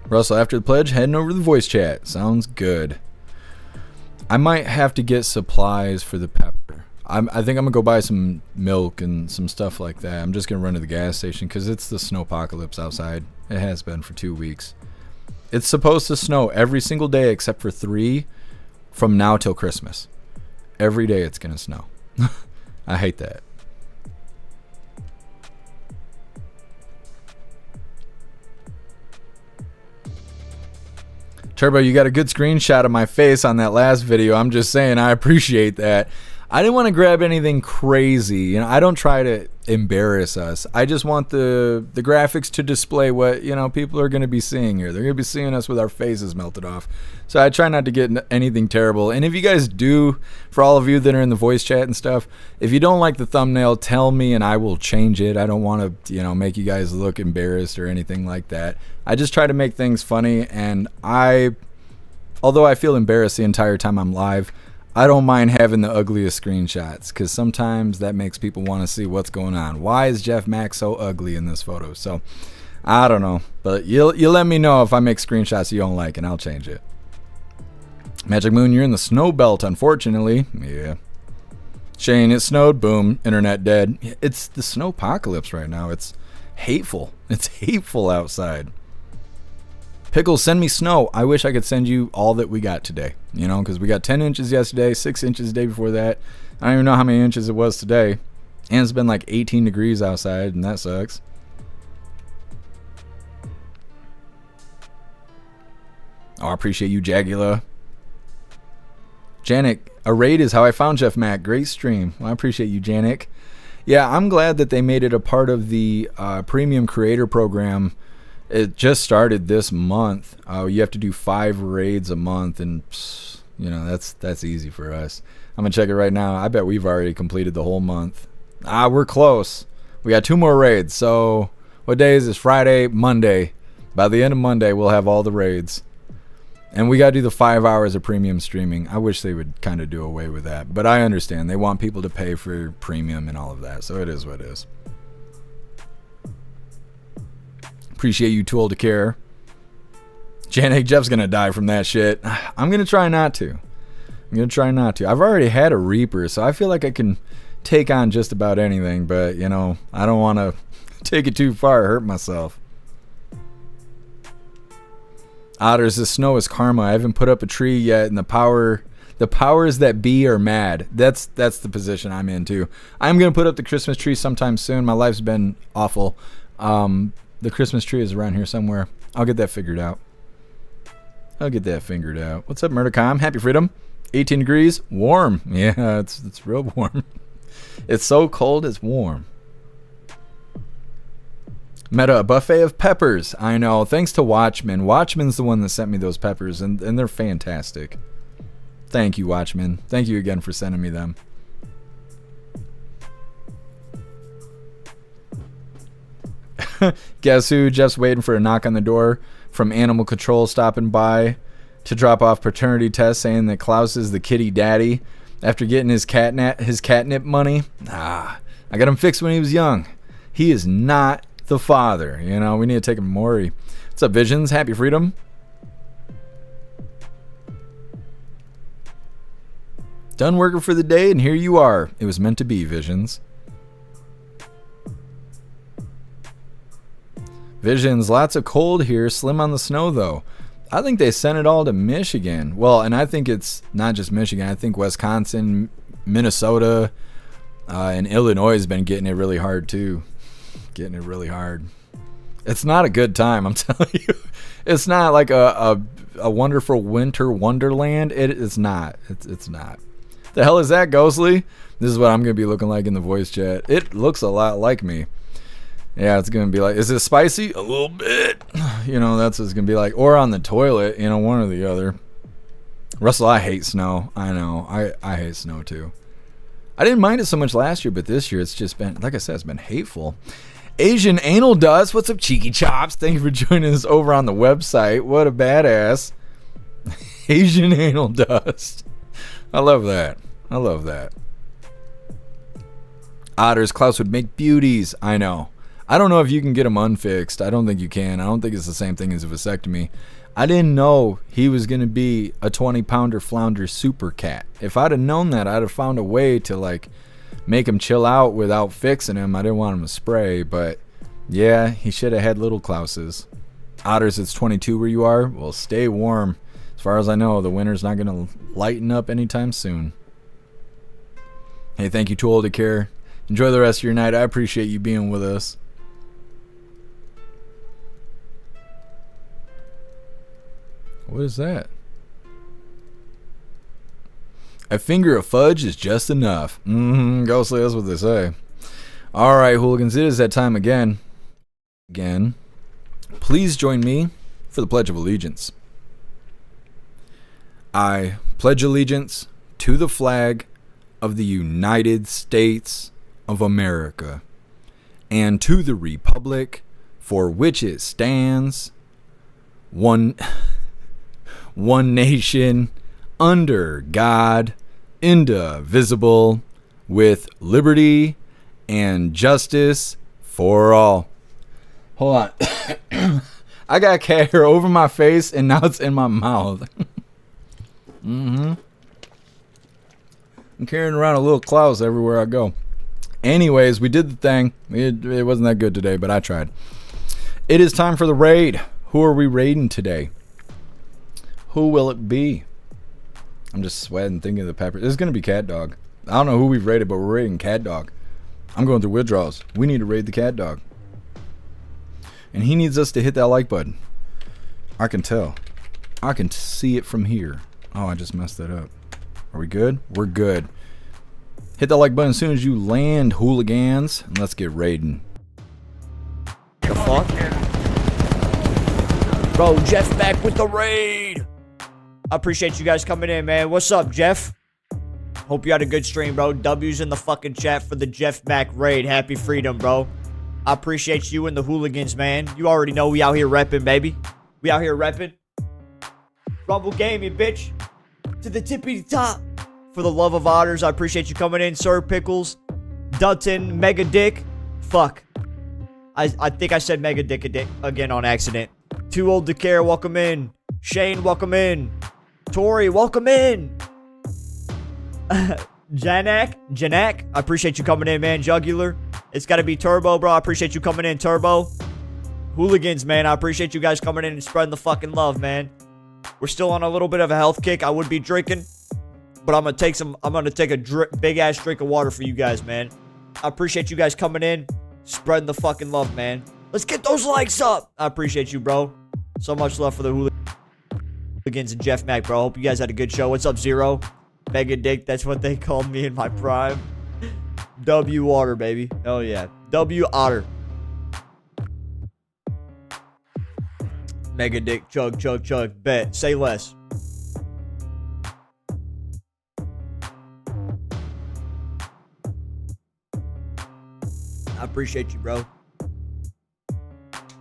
Russell, after the pledge, heading over to the voice chat. Sounds good. I might have to get supplies for the pepper. I think I'm going to go buy some milk and some stuff like that. I'm just going to run to the gas station because it's the snowpocalypse outside. It has been for 2 weeks. It's supposed to snow every single day except for 3 from now till Christmas. Every day it's going to snow. I hate that. Turbo, you got a good screenshot of my face on that last video. I'm just saying, I appreciate that. I didn't want to grab anything crazy. You know, I don't try to embarrass us. I just want the graphics to display what, people are going to be seeing here. They're going to be seeing us with our faces melted off. So I try not to get anything terrible. And if you guys do, for all of you that are in the voice chat and stuff, if you don't like the thumbnail, tell me and I will change it. I don't want to, make you guys look embarrassed or anything like that. I just try to make things funny, and although I feel embarrassed the entire time I'm live, I don't mind having the ugliest screenshots, because sometimes that makes people want to see what's going on. Why is Jeff Mack so ugly in this photo? So I don't know, but you let me know if I make screenshots you don't like, and I'll change it. Magic Moon, you're in the snow belt, unfortunately. Yeah. Shane, it snowed. Boom. Internet dead. It's the snowpocalypse right now. It's hateful. It's hateful outside. Pickles, send me snow. I wish I could send you all that we got today. Because we got 10 inches yesterday, 6 inches the day before that. I don't even know how many inches it was today. And it's been like 18 degrees outside, and that sucks. Oh, I appreciate you, Jagula. Janik, a raid is how I found Jeff Mack. Great stream. Well, I appreciate you, Janik. Yeah, I'm glad that they made it a part of the premium creator program. It just started this month. You have to do 5 raids a month, and that's easy for us. I'm gonna check it right now. I bet we've already completed the whole month. We're close. We got 2 more raids. So what day is this? Friday, Monday. By the end of Monday, we'll have all the raids. And we got to do the 5 hours of premium streaming. I wish they would kind of do away with that, but I understand. They want people to pay for premium and all of that, so it is what it is. Appreciate you, Too Old to Care. Janek, Jeff's going to die from that shit. I'm going to try not to. I've already had a Reaper, so I feel like I can take on just about anything, but, I don't want to take it too far, hurt myself. Otters, the snow is karma. I haven't put up a tree yet, and the powers that be are mad. That's the position I'm in, too. I'm going to put up the Christmas tree sometime soon. My life's been awful. The Christmas tree is around here somewhere. I'll get that figured out. What's up, Murdercom? Happy Freedom. 18 degrees. Warm. Yeah, it's real warm. It's so cold, it's warm. Meta, a buffet of peppers. I know. Thanks to Watchman. Watchman's the one that sent me those peppers, and they're fantastic. Thank you, Watchman. Thank you again for sending me them. Guess who? Jeff's waiting for a knock on the door from Animal Control stopping by to drop off paternity test, saying that Klaus is the kitty daddy after getting his catnip money. I got him fixed when he was young. He is not the father. You know, we need to take him to Maury. What's up, Visions? Happy freedom. Done working for the day, and here you are. It was meant to be, Visions. Visions, lots of cold here. Slim on the snow, though. I think they sent it all to Michigan. Well, and I think it's not just Michigan. I think Wisconsin, Minnesota, and Illinois has been getting it really hard, too. Getting it really hard. It's not a good time, I'm telling you. It's not like a wonderful winter wonderland. It's not. It's not. The hell is that, Ghostly? This is what I'm going to be looking like in the voice chat. It looks a lot like me. Yeah, it's going to be like, is it spicy? A little bit. You know, that's what it's going to be like. Or on the toilet, you know, one or the other. Russell, I hate snow. I know. I hate snow, too. I didn't mind it so much last year, but this year it's just been, like I said, it's been hateful. Asian Anal Dust, what's up, Cheeky Chops? Thank you for joining us over on the website. What a badass. Asian Anal Dust. I love that. I love that. Otters, Klaus would make beauties. I know. I don't know if you can get them unfixed. I don't think you can. I don't think it's the same thing as a vasectomy. I didn't know he was going to be a 20-pounder flounder super cat. If I'd have known that, I'd have found a way to, like, make him chill out without fixing him. I didn't want him to spray, but yeah, he should have had little Klauses. Otters, it's 22 where you are. Well, stay warm. As far as I know, the winter's not going to lighten up anytime soon. Hey, thank you, Too Old to Care. Enjoy the rest of your night. I appreciate you being with us. What is that? A finger of fudge is just enough. Ghostly, that's what they say. All right, hooligans, it is that time again. Please join me for the Pledge of Allegiance. I pledge allegiance to the flag of the United States of America and to the republic for which it stands, one nation, under God, indivisible, with liberty and justice for all. Hold on. I got cat hair over my face and now it's in my mouth. I'm carrying around a little Klaus everywhere I go. Anyways, we did the thing. It wasn't that good today, but I tried. It is time for the raid. Who are we raiding today? Who will it be? I'm just sweating thinking of the pepper. This is going to be Cat Dog. I don't know who we've raided, but we're raiding Cat Dog. I'm going through withdrawals. We need to raid the Cat Dog. And he needs us to hit that like button. I can tell. I can see it from here. Oh, I just messed that up. Are we good? We're good. Hit that like button as soon as you land, hooligans. And let's get raiding. The fuck? Bro, Jeff back with the raid. I appreciate you guys coming in, man. What's up, Jeff? Hope you had a good stream, bro. W's in the fucking chat for the Jeff Mac raid. Happy freedom, bro. I appreciate you and the hooligans, man. You already know we out here repping, baby. We out here repping. Rumble Gaming, bitch. To the tippy top. For the love of otters, I appreciate you coming in. Sir Pickles. Dutton. Mega Dick. Fuck. I think I said Mega Dick again on accident. Too Old to Care, welcome in. Shane, welcome in. Tori, welcome in. Janak, I appreciate you coming in, man. Jugular, it's got to be Turbo, bro. I appreciate you coming in, Turbo. Hooligans, man, I appreciate you guys coming in and spreading the fucking love, man. We're still on a little bit of a health kick. I would be drinking, but I'm gonna take a big ass drink of water for you guys, man. I appreciate you guys coming in, spreading the fucking love, man. Let's get those likes up. I appreciate you, bro. So much love for the hooligans and Jeff Mac, bro. Hope you guys had a good show. What's up, Zero? Mega Dick, that's what they called me in my prime. W Water, baby. Hell yeah. W Otter. Mega Dick, chug, chug, chug. Bet. Say less. I appreciate you, bro.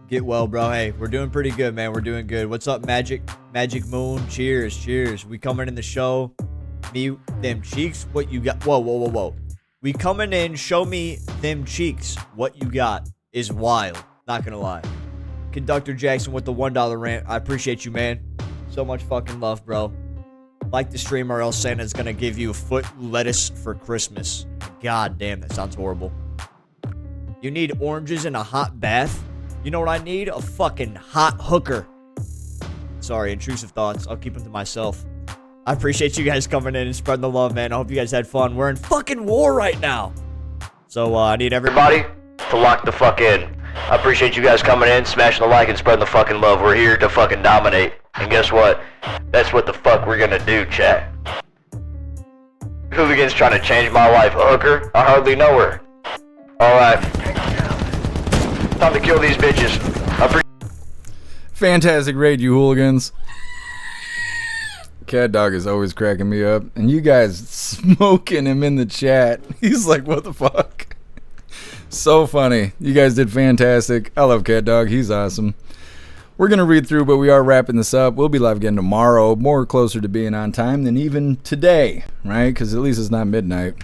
Get well, bro. Hey, we're doing pretty good, man. We're doing good. What's up, Magic? Magic Moon. Cheers, cheers. We coming in the show. Me, them cheeks. What you got? Whoa, whoa, whoa, whoa. We coming in, show me them cheeks. What you got is wild. Not gonna lie. Conductor Jackson with the $1 rant. I appreciate you, man. So much fucking love, bro. Like the stream or else Santa's gonna give you foot lettuce for Christmas. God damn, that sounds horrible. You need oranges in a hot bath? You know what I need? A fucking hot hooker. Sorry, intrusive thoughts. I'll keep them to myself. I appreciate you guys coming in and spreading the love, man. I hope you guys had fun. We're in fucking war right now. So, I need everybody to lock the fuck in. I appreciate you guys coming in, smashing the like, and spreading the fucking love. We're here to fucking dominate. And guess what? That's what the fuck we're gonna do, chat. Hooligans trying to change my life. A hooker? I hardly know her. Alright. Time to kill these bitches. Fantastic raid, you hooligans. Cat Dog is always cracking me up. And you guys smoking him in the chat. He's like, what the fuck? So funny. You guys did fantastic. I love Cat Dog. He's awesome. We're going to read through, but we are wrapping this up. We'll be live again tomorrow. More closer to being on time than even today, right? Because at least it's not midnight.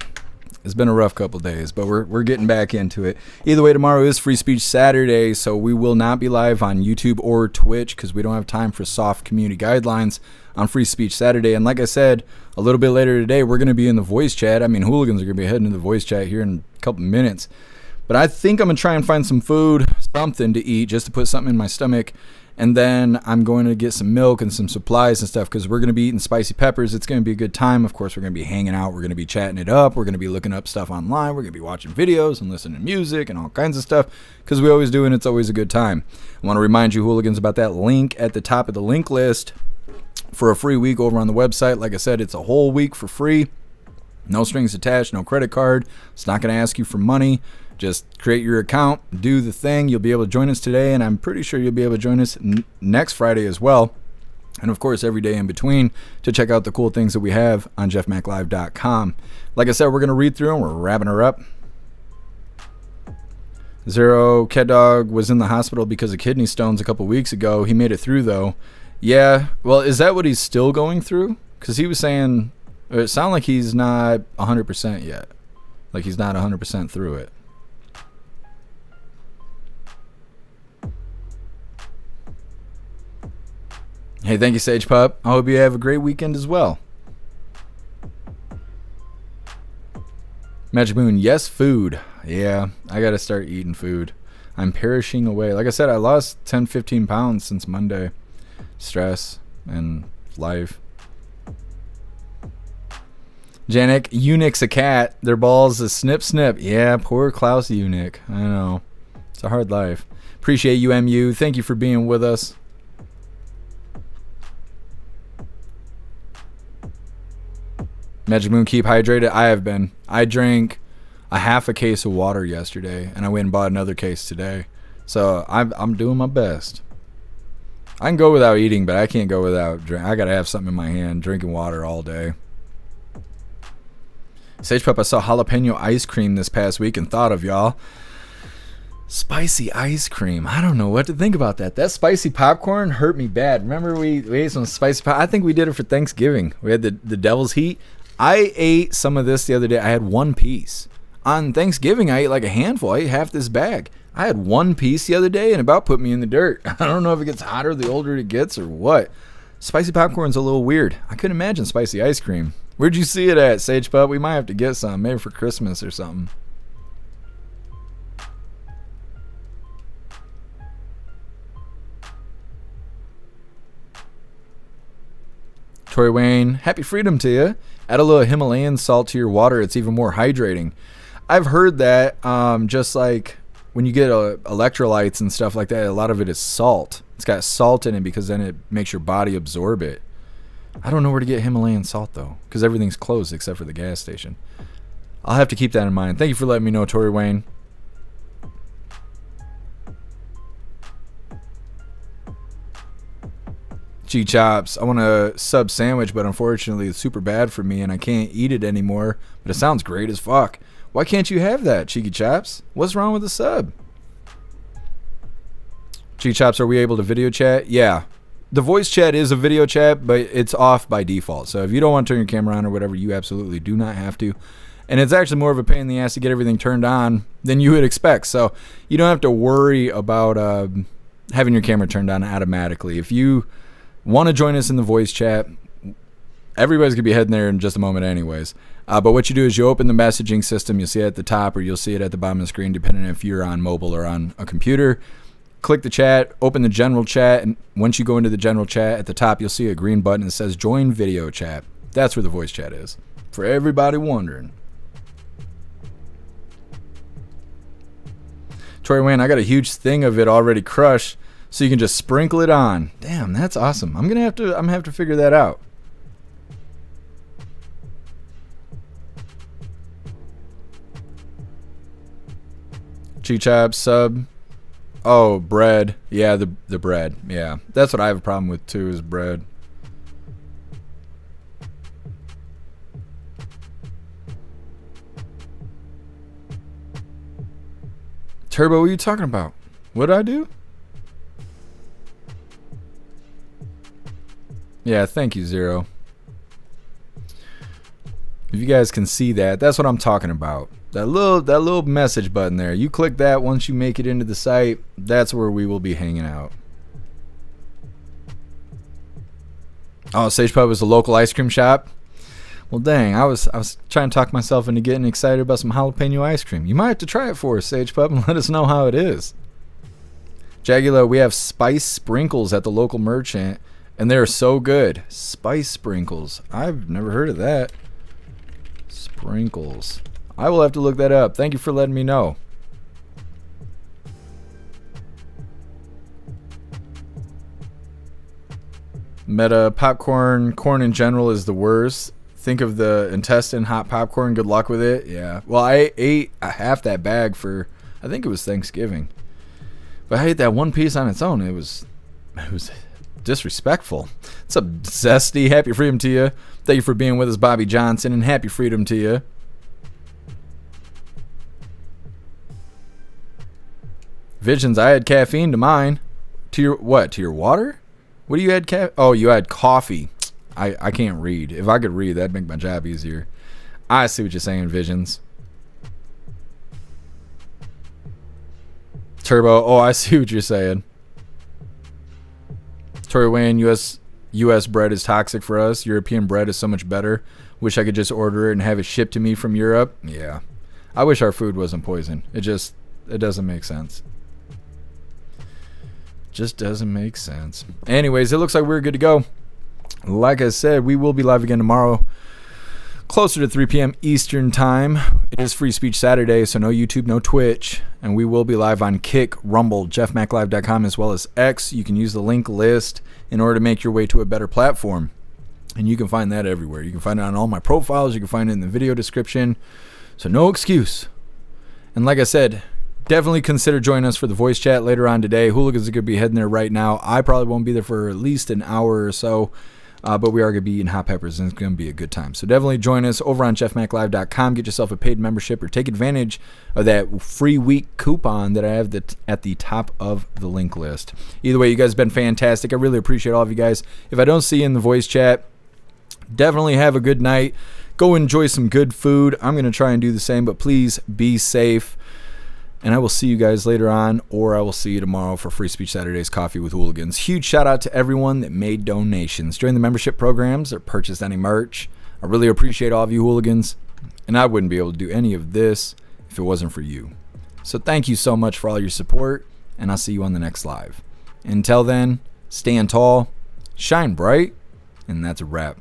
It's been a rough couple days, but we're getting back into it. Either way, tomorrow is Free Speech Saturday, so we will not be live on YouTube or Twitch because we don't have time for soft community guidelines on Free Speech Saturday. And like I said, a little bit later today, we're going to be in the voice chat. I mean, hooligans are going to be heading into the voice chat here in a couple minutes. But I think I'm going to try and find some food, something to eat, just to put something in my stomach. And then I'm going to get some milk and some supplies and stuff because we're going to be eating spicy peppers. It's going to be a good time. Of course, we're going to be hanging out. We're going to be chatting it up. We're going to be looking up stuff online. We're going to be watching videos and listening to music and all kinds of stuff because we always do, and it's always a good time. I want to remind you, hooligans, about that link at the top of the link list for a free week over on the website. Like I said, it's a whole week for free. No strings attached, no credit card. It's not going to ask you for money. Just create your account, do the thing. You'll be able to join us today, and I'm pretty sure you'll be able to join us next Friday as well. And, of course, every day in between to check out the cool things that we have on jeffmaclive.com. Like I said, we're going to read through them. We're wrapping her up. Zero, Cat Dog was in the hospital because of kidney stones a couple weeks ago. He made it through, though. Yeah, well, is that what he's still going through? Because he was saying, it sounded like he's not 100% yet. Like he's not 100% through it. Hey, thank you, Sage Pup. I hope you have a great weekend as well. Magic Moon, yes, food. Yeah, I got to start eating food. I'm perishing away. Like I said, I lost 10, 15 pounds since Monday. Stress and life. Janik, Eunuch's a cat. Their balls is snip, snip. Yeah, poor Klaus Eunuch. I know. It's a hard life. Appreciate you, MU. Thank you for being with us. Magic Moon, keep hydrated. I have been. I drank a half a case of water yesterday, and I went and bought another case today. So I'm doing my best. I can go without eating, but I can't go without drink. I gotta have something in my hand, drinking water all day. Sage Pup, I saw jalapeno ice cream this past week and thought of y'all. Spicy ice cream. I don't know what to think about that. That spicy popcorn hurt me bad. Remember we ate some spicy popcorn? I think we did it for Thanksgiving. We had the Devil's Heat. I ate some of this the other day. I had one piece. On Thanksgiving, I ate like a handful. I ate half this bag. I had one piece the other day and about put me in the dirt. I don't know if it gets hotter the older it gets or what. Spicy popcorn's a little weird. I couldn't imagine spicy ice cream. Where'd you see it at, Sage Pup? We might have to get some, maybe for Christmas or something. Tori Wayne, happy freedom to you. Add a little Himalayan salt to your water. It's even more hydrating. I've heard that just like when you get electrolytes and stuff like that, a lot of it is salt. It's got salt in it because then it makes your body absorb it. I don't know where to get Himalayan salt, though, because everything's closed except for the gas station. I'll have to keep that in mind. Thank you for letting me know, Tori Wayne. G Chops, I want a sub sandwich, but unfortunately it's super bad for me and I can't eat it anymore. But it sounds great as fuck. Why can't you have that, Cheeky Chops? What's wrong with the sub? Cheeky Chops, are we able to video chat? Yeah. The voice chat is a video chat, but it's off by default. So if you don't want to turn your camera on or whatever, you absolutely do not have to. And it's actually more of a pain in the ass to get everything turned on than you would expect. So you don't have to worry about having your camera turned on automatically. If you want to join us in the voice chat, everybody's going to be heading there in just a moment anyways. But what you do is you open the messaging system. You'll see it at the top or you'll see it at the bottom of the screen, depending if you're on mobile or on a computer. Click the chat, open the general chat, and once you go into the general chat, at the top you'll see a green button that says Join Video Chat. That's where the voice chat is, for everybody wondering. Troy Wayne, I got a huge thing of it already crushed, so you can just sprinkle it on. Damn, that's awesome. I'm gonna have to figure that out. G-Chop sub. Oh, bread. Yeah, the bread. Yeah, that's what I have a problem with too, is bread. Turbo, what are you talking about? What did I do? Yeah, thank you, Zero. If you guys can see that, that's what I'm talking about. That little message button there. You click that once you make it into the site. That's where we will be hanging out. Oh, Sage Pub is a local ice cream shop. Well, dang, I was trying to talk myself into getting excited about some jalapeno ice cream. You might have to try it for us, Sage Pub, and let us know how it is. Jagula, we have spice sprinkles at the local merchant, and they're so good. Spice sprinkles. I've never heard of that. Sprinkles. I will have to look that up. Thank you for letting me know. Meta popcorn, corn in general is the worst. Think of the intestine hot popcorn. Good luck with it. Yeah. Well, I ate half that bag for, I think it was Thanksgiving. But I ate that one piece on its own. It was disrespectful. What's up, Zesty? Happy freedom to you. Thank you for being with us, Bobby Johnson, and happy freedom to you. Visions, I had caffeine to mine. To your what? To your water? What do you had? Oh, you had coffee. I can't read. If I could read, that'd make my job easier. I see what you're saying, Visions. Turbo. Oh, I see what you're saying. Tori Wayne, U.S. bread is toxic for us. European bread is so much better. Wish I could just order it and have it shipped to me from Europe. Yeah. I wish our food wasn't poison. It doesn't make sense. Just doesn't make sense. Anyways, it looks like we're good to go. Like I said, we will be live again tomorrow, closer to 3 p.m. Eastern time. It is Free Speech Saturday, so no YouTube, no Twitch. And we will be live on Kick, Rumble, jeffmaclive.com, as well as X. You can use the link list in order to make your way to a better platform. And you can find that everywhere. You can find it on all my profiles. You can find it in the video description. So no excuse. And like I said, definitely consider joining us for the voice chat later on today. Hooligans are going to be heading there right now. I probably won't be there for at least an hour or so. But we are going to be eating hot peppers, and it's going to be a good time. So definitely join us over on jeffmaclive.com. Get yourself a paid membership or take advantage of that free week coupon that I have at the top of the link list. Either way, you guys have been fantastic. I really appreciate all of you guys. If I don't see you in the voice chat, definitely have a good night. Go enjoy some good food. I'm going to try and do the same, but please be safe. And I will see you guys later on, or I will see you tomorrow for Free Speech Saturday's Coffee with Hooligans. Huge shout out to everyone that made donations, joined the membership programs, or purchased any merch. I really appreciate all of you hooligans, and I wouldn't be able to do any of this if it wasn't for you. So thank you so much for all your support, and I'll see you on the next live. Until then, stand tall, shine bright, and that's a wrap.